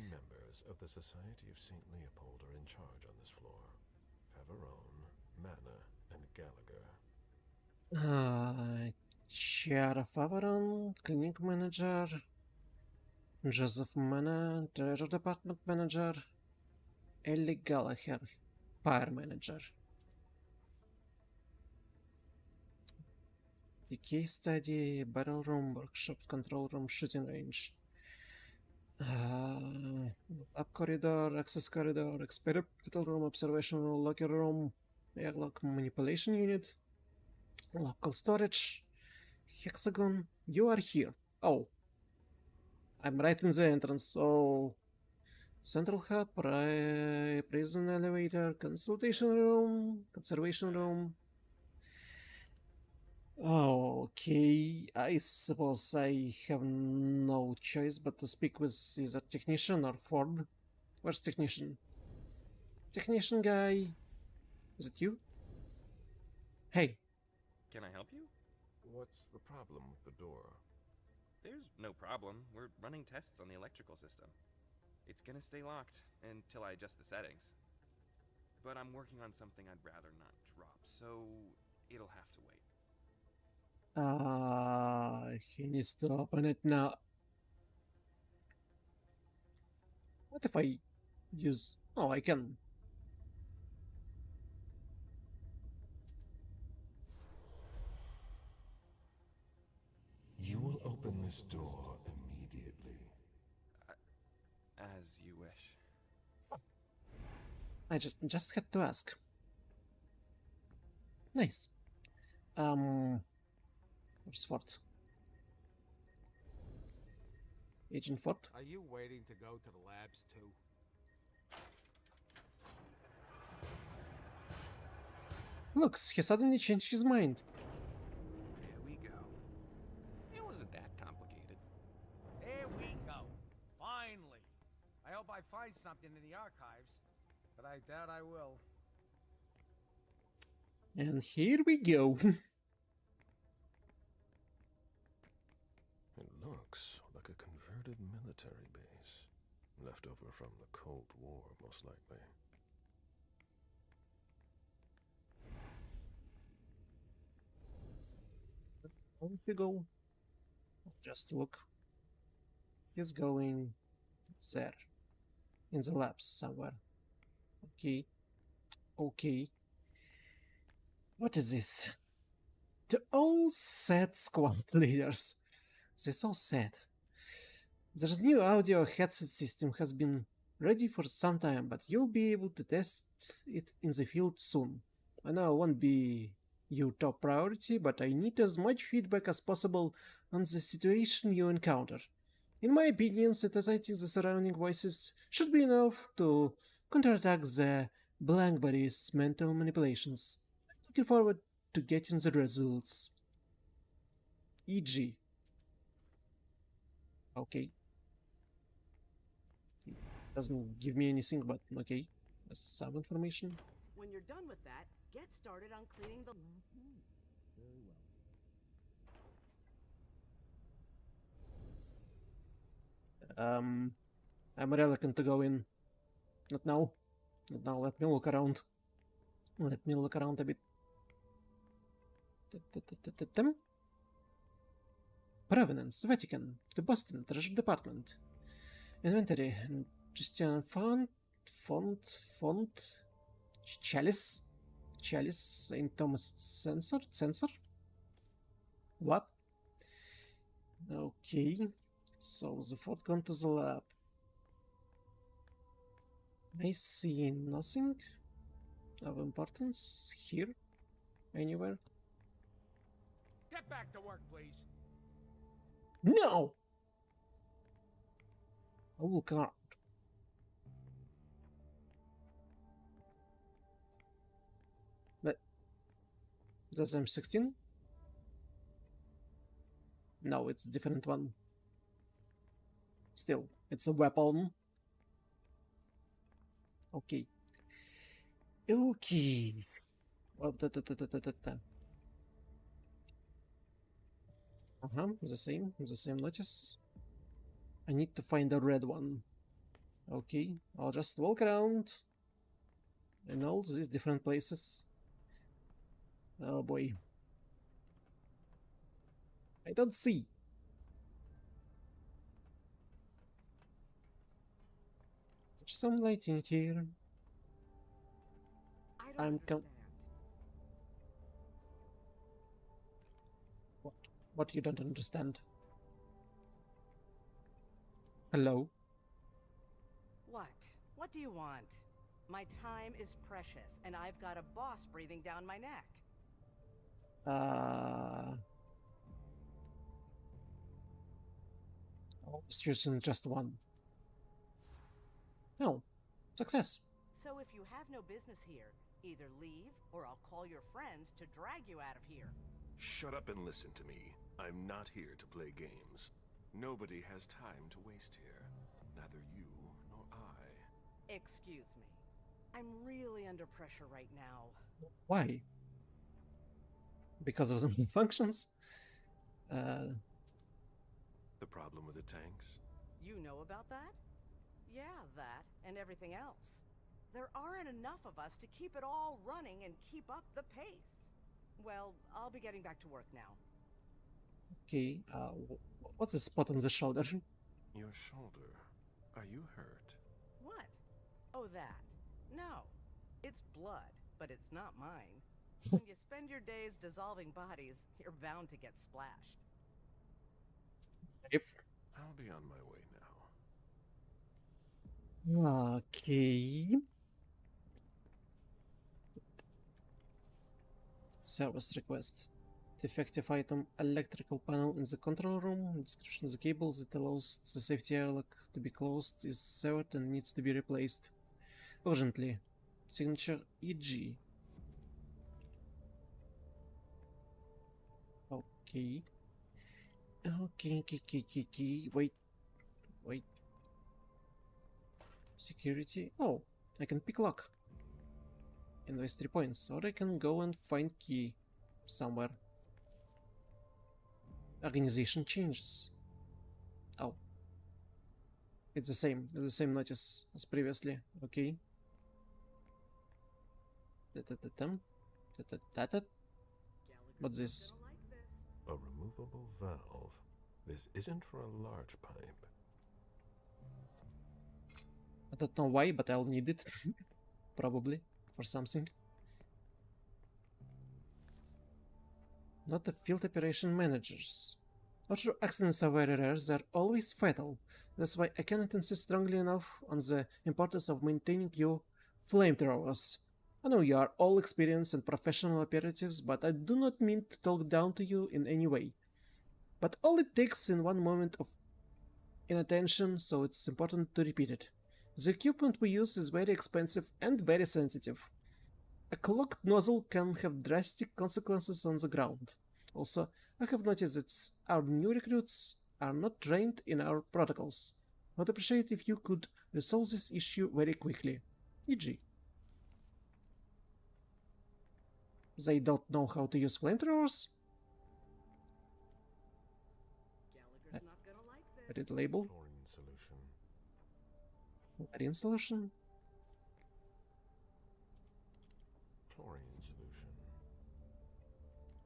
members of the Society of St. Leopold are in charge on this floor. Favarone, Mana, and Gallagher. Chiara Favarone, clinic manager. Joseph Mana, treasure department manager. Ellie Gallagher, pyre manager. The case study, battle room, workshop, control room, shooting range. Up corridor, access corridor, experimental room, observation room, locker room, airlock manipulation unit, local storage, hexagon. You are here. Oh, I'm right in the entrance. Oh, central hub, prison elevator, consultation room, conservation room. Okay, I suppose I have no choice but to speak with either technician or Ford. Where's technician? Technician guy? Is it you? Hey. Can I help you? What's the problem with the door? There's no problem. We're running tests on the electrical system. It's gonna stay locked until I adjust the settings. But I'm working on something I'd rather not drop, so it'll have to wait. He needs to open it now. What if I use... Oh, I can. will open this door immediately. As you wish. I just had to ask. Nice. Where's Fort? Agent Fort? Are you waiting to go to the labs too? Look, he suddenly changed his mind. There we go. It wasn't that complicated. There we go. Finally. I hope I find something in the archives, but I doubt I will. And here we go. It looks like a converted military base. Left over from the Cold War, most likely. Where did he go? Just look. He's going there. In the labs somewhere. Okay. Okay. What is this? The all sad squad leaders. They're so sad. There's new audio headset system has been ready for some time, but you'll be able to test it in the field soon. I know it won't be your top priority, but I need as much feedback as possible on the situation you encounter. In my opinion, synthesizing the surrounding voices should be enough to counterattack the blank body's mental manipulations. Looking forward to getting the results. E.g. Okay. Doesn't give me anything, but okay. Some information. When you're done with that, get started on cleaning the... Very well. I'm reluctant to go in. Not now. Not now. Let me look around. Let me look around a bit. Provenance, Vatican, the Boston Treasure Department. Inventory, Christian Font, Chalice, St. Thomas Sensor? What? Okay, so the fort gone to the lab. I see nothing of importance here, anywhere. Get back to work, please. No! I will count. But does M16? No, it's a different one. Still, it's a weapon. Okay. Okay. Well, the same notice. I need to find a red one. Okay, I'll just walk around in all these different places. Oh boy. I don't see. There's some lighting here. I'm What you don't understand? Hello? What? What do you want? My time is precious, and I've got a boss breathing down my neck. It's using just one. No. Success. So if you have no business here, either leave, or I'll call your friends to drag you out of here. Shut up and listen to me. I'm not here to play games. Nobody has time to waste here. Neither you nor I. Excuse me. I'm really under pressure right now. Why? Because of the functions? The problem with the tanks? You know about that? Yeah, that and everything else. There aren't enough of us to keep it all running and keep up the pace. Well, I'll be getting back to work now. Okay, what's the spot on the shoulder? Your shoulder. Are you hurt? What? Oh, that. No. It's blood, but it's not mine. When you spend your days dissolving bodies, you're bound to get splashed. If I'll be on my way now. okay. Service request. Defective item, electrical panel in the control room. Description: the cable that allows the safety airlock to be closed is severed and needs to be replaced urgently. Signature EG. Okay. Okay. Wait. Security. Oh, I can pick lock. Invest 3 points, or I can go and find key somewhere. Organization changes. Oh. It's the same notice as previously. Okay. What's this? A removable valve. This isn't for a large pipe. I don't know why, but I'll need it. Probably. For something. Not the field operation managers. Although accidents are very rare, they are always fatal. That's why I cannot insist strongly enough on the importance of maintaining your flamethrowers. I know you are all experienced and professional operatives, but I do not mean to talk down to you in any way. But all it takes in one moment of inattention, so it's important to repeat it. The equipment we use is very expensive and very sensitive. A clogged nozzle can have drastic consequences on the ground. Also, I have noticed that our new recruits are not trained in our protocols. I'd appreciate if you could resolve this issue very quickly. E.g. They don't know how to use flamethrowers? Read label. Chlorine solution. Chlorine solution? Chlorine solution.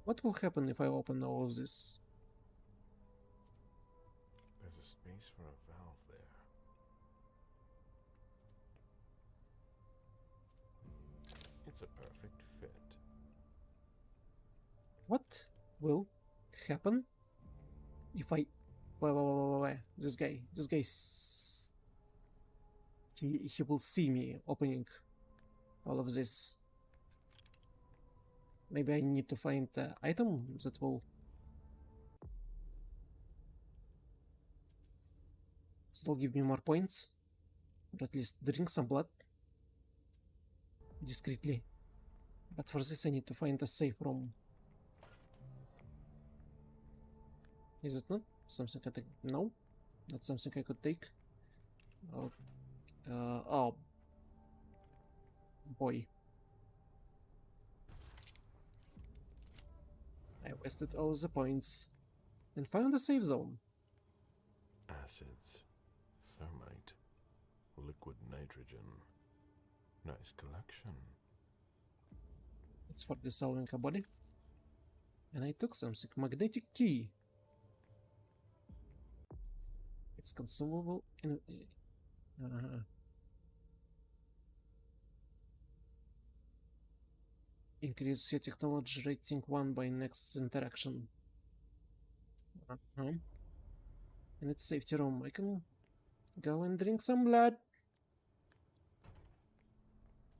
What will happen if I open all of this? There's a space for a valve there. It's a perfect fit. What will happen if I... Wait. This guy, he will see me opening all of this. Maybe I need to find the item that will... That'll give me more points. Or at least drink some blood. Discreetly. But for this I need to find a safe room. Is it not something I take? No, not something I could take. Oh, oh boy. I wasted all the points and found a safe zone. Acids, thermite, liquid nitrogen. Nice collection. It's for dissolving a body. And I took something. Magnetic key. It's consumable in... Increase your technology rating 1 by next interaction. And it's safety room. I can go and drink some blood.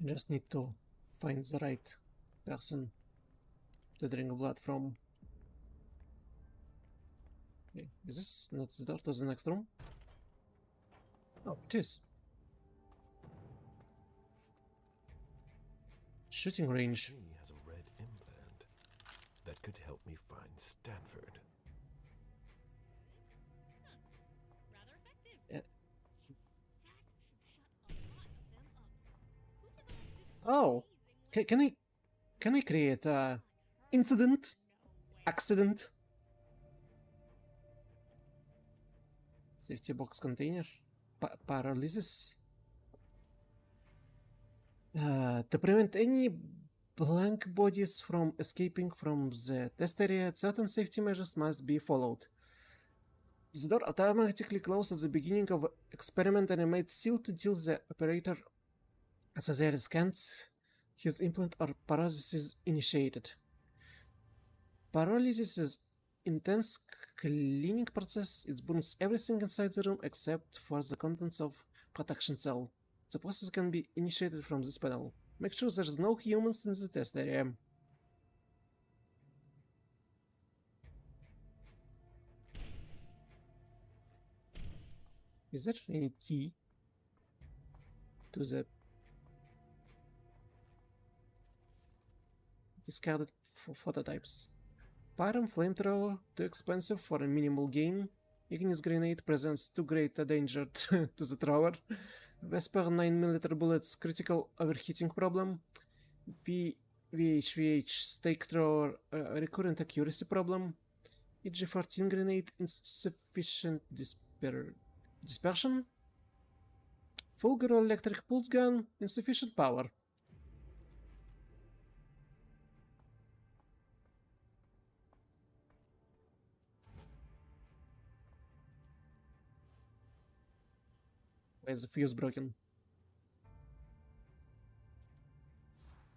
I just need to find the right person to drink blood from. Okay. Is this not the door to the next room? Oh, it is. Shooting range. She has a red implant that could help me find Stanford. Oh, can I create a incident, accident? Safety box container, paralysis. To prevent any blank bodies from escaping from the test area, certain safety measures must be followed. The door automatically closes at the beginning of experiment and remains sealed until the operator Sajeas scans his implant or paralysis is initiated. Paralysis is intense cleaning process. It burns everything inside the room except for the contents of protection cell. The process can be initiated from this panel. Make sure there's no humans in the test area. Is there any key to the discarded phototypes? Pyram flamethrower, too expensive for a minimal gain. Ignis grenade presents too great a danger to the thrower. Vesper 9mm bullets, critical overheating problem. VHVH stake thrower, recurrent accuracy problem. EG-14 grenade, insufficient dispersion. Fulguro electric pulse gun, insufficient power. Why is the fuse broken?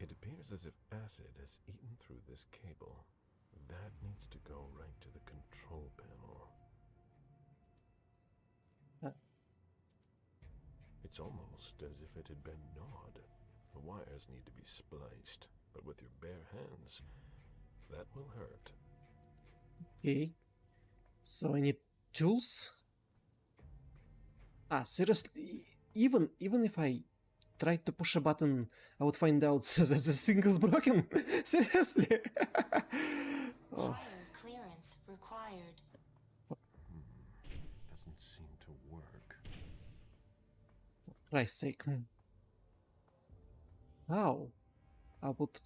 It appears as if acid has eaten through this cable. That needs to go right to the control panel. It's almost as if it had been gnawed. The wires need to be spliced, but with your bare hands, that will hurt. Okay. So I need tools? Seriously? Even if I tried to push a button, I would find out that the thing is broken? Seriously? Oh. Wire clearance required. Doesn't seem to work. For Christ's sake. How? I would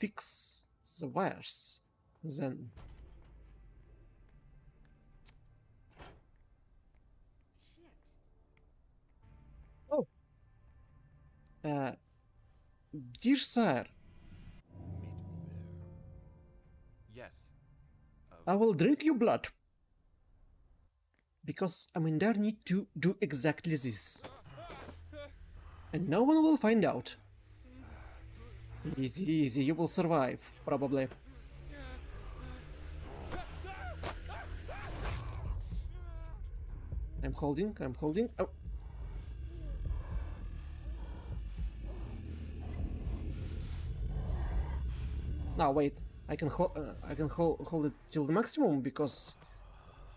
fix the wires then. Oh. Dear sir. Yes. I will drink your blood. Because I'm in there need to do exactly this. And no one will find out. Easy, easy, you will survive, probably. I'm holding. Oh. Now wait, I can hold it till the maximum because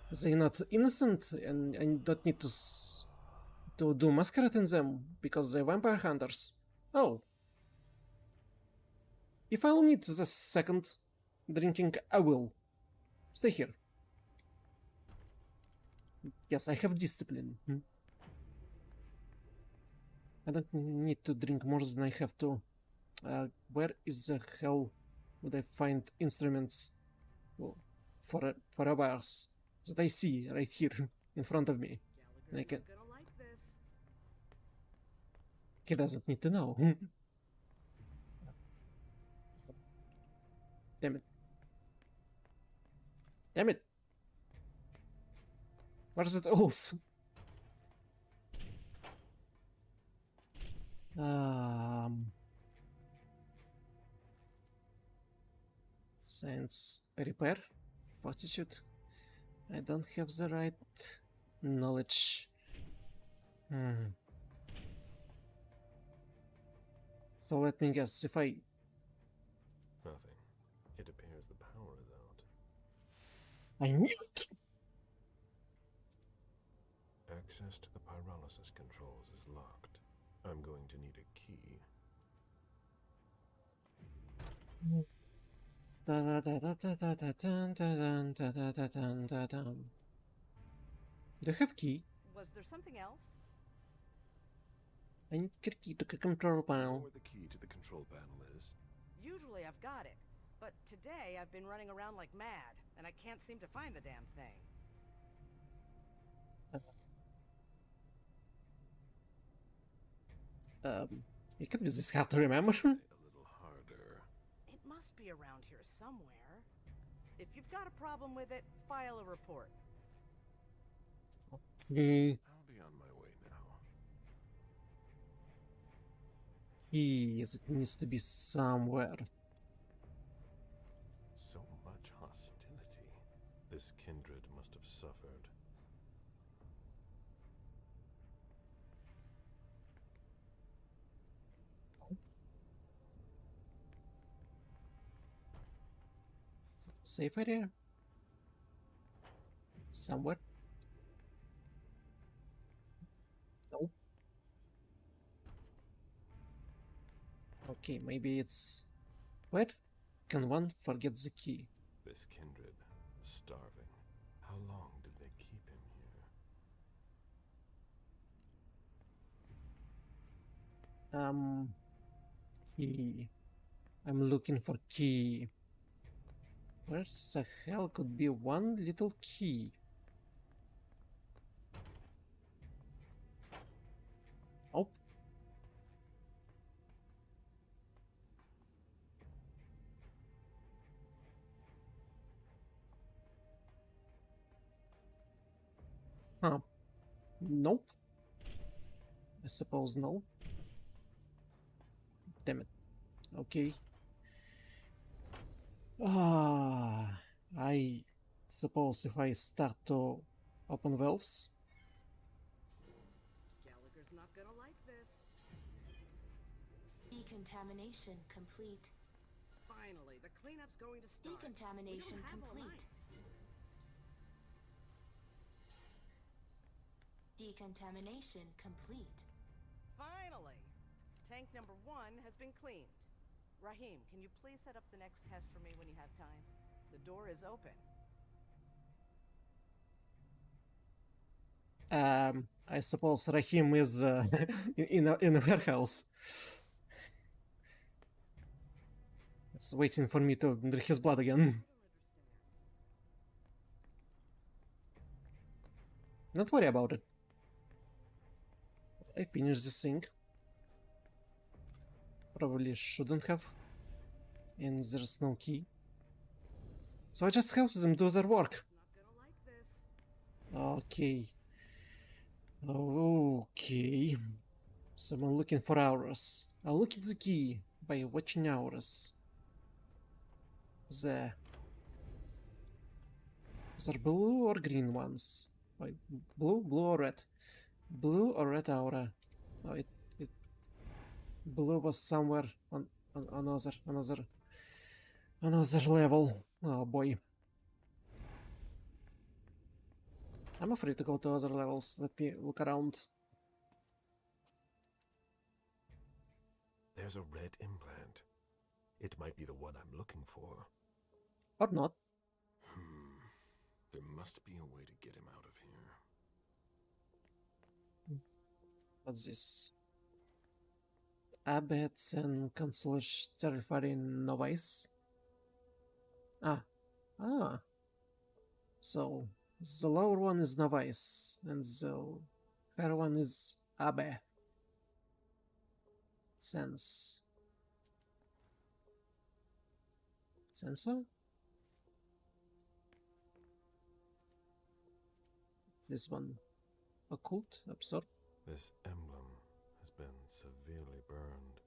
they're not innocent, and I don't need to do Masquerade in them because they're vampire hunters. Oh. If I'll need the second drinking, I will. Stay here. Yes, I have discipline. I don't need to drink more than I have to. Where is the hell would I find instruments for a wires that I see right here in front of me? And I can. He doesn't need to know. Damn it. Damn it. Where's it else? Science repair, fortitude. I don't have the right knowledge. So let me guess, if I... Nothing. It appears the power is out. I knew it! Access to the pyrolysis controls is locked. I'm going to need a key. Do you have key? Was there something else? I need key to the control panel. Where the key to the control panel is? Usually I've got it, but today I've been running around like mad, and I can't seem to find the damn thing. It could be this hard to remember. A little harder. It must be around here somewhere. If you've got a problem with it, file a report. Okay. I'll be on my way now. Yes, it needs to be somewhere. So much hostility. This kindred must have suffered. Safe area? Somewhere? Nope. Okay, maybe it's... Where can one forget the key? This kindred, starving. How long did they keep him here? Key. I'm looking for key. Where the hell could be one little key? Oh. Huh. Nope. I suppose no. Damn it. Okay. I suppose if I start to open valves. Gallagher's not gonna like this. Decontamination complete. Finally, the cleanup's going to start. Decontamination complete. Decontamination complete. Finally! Tank number 1 has been cleaned. Rahim, can you please set up the next test for me when you have time? The door is open. I suppose Rahim is in a warehouse. He's waiting for me to drink his blood again. Don't worry about it. I finished this thing. Probably shouldn't have. And there's no key. So I just help them do their work. Okay. Okay. So I'm looking for auras. I'll look at the key by watching auras. There. Is there blue or green ones? Wait, blue or red? Blue or red aura? Oh, it blue was somewhere on another level. Oh boy. I'm afraid to go to other levels. Let me look around. There's a red implant. It might be the one I'm looking for. Or not. There must be a way to get him out of here. What's this? Abbots and Consular Terrifying Novice. So the lower one is Novice, and the higher one is Abbe. Sense. Sensor? This one. Occult? Absorb? This emblem has been severely burned.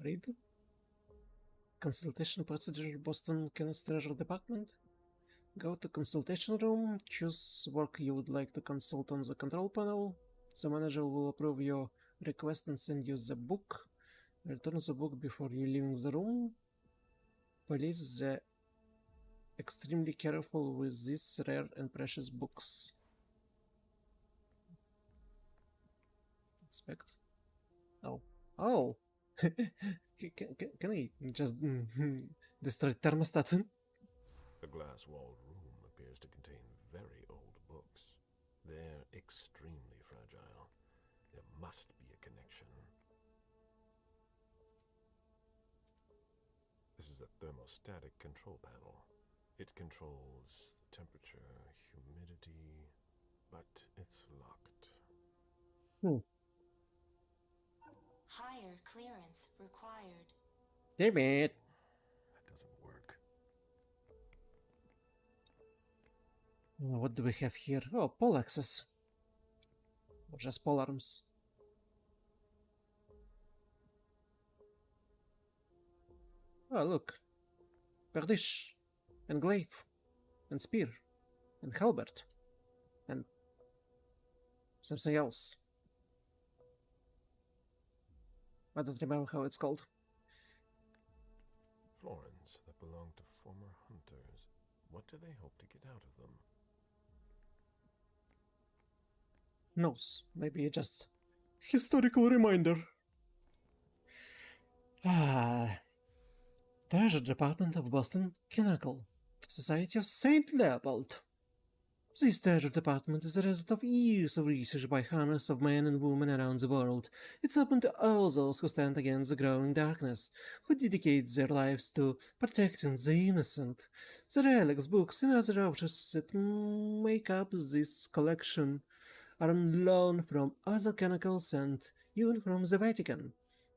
Read? Consultation procedure, Boston Kenneth Treasure Department. Go to consultation room, choose work you would like to consult on the control panel. The manager will approve your request and send you the book. Return the book before you leaving the room. Please be extremely careful with these rare and precious books. Inspect. Oh! Can I just destroy thermostat? The glass-walled room appears to contain very old books. They're extremely fragile. There must be a connection. This is a thermostatic control panel. It controls the temperature, humidity, but it's locked. Higher clearance required. Damn it! That doesn't work. What do we have here? Oh, pole access. Or just pole arms. Oh, look. Perdish, and glaive, and spear, and halberd, and something else. I don't remember how it's called. Florins that belong to former hunters. What do they hope to get out of them? Knows. Maybe just historical reminder. Treasure Department of Boston Kinnacle, Society of Saint Leopold. This treasure department is the result of years of research by hundreds of men and women around the world. It's open to all those who stand against the growing darkness, who dedicate their lives to protecting the innocent. The relics, books, and other objects that make up this collection are on loan from other canacles and even from the Vatican.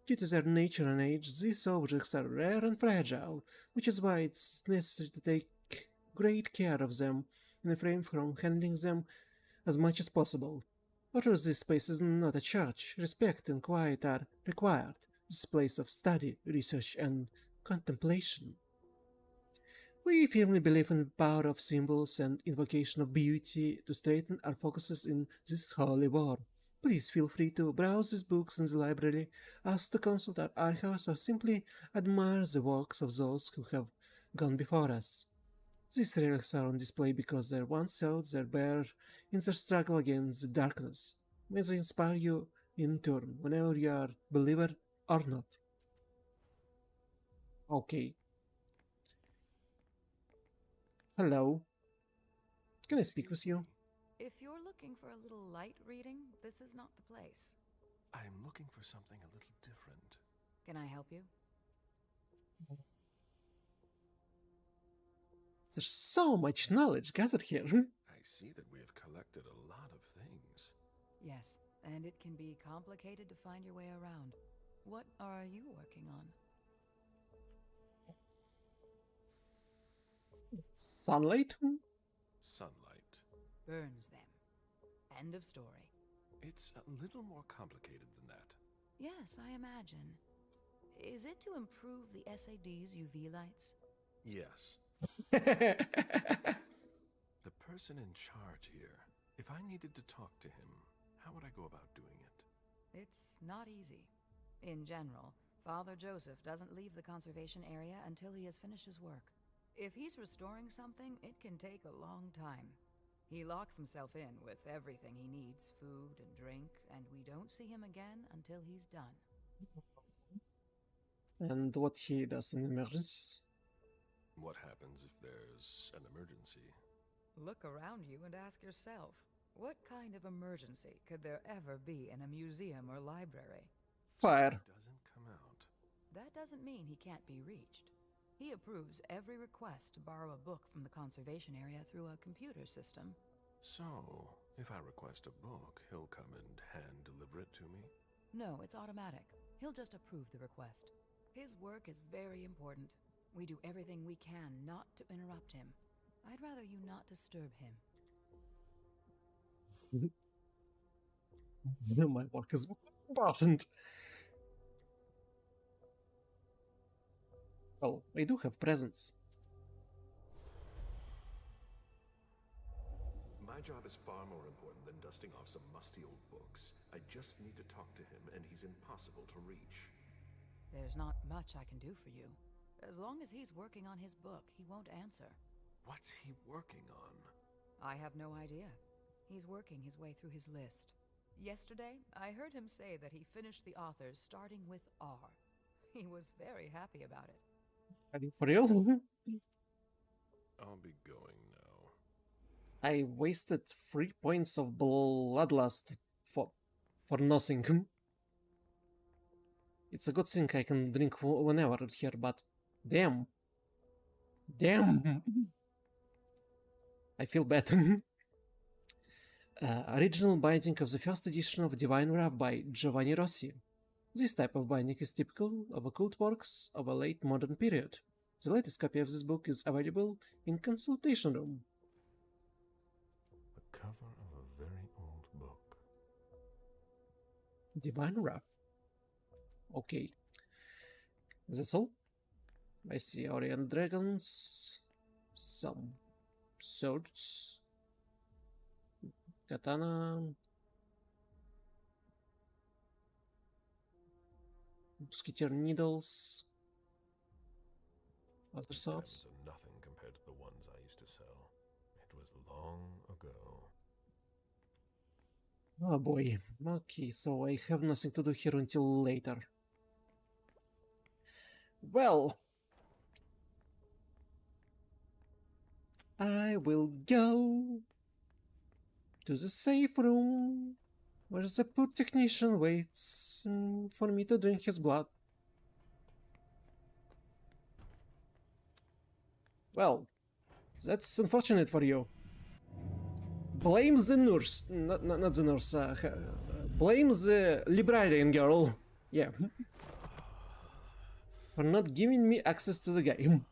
Due to their nature and age, these objects are rare and fragile, which is why it's necessary to take great care of them and refrain from handling them as much as possible. Although this space is not a church, respect and quiet are required. This place of study, research, and contemplation. We firmly believe in the power of symbols and invocation of beauty to straighten our focuses in this holy war. Please feel free to browse these books in the library, ask to consult our archives, or simply admire the works of those who have gone before us. These relics are on display because they once held their bear in their struggle against the darkness. May they inspire you in turn, whenever you are believer or not. Okay. Hello. Can I speak with you? If you're looking for a little light reading, this is not the place. I'm looking for something a little different. Can I help you? There's so much knowledge gathered here. I see that we have collected a lot of things. Yes, and it can be complicated to find your way around. What are you working on? Sunlight? Sunlight. Burns them. End of story. It's a little more complicated than that. Yes, I imagine. Is it to improve the SAD's UV lights? Yes. The person in charge here, if I needed to talk to him, how would I go about doing it? It's not easy. In general, Father Joseph doesn't leave the conservation area until he has finished his work. If he's restoring something, it can take a long time. He locks himself in with everything he needs, food and drink, and we don't see him again until he's done. And what he does in emergencies? What happens if there's an emergency? Look around you and ask yourself, what kind of emergency could there ever be in a museum or library? Fire. Doesn't come out. That doesn't mean he can't be reached. He approves every request to borrow a book from the conservation area through a computer system. So, if I request a book, he'll come and hand deliver it to me? No, it's automatic. He'll just approve the request. His work is very important. We do everything we can not to interrupt him. I'd rather you not disturb him. My work is important. Well, I do have presents. My job is far more important than dusting off some musty old books. I just need to talk to him, and he's impossible to reach. There's not much I can do for you. As long as he's working on his book, he won't answer. What's he working on? I have no idea. He's working his way through his list. Yesterday, I heard him say that he finished the authors starting with R. He was very happy about it. Are you for real? I'll be going now. I wasted 3 points of bloodlust for nothing. It's a good thing I can drink whenever here, but damn. I feel bad. Original binding of the first edition of Divine Wrath by Giovanni Rossi. This type of binding is typical of occult works of a late modern period. The latest copy of this book is available in consultation room. The cover of a very old book. Divine Wrath. Okay. That's all? I see Orient dragons, some swords, katana, musketeer needles, other These swords. diamonds are nothing compared to the ones I used to sell. It was long ago. Oh boy. Okay, so I have nothing to do here until later. Well, I will go to the safe room where the poor technician waits for me to drink his blood. Well, that's unfortunate for you. Blame the nurse, not the nurse, blame the librarian girl, yeah, for not giving me access to the game.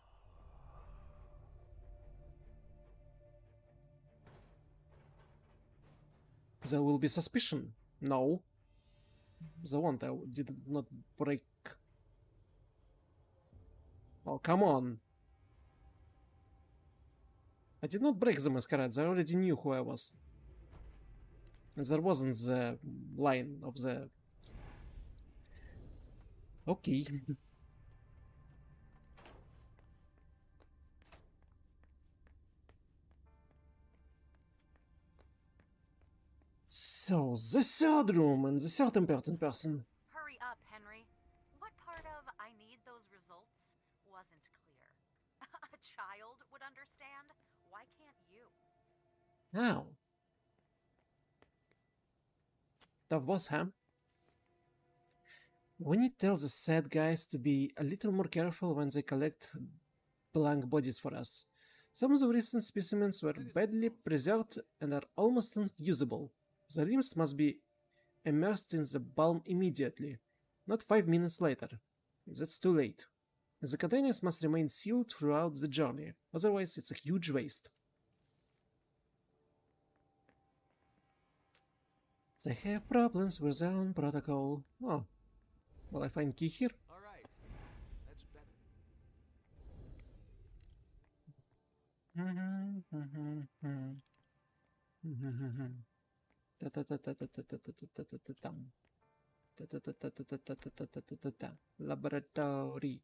There will be suspicion. No. The one I did not break. Oh, come on. I did not break the Masquerade, they already knew who I was. And there wasn't the line of the... Okay. So, the third room and the third important person. Hurry up, Henry. What part of I need those results wasn't clear? A child would understand. Why can't you? How? Tough boss, huh? We need to tell the sad guys to be a little more careful when they collect blank bodies for us. Some of the recent specimens were badly preserved and are almost unusable. The limbs must be immersed in the balm immediately, not 5 minutes later. That's too late. The containers must remain sealed throughout the journey, otherwise it's a huge waste. They have problems with their own protocol. Oh, will I find key here? All right, that's better. Laboratory.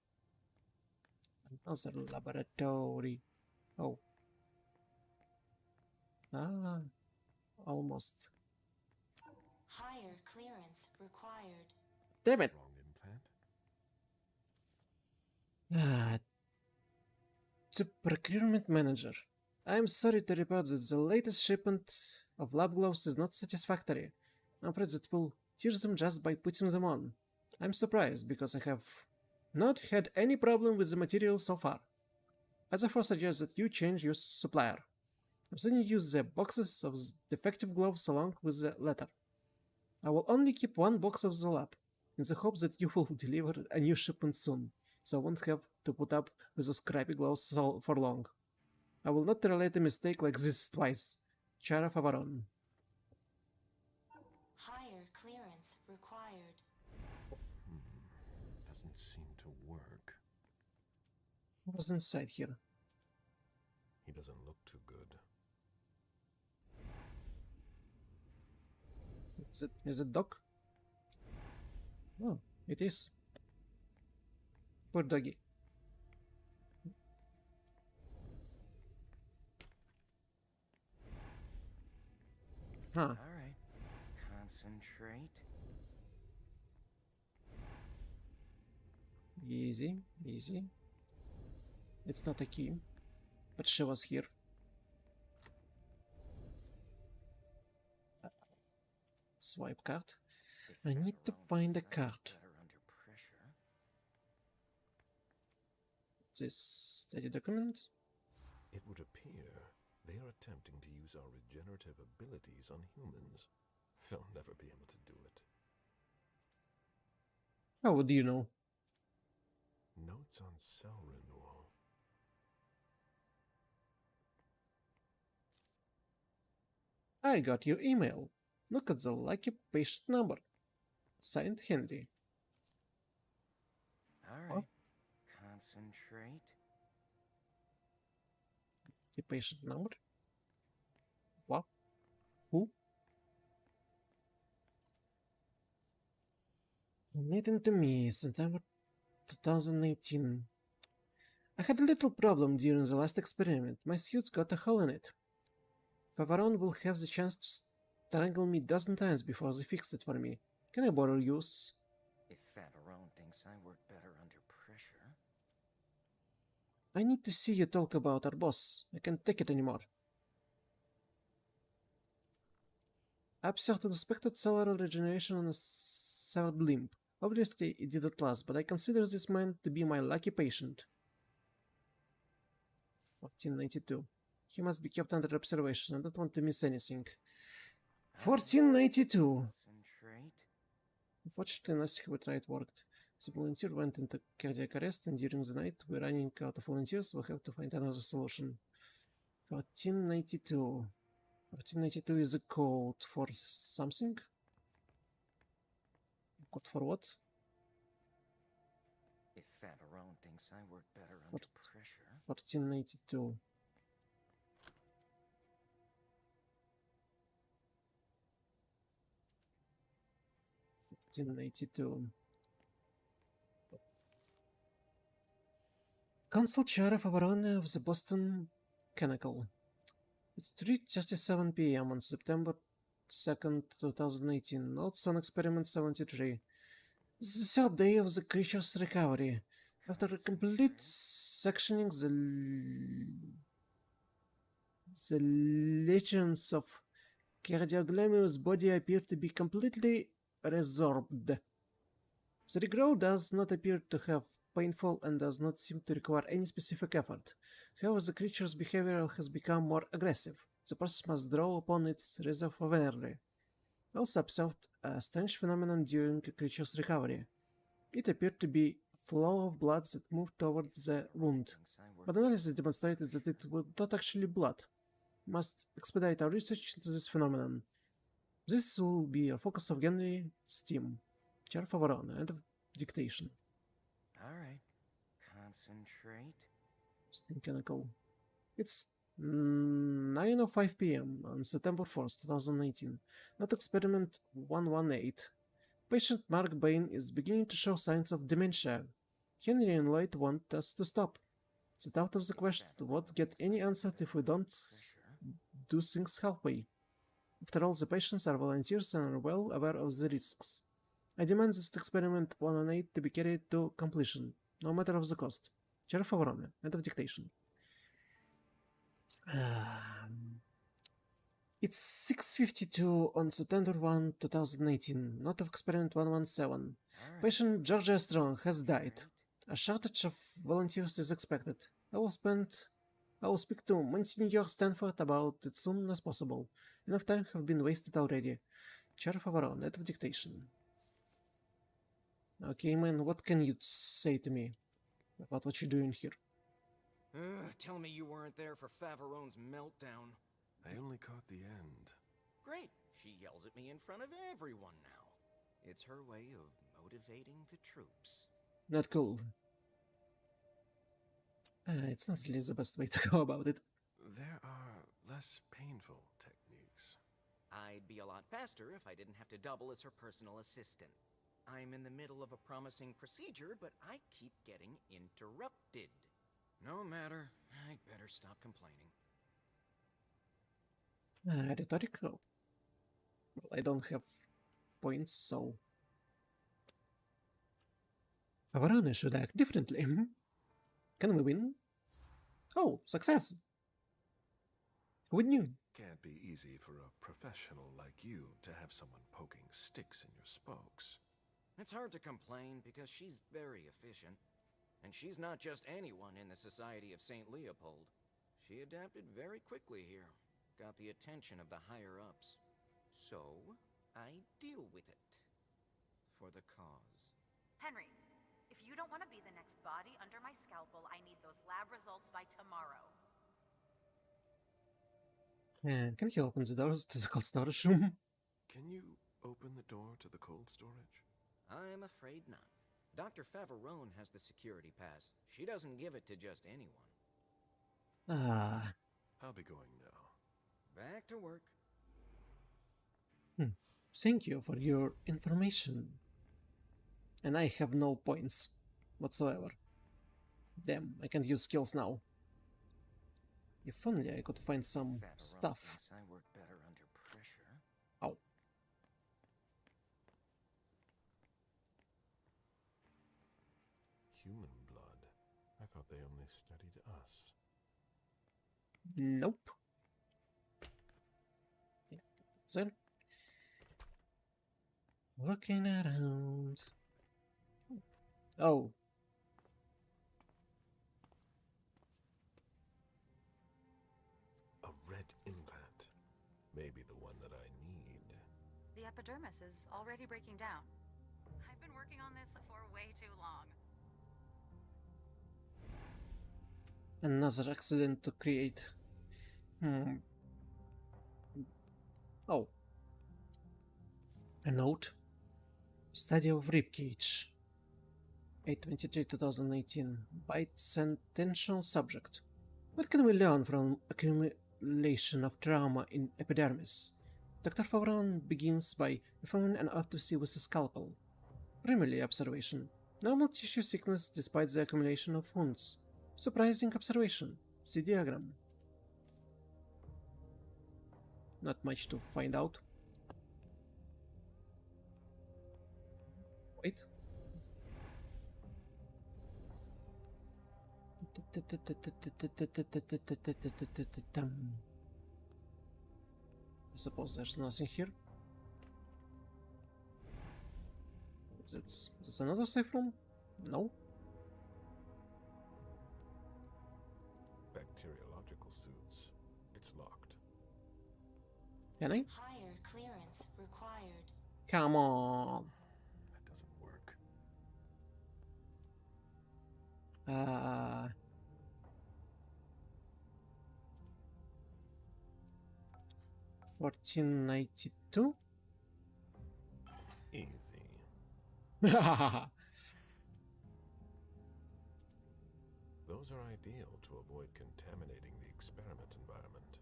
Another laboratory. Oh. Ah, almost. Higher clearance required. Damn it! Wrong implant? Ah, to procurement manager. I am sorry to report that the latest shipment of lab gloves is not satisfactory. I'm afraid that we'll tear them just by putting them on. I'm surprised because I have not had any problem with the material so far. I therefore suggest that you change your supplier. I'm sending you the boxes of defective gloves along with the letter. I will only keep one box of the lab, in the hope that you will deliver a new shipment soon, so I won't have to put up with the scrappy gloves for long. I will not tolerate a mistake like this twice. Chara Favaron. Higher clearance required. Doesn't seem to work. What's inside here? He doesn't look too good. Is it dog? Oh, it is. Poor doggy. Huh. All right. Concentrate. Easy, easy. It's not a key, but she was here. Swipe card. I need to find a card. This study document? It would appear they are attempting to use our regenerative abilities on humans. They'll never be able to do it. How would you know? Notes on cell renewal. I got your email. Look at the lucky patient number. Signed Henry. All right. Concentrate. The patient number? What? Who? Meeting to me, September 2018. I had a little problem during the last experiment. My suit's got a hole in it. Favaron will have the chance to strangle me a dozen times before they fixed it for me. Can I borrow yours? If Favaron thinks I work better under pressure. I need to see you talk about our boss. I can't take it anymore. I observed unexpected cellular regeneration on a severed limb. Obviously, it didn't last, but I consider this man to be my lucky patient. 1492. He must be kept under observation. I don't want to miss anything. 1492. Unfortunately, nothing we tried worked. The volunteer went into cardiac arrest, and during the night, we're running out of volunteers. We'll have to find another solution. 1492. 1492 is a code for something? Code for what? If Favaron thinks I work better under pressure. 1492. Consul Chair of Avarone of the Boston Canonical. It's 3:37 p.m. on September 2nd, 2018. Notes on Experiment 73. This is the third day of the creature's recovery. After a complete sectioning, the lesions of Cardioglammus' body appear to be completely resorbed. The regrowth does not appear to have painful and does not seem to require any specific effort. However, the creature's behavior has become more aggressive. The process must draw upon its reserve of energy. I also observed a strange phenomenon during the creature's recovery. It appeared to be a flow of blood that moved towards the wound, but analysis demonstrated that it was not actually blood. We must expedite our research into this phenomenon. This will be a focus of Henry's team. Chair Favaron, end of dictation. Alright. Concentrate. Stinkenical. It's 9:05 p.m. on September 4th, 2019. Not experiment 118. Patient Mark Bain is beginning to show signs of dementia. Henry and Lloyd want us to stop. It's out of the question to what get any answer if we don't do things halfway. After all, the patients are volunteers and are well aware of the risks. I demand this experiment 118 to be carried to completion, no matter of the cost. Chair Favorone, end of dictation. It's 6:52 on September 1, 2018. Note of experiment 117. Patient Georgia Strong has died. A shortage of volunteers is expected. I will speak to Monsignor Stanford about it as soon as possible. Enough time have been wasted already. Chair Favorone, end of dictation. Okay, man, what can you say to me about what you're doing here? Tell me you weren't there for Favaron's meltdown. I only caught the end. Great. She yells at me in front of everyone now. It's her way of motivating the troops. Not cool. It's not really the best way to go about it. There are less painful techniques. I'd be a lot faster if I didn't have to double as her personal assistant. I'm in the middle of a promising procedure, but I keep getting interrupted. No matter. I'd better stop complaining. Rhetorical. Well, I don't have points, so... Favorone should act differently. Can we win? Oh, success! Who knew? Can't be easy for a professional like you to have someone poking sticks in your spokes. It's hard to complain because she's very efficient. And she's not just anyone in the Society of St. Leopold. She adapted very quickly here. Got the attention of the higher-ups. So, I deal with it. For the cause. Henry, if you don't want to be the next body under my scalpel, I need those lab results by tomorrow. Can you open the doors to the cold storage room? Can you open the door to the cold storage? I'm afraid not. Dr. Favarone has the security pass. She doesn't give it to just anyone. Ah. I'll be going now. Back to work. Thank you for your information. And I have no points whatsoever. Damn, I can't use skills now. If only I could find some Favarone stuff. thinks I work better under pressure. Ow. Human blood? I thought they only studied us. Nope. Yeah. So, looking around. Oh. A red implant. Maybe the one that I need. The epidermis is already breaking down. I've been working on this for way too long. Another accident to create. Oh. A note. Study of ribcage. 8/23/2018. Bicentennial subject. What can we learn from accumulation of trauma in epidermis? Dr. Favron begins by performing an autopsy with a scalpel. Primary observation. Normal tissue thickness despite the accumulation of wounds. Surprising observation. See diagram. Not much to find out. Wait. I suppose there's nothing here. That's another safe room? No. Bacteriological suits. It's locked. Can I? Higher clearance required. Come on. That doesn't work. 1492. Easy. Those are ideal to avoid contaminating the experiment environment.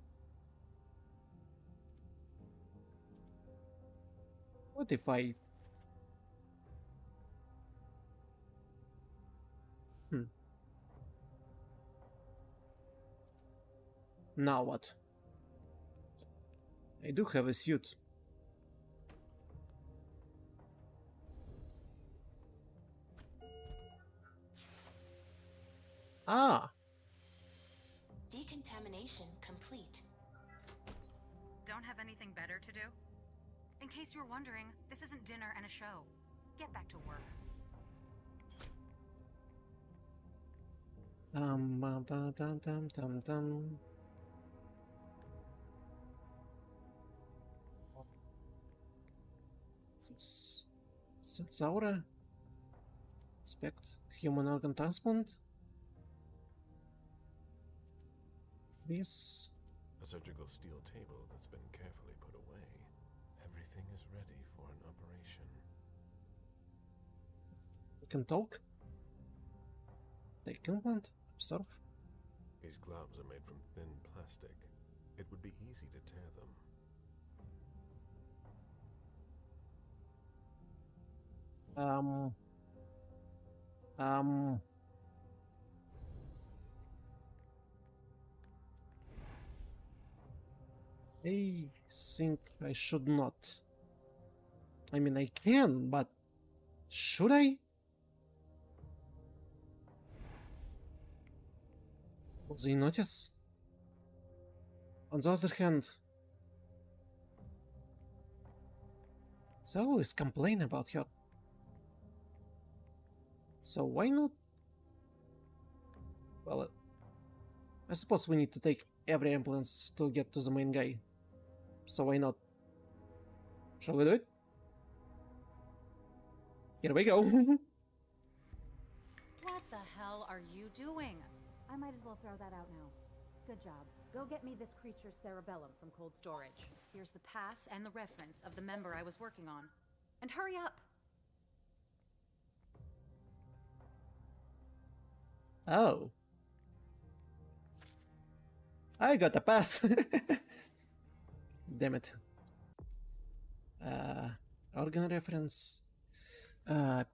What if I... Now what? I do have a suit. Ah! Decontamination complete. Don't have anything better to do? In case you were wondering, this isn't dinner and a show. Get back to work. Sensaura? Inspect human organ transplant? This. A surgical steel table that's been carefully put away. Everything is ready for an operation. You can talk? Take implant? Observe? These gloves are made from thin plastic. It would be easy to tear them. I think I should not. I mean, I can, but should I? Will they notice? On the other hand, they always complain about her. So why not? Well, I suppose we need to take every ambulance to get to the main guy. So why not? Shall we do it? Here we go. What the hell are you doing? I might as well throw that out now. Good job. Go get me this creature's cerebellum from cold storage. Here's the pass and the reference of the member I was working on. And hurry up! Oh. I got a path. Damn it. Organ reference.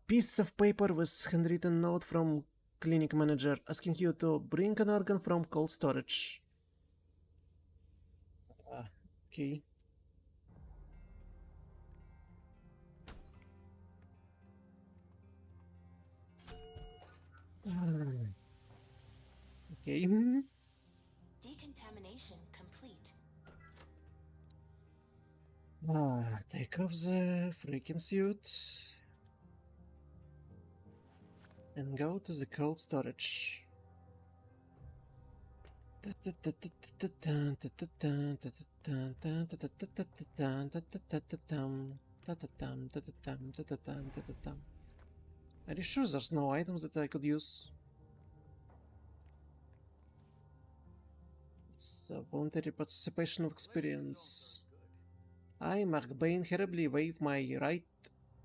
Piece of paper with handwritten note from clinic manager asking you to bring an organ from cold storage. Okay. Okay. Decontamination complete. Take off the freaking suit and go to the cold storage. Are you sure there's no items that I could use? It's a voluntary participation of experience. I, Mark Bain, hereby waive my right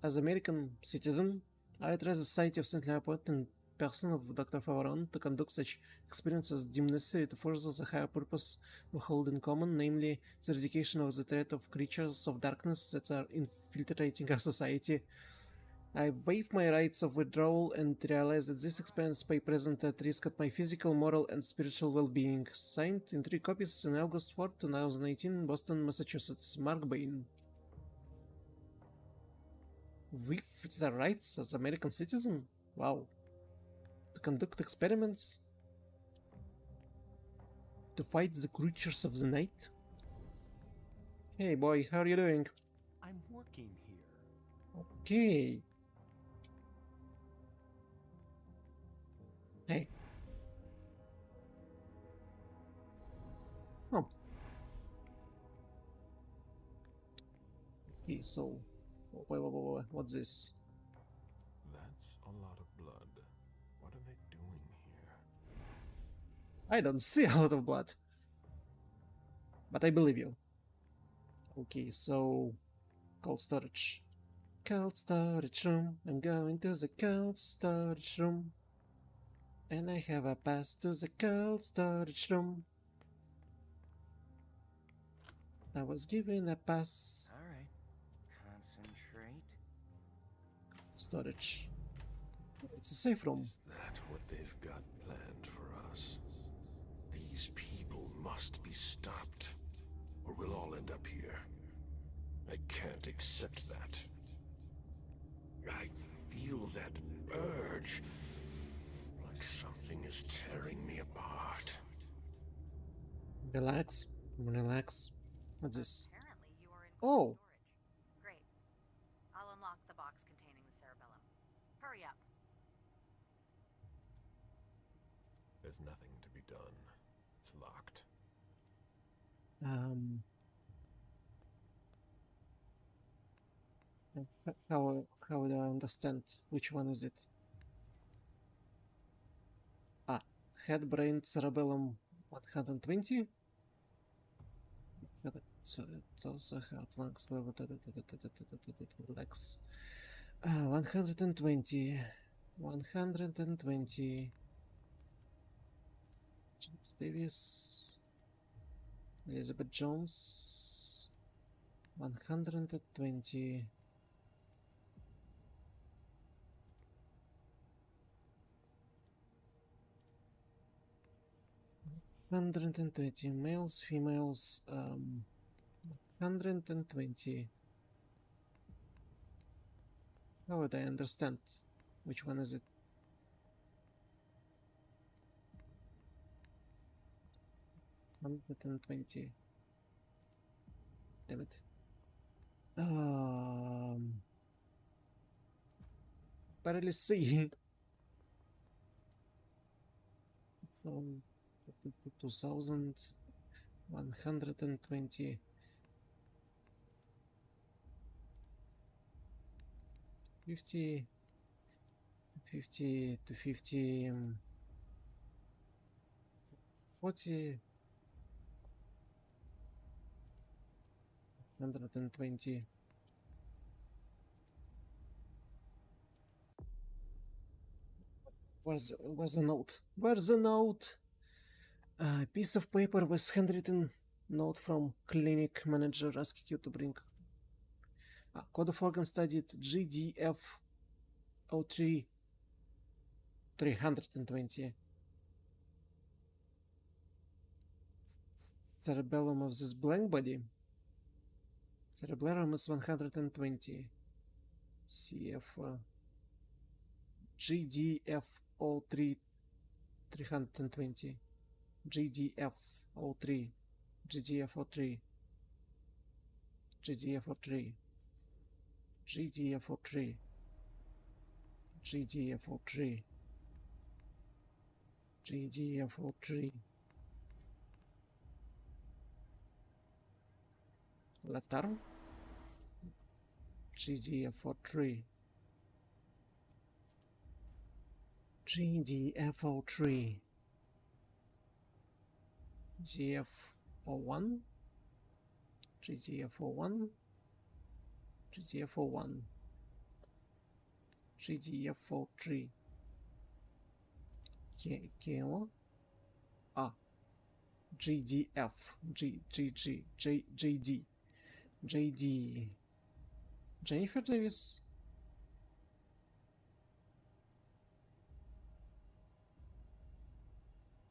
as American citizen. I address the Society of St. Leopold in person of Dr. Favaron to conduct such experiences deemed necessary to further the higher purpose we hold in common, namely the eradication of the threat of creatures of darkness that are infiltrating our society. I waive my rights of withdrawal and realize that this experience may present at risk at my physical, moral, and spiritual well-being. Signed in 3 copies on August 4, 2018, Boston, Massachusetts. Mark Bain. With the rights as American citizen? Wow. To conduct experiments? To fight the creatures of the night? Hey boy, how are you doing? I'm working here. Okay. Hey. Oh. Okay, so... Wait, what's this? That's a lot of blood. What are they doing here? I don't see a lot of blood. But I believe you. Okay, so... Cold storage. Cold storage room. I'm going to the cold storage room. And I have a pass to the cold storage room. I was given a pass. Alright. Concentrate. Storage. It's a safe room. Is that what they've got planned for us? These people must be stopped, or we'll all end up here. I can't accept that. I feel that urge, like something is tearing me apart. Relax, relax. What's this? Apparently you are in Oh! storage. Great. I'll unlock the box containing the cerebellum. Hurry up. There's nothing to be done. It's locked. How do I understand? Which one is it? Head, brain, cerebellum 120? So it also heart, lungs, liver, legs. 120. 120. James Davis. Elizabeth Jones. 120. Males, females, 120. How would I understand? Which one is it? Damn it. Barely see. 2,120. 50 to 50 40 120. Where's the note? Where's the note? A piece of paper with handwritten note from clinic manager asking you to bring. Code of organ studied GDF 03 320. Cerebellum of this blank body. Cerebellum is 120. CF GDF 03 320. GDF 03. GDF 03. GDF 03. GDF 03. GDF 03. GDF 03. Left arm. GDF 03. GDF 03. GF 01. GDF 01. GDF 01. GDF 03. Kilo. GDF. JD. Jennifer Davis.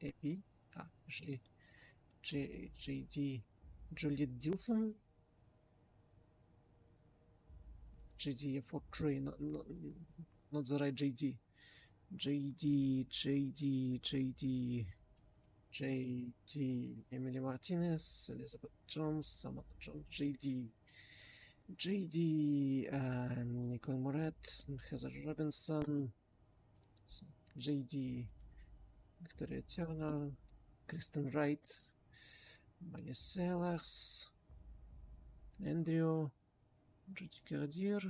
AP. JD. Juliet Dilson. JD 43. Not the right JD. JD. Emily Martinez. Elizabeth Jones. Samantha Jones. JD. Nicole Moret. Heather Robinson. JD. Victoria Turner. Kristen Wright. Maya Sellers. Andrew. Judy Cardier.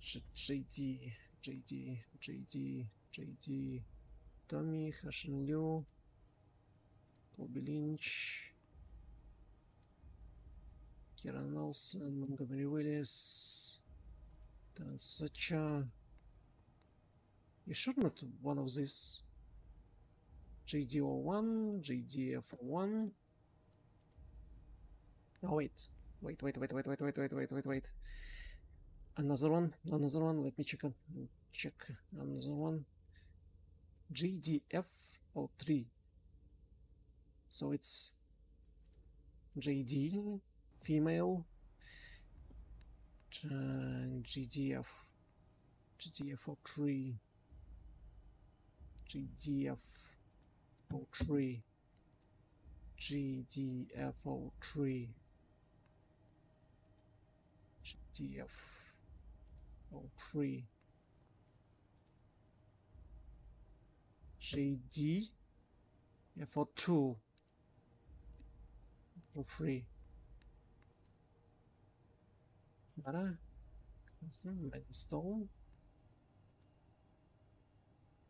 JD. Tommy. Hashin Liu. Colby Lynch. Kieran Nelson. Montgomery Willis. Dan Sacha. You sure not one of these? JD01, JDF1. Oh, wait. Another one. Let me check another one. JDF03. So it's JD, female, GDF03, GDF03, GDF03, GDF03, JDF02, 03. Mara, Stone,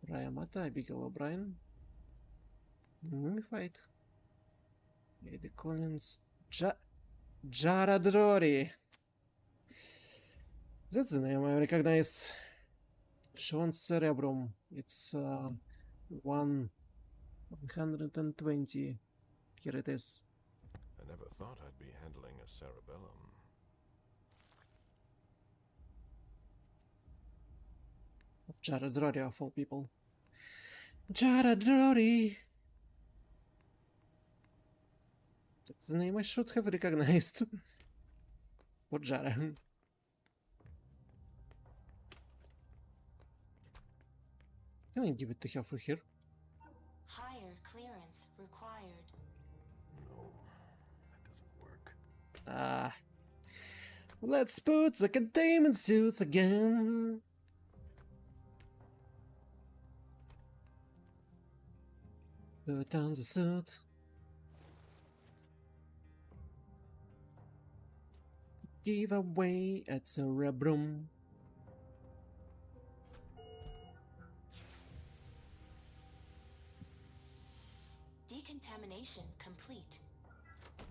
Raya Mata, Abigail O'Brien, Mummified, Eddie Collins, Jared Rory. That's the name I recognize. Sean Cerebrum. It's 120. Here it is. I never thought I'd be handling a cerebellum. Jared Rory of all people. Jared Rory! That's the name I should have recognized. For Jared. Can I give it to her for here? Higher clearance required. No, that doesn't work. Let's put the containment suits again. Put on the suit. Give away at Cerebrum. Decontamination complete.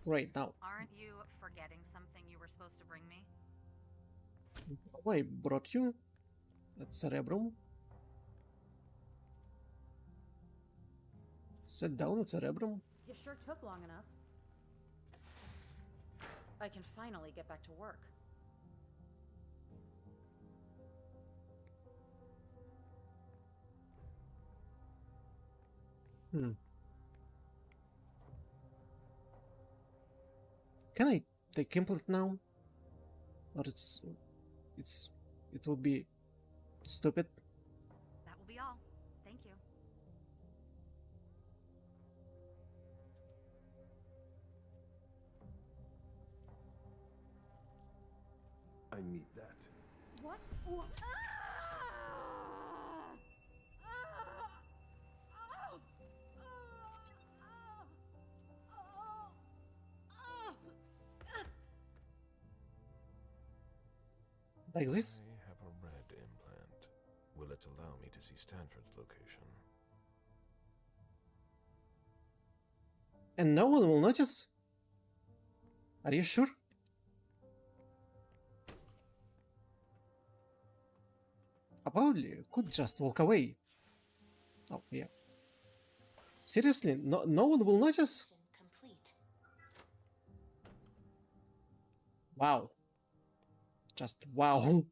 Right now. Aren't you forgetting something you were supposed to bring me? I brought you at Cerebrum. Set down a cerebrum. You sure took long enough. I can finally get back to work. Can I take implant now? Or it will be stupid? That will be all. Thank you. I need that. What? Like this? I have a red implant. Will it allow me to see Stanford's location? And no one will notice? Are you sure? Probably could just walk away. Oh, yeah. Seriously? No one will notice? Complete. Wow. Just wow.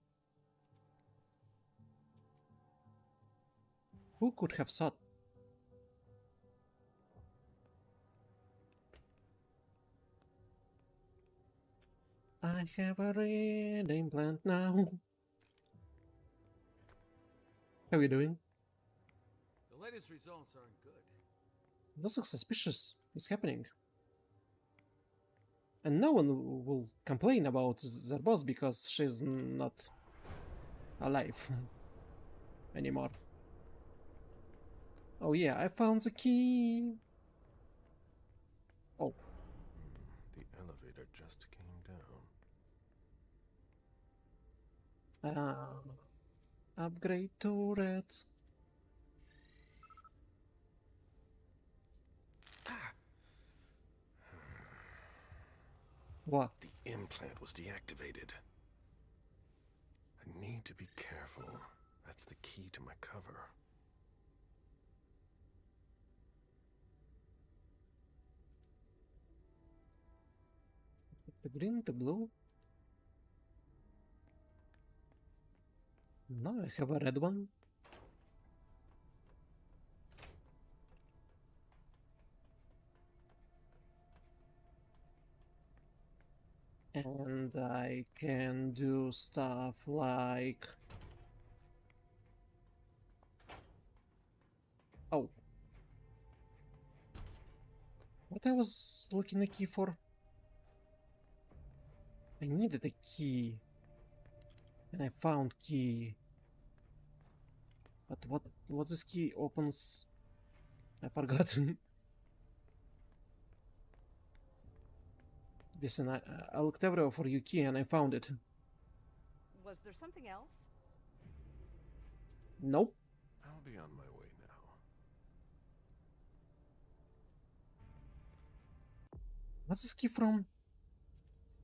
Who could have thought? I have a red implant now. How are you doing? The latest results aren't good. Nothing suspicious is happening. And no one will complain about their boss because she's not alive anymore. Oh yeah, I found the key. Oh. The elevator just came down. Upgrade turret. What? The implant was deactivated. I need to be careful. That's the key to my cover. The green, the blue. Now I have a red one. And I can do stuff like... Oh. What I was looking a key for? I needed a key. And I found key. But what this key opens? I forgot. Listen, I looked everywhere for your key and I found it. Was there something else? Nope. I'll be on my way now. What's this key from?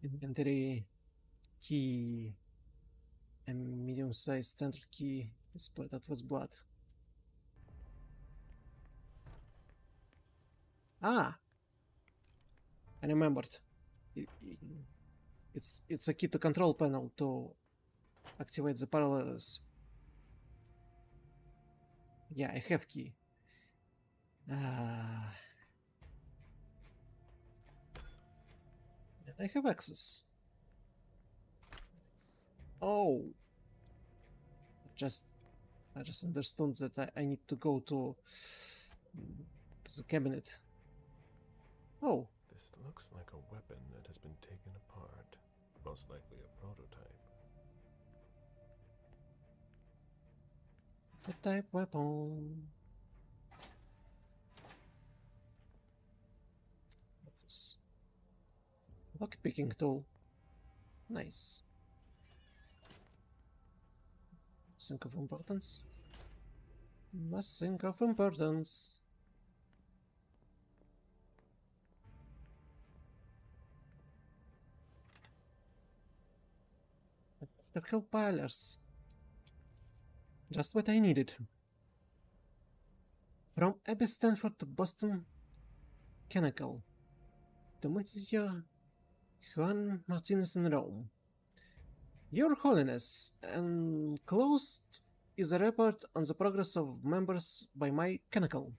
Inventory key. A medium-sized standard key is splattered with blood. Ah! I remembered. It's a key to control panel to activate the parallels. Yeah, I have key. I have access. Oh, I just understood that I need to go to the cabinet. Oh. This looks like a weapon that has been taken apart. Most likely a prototype. Prototype weapon. What's this? Lockpicking tool. Nice. Nothing of importance. Nothing of importance. Electrical pillars. Just what I needed. From Abbey Stanford to Boston Canonical to Monsignor Juan Martinez in Rome. Your Holiness, enclosed is a report on the progress of members by my canonical.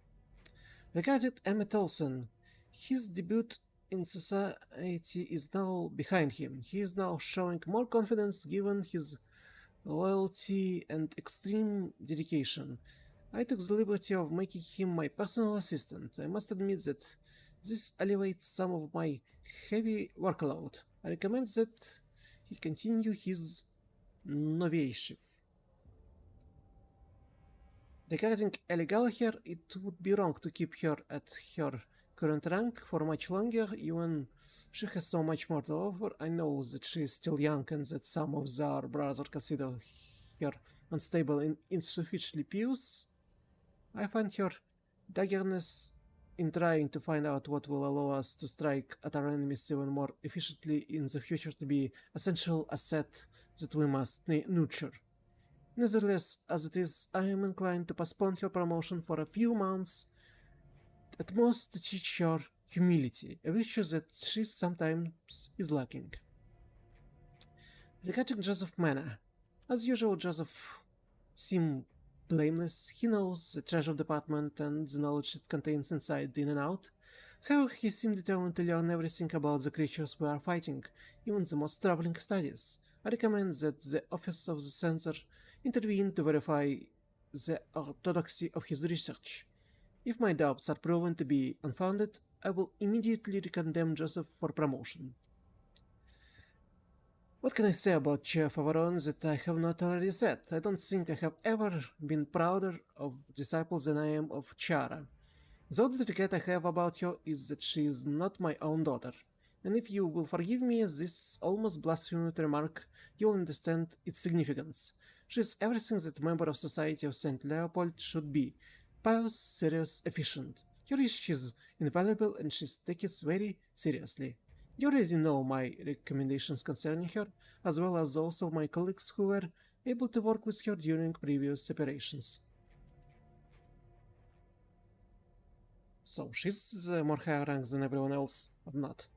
Regarding Emmett Olsen, his debut in society is now behind him. He is now showing more confidence given his loyalty and extreme dedication. I took the liberty of making him my personal assistant. I must admit that this alleviates some of my heavy workload. I recommend that he continue his novitiate. Regarding Ellie Gallagher, it would be wrong to keep her at her current rank for much longer, even she has so much more to offer. I know that she is still young and that some of our brothers consider her unstable and insufficiently pious. I find her daggerness in trying to find out what will allow us to strike at our enemies even more efficiently in the future to be essential asset that we must nurture. Nevertheless, as it is, I am inclined to postpone her promotion for a few months, at most to teach her humility, a virtue that she sometimes is lacking. Regarding Joseph Manna, as usual, Joseph seemed blameless. He knows the treasure department and the knowledge it contains inside, in and out. However, he seemed determined to learn everything about the creatures we are fighting, even the most troubling studies. I recommend that the Office of the Censor intervene to verify the orthodoxy of his research. If my doubts are proven to be unfounded, I will immediately recommend Joseph for promotion. What can I say about Chair Favaron that I have not already said? I don't think I have ever been prouder of disciples than I am of Chiara. The only regret I have about her is that she is not my own daughter, and if you will forgive me this almost blasphemous remark, you will understand its significance. She is everything that a member of Society of St. Leopold should be: pious, serious, efficient. Her wish is invaluable and she takes it very seriously. You already know my recommendations concerning her, as well as those of my colleagues who were able to work with her during previous separations. So she's more higher rank than everyone else, or not?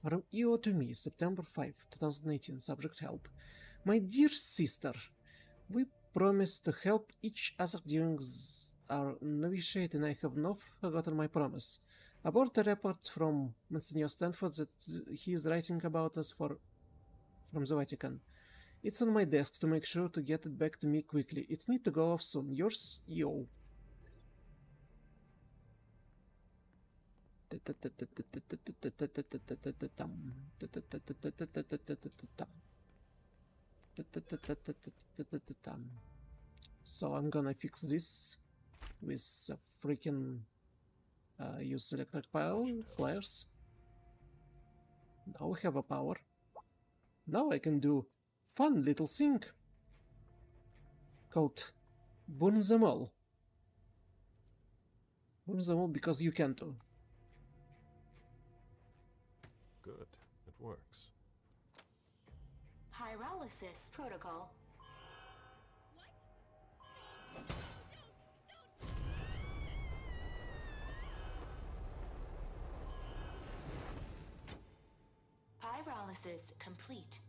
From EO to me, September 5, 2018, subject help. My dear sister, we promised to help each other during our novitiate, and I have not forgotten my promise. About the report from Monsignor Stanford that he is writing about us from the Vatican. It's on my desk to make sure to get it back to me quickly. It needs to go off soon. Yours, EO. So I'm gonna fix this with a freaking use electric power flares. Now we have a power. Now I can do fun little thing called burn them all. Burn them all because you can too. Good, it works. Pyrolysis protocol. Pyrolysis complete.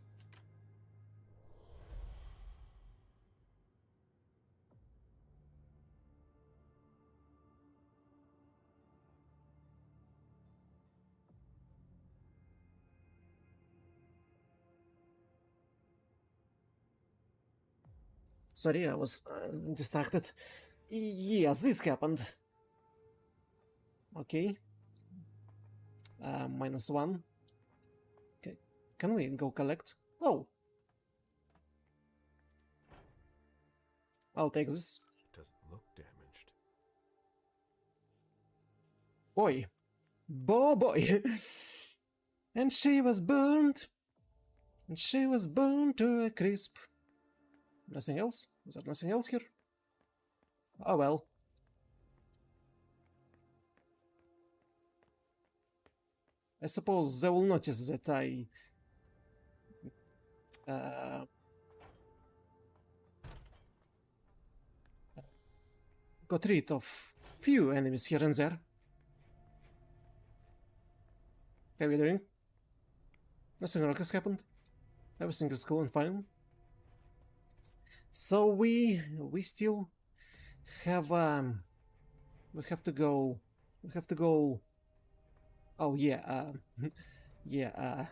Sorry, I was distracted. Yes, this happened. Okay. -1. Okay. Can we go collect? Oh! I'll take this. Doesn't look damaged. Boy. Boy. And she was burned. And she was burned to a crisp. Nothing else? Is there nothing else here? Oh well. I suppose they will notice that I got rid of few enemies here and there. How are you doing? Nothing wrong has happened. Everything is going fine. So we still have we have to go. Oh yeah, yeah,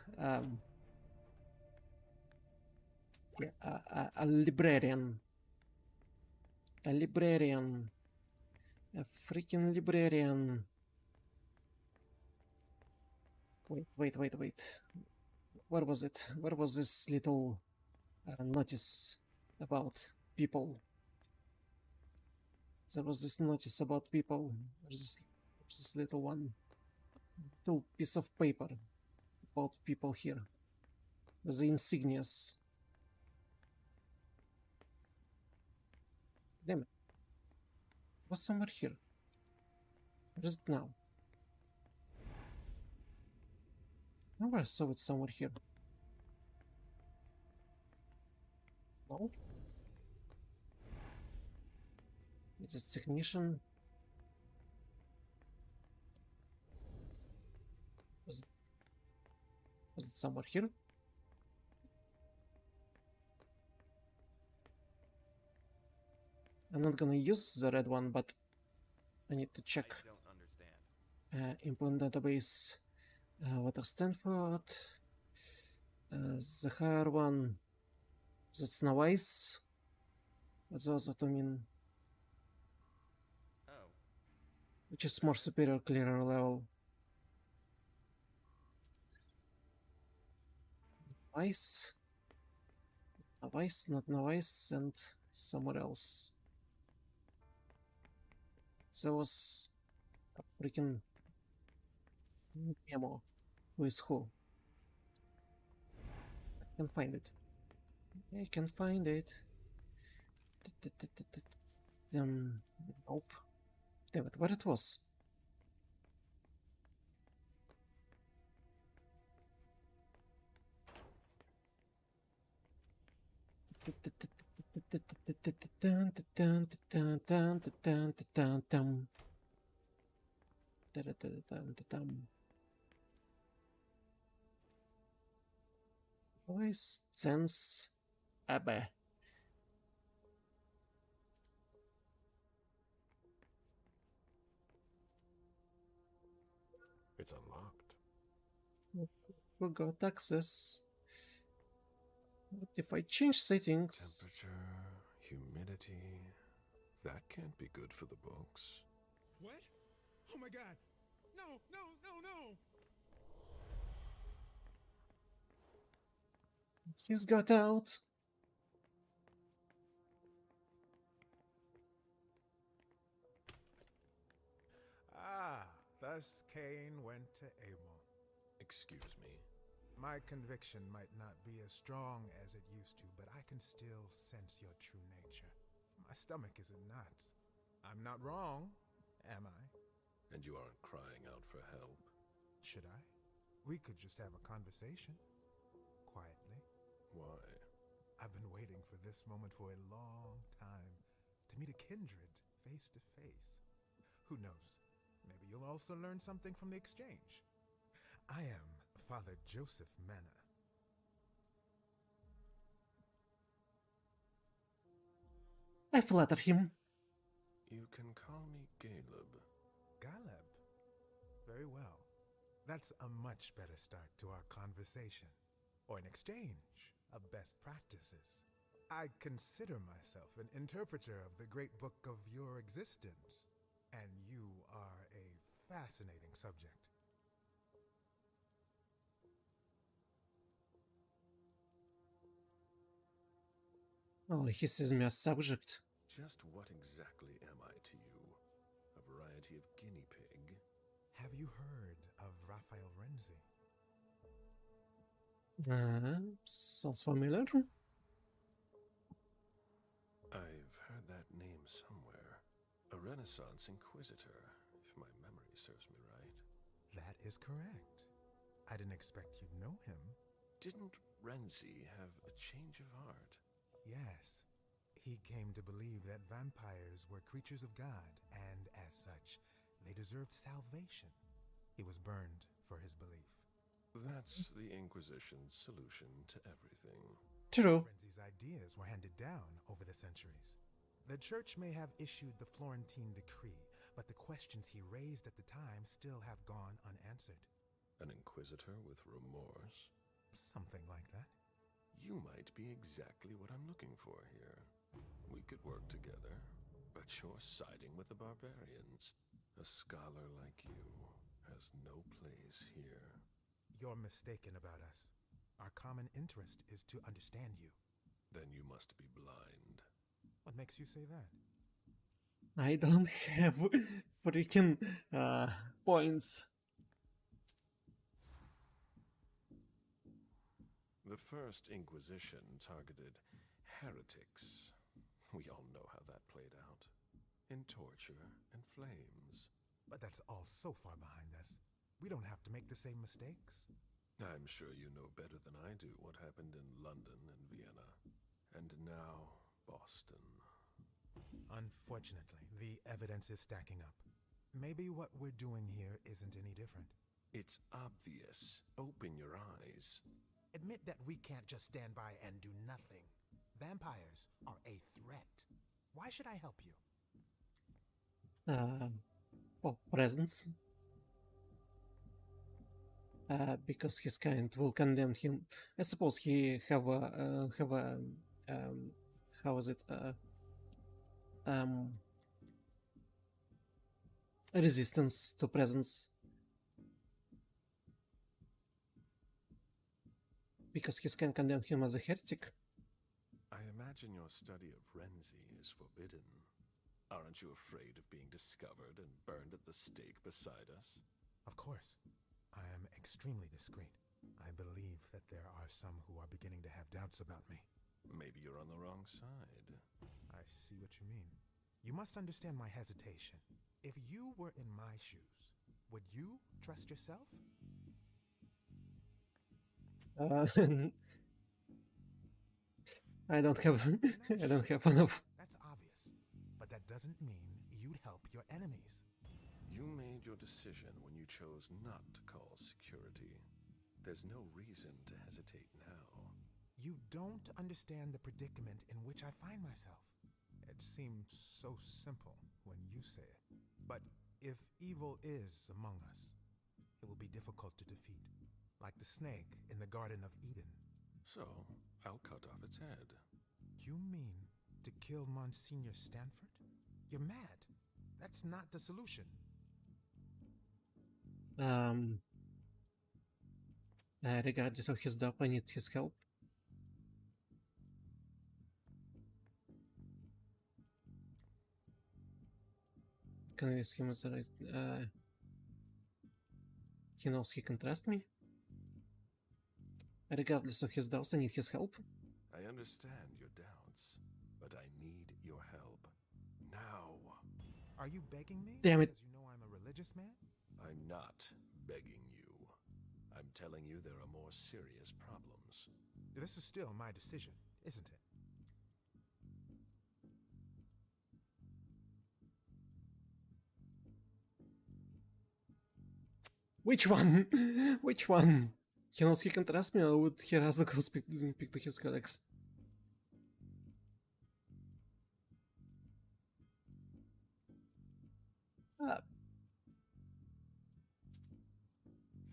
a librarian, a freaking librarian. Wait. Where was it? Where was this little notice about people? There was this notice about people. There's this little one. Little piece of paper about people here. With the insignias. Damn it. It was somewhere here. Where is it now? I remember I saw it somewhere here. No? It is technician. Was it somewhere here? I'm not gonna use the red one, but I need to check. I don't understand. Implant database. Water Stanford. The higher one. That's Nawais. What's the other two mean? Oh. Which is more superior, clearer level? Nawais. Nawais, not Nawais, and somewhere else. There was a freaking memo. Who is who? I can find it. I can find it. Nope. Damn it, where it was? Voice sense Abba. It's unlocked. Forgot access. What if I change settings? Temperature, humidity. That can't be good for the books. What? Oh my god! No! He's got out. Thus Cain went to Abel. Excuse me. My conviction might not be as strong as it used to, but I can still sense your true nature. My stomach is in knots. I'm not wrong, am I? And you aren't crying out for help. Should I? We could just have a conversation. Quietly. Why? I've been waiting for this moment for a long time. To meet a kindred, face to face. Who knows? Maybe you'll also learn something from the exchange. I am Father Joseph Manna. I flatter him. You can call me Caleb. Galeb? Very well. That's a much better start to our conversation. Or an exchange of best practices. I consider myself an interpreter of the great book of your existence. And you are a fascinating subject. Oh, he sees me as subject. Just what exactly am I to you? A variety of guinea pig? Have you heard of Raphael Renzi? Sounds familiar. I've heard that name somewhere. A Renaissance Inquisitor, if my memory serves me right. That is correct. I didn't expect you'd know him. Didn't Renzi have a change of heart? Yes. He came to believe that vampires were creatures of God, and as such, they deserved salvation. He was burned for his belief. That's the Inquisition's solution to everything. True. Renzi's ideas were handed down over the centuries. The church may have issued the Florentine decree, but the questions he raised at the time still have gone unanswered. An inquisitor with remorse? Something like that. You might be exactly what I'm looking for here. We could work together, but you're siding with the barbarians. A scholar like you has no place here. You're mistaken about us. Our common interest is to understand you. Then you must be blind. What makes you say that? I don't have freaking points. The First Inquisition targeted heretics. We all know how that played out. In torture and flames. But that's all so far behind us. We don't have to make the same mistakes. I'm sure you know better than I do what happened in London and Vienna. And now, Boston. Unfortunately, the evidence is stacking up. Maybe what we're doing here isn't any different. It's obvious. Open your eyes. Admit that we can't just stand by and do nothing. Vampires are a threat. Why should I help you? Presence. Because his kind will condemn him. I suppose he have a how is it a resistance to presence. Because his can condemn him as a heretic. I imagine your study of Renzi is forbidden. Aren't you afraid of being discovered and burned at the stake beside us? Of course. I am extremely discreet. I believe that there are some who are beginning to have doubts about me. Maybe you're on the wrong side. I see what you mean. You must understand my hesitation. If you were in my shoes, would you trust yourself? I don't have enough. That's obvious, but that doesn't mean you'd help your enemies. You made your decision when you chose not to call security. There's no reason to hesitate now. You don't understand the predicament in which I find myself. It seems so simple when you say it. But if evil is among us, it will be difficult to defeat. Like the snake in the Garden of Eden. So, I'll cut off its head. You mean to kill Monsignor Stanford? You're mad. That's not the solution. Regardless of his doubt, I need his help. Convince him as the right. He knows he can trust me. Regardless of his doubts, I need his help. I understand your doubts, but I need your help. Now. Are you begging me? Damn it. Because you know I'm a religious man? I'm not begging you. I'm telling you there are more serious problems. This is still my decision, isn't it? Which one? Which one? He knows he can trust me, or would he rather go speak to his colleagues?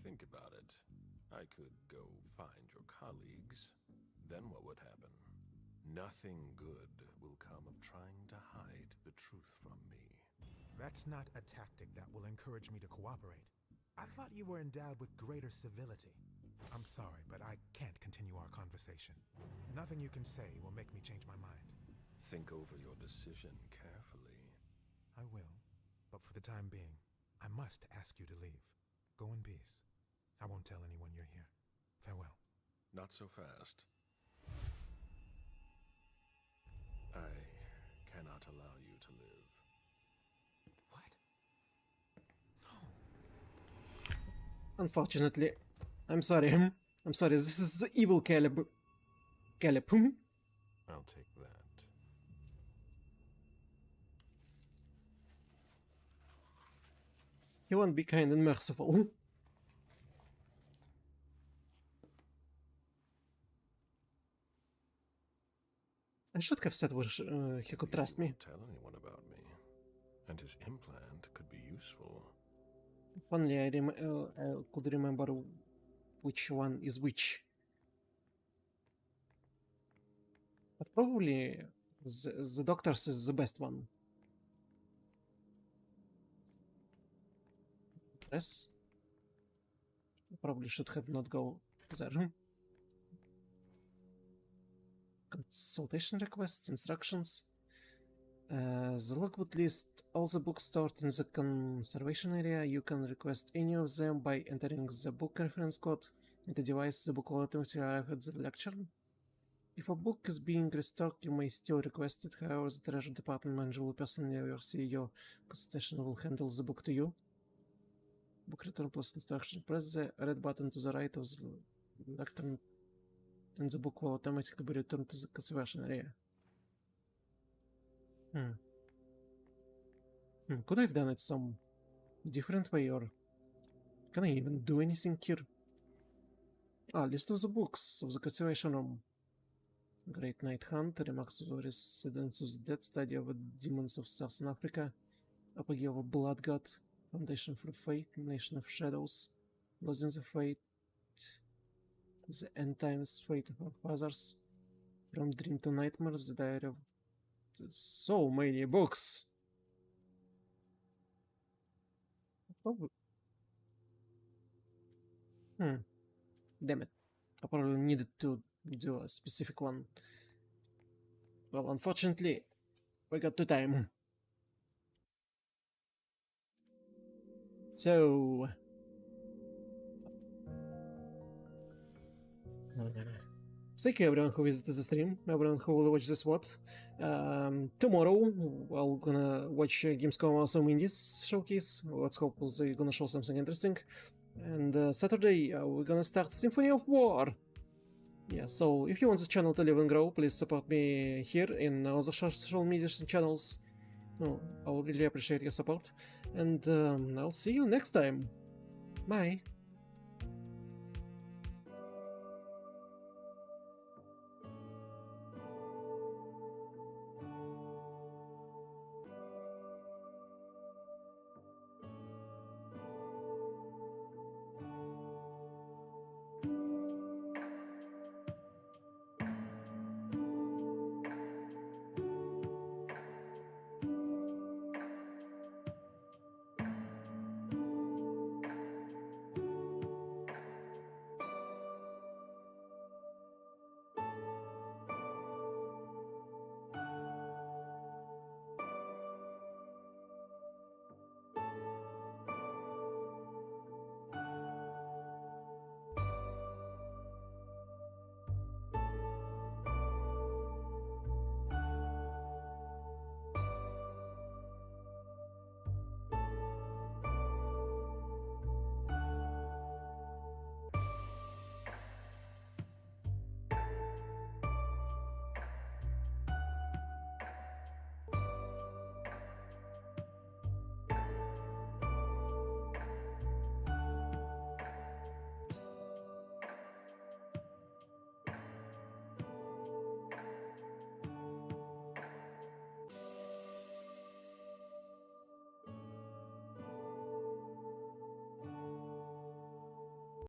Think about it. I could go find your colleagues. Then what would happen? Nothing good will come of trying to hide the truth from me. That's not a tactic that will encourage me to cooperate. I thought you were endowed with greater civility. I'm sorry, but I can't continue our conversation. Nothing you can say will make me change my mind. Think over your decision carefully. I will, but for the time being, I must ask you to leave. Go in peace. I won't tell anyone you're here. Farewell. Not so fast. I cannot allow you to live. What? Unfortunately. I'm sorry. I'm sorry. This is the evil Caleb. I'll take that. He won't be kind and merciful. I should have said where he could trust me. Won't tell anyone about me, and his implant could be useful. If only I could remember which one is which. But probably the doctor's is the best one. Yes. Probably should have not go there. Consultation requests, instructions. The logbook lists all the books stored in the conservation area. You can request any of them by entering the book reference code in the device. The book will automatically arrive at the lecture. If a book is being restored, you may still request it. However, the Treasure Department manager will personally oversee your consultation and will handle the book to you. Book return plus instruction. Press the red button to the right of the lectern and the book will automatically be returned to the conservation area. Could I have done it some different way, or can I even do anything here? List of the books of the conservation room. Great Night Hunt, Remarks of the Residents of the Dead, Study of the Demons of Southern Africa, Apogee of a Blood God, Foundation for Fate, Nation of Shadows, Losing the Fate, The End Times, Fate of Our Fathers, From Dream to Nightmares, The Diary of... So many books! Probably... Damn it. I probably needed to do a specific one. Well, unfortunately, we got to time. So... Thank you everyone who visited the stream, everyone who will watch this VOD. Tomorrow we're gonna watch Gamescom Awesome Indies showcase. Let's hope they're gonna show something interesting. And Saturday we're gonna start Symphony of War. Yeah, so if you want this channel to live and grow, please support me here in other social media channels. I would really appreciate your support. And I'll see you next time. Bye.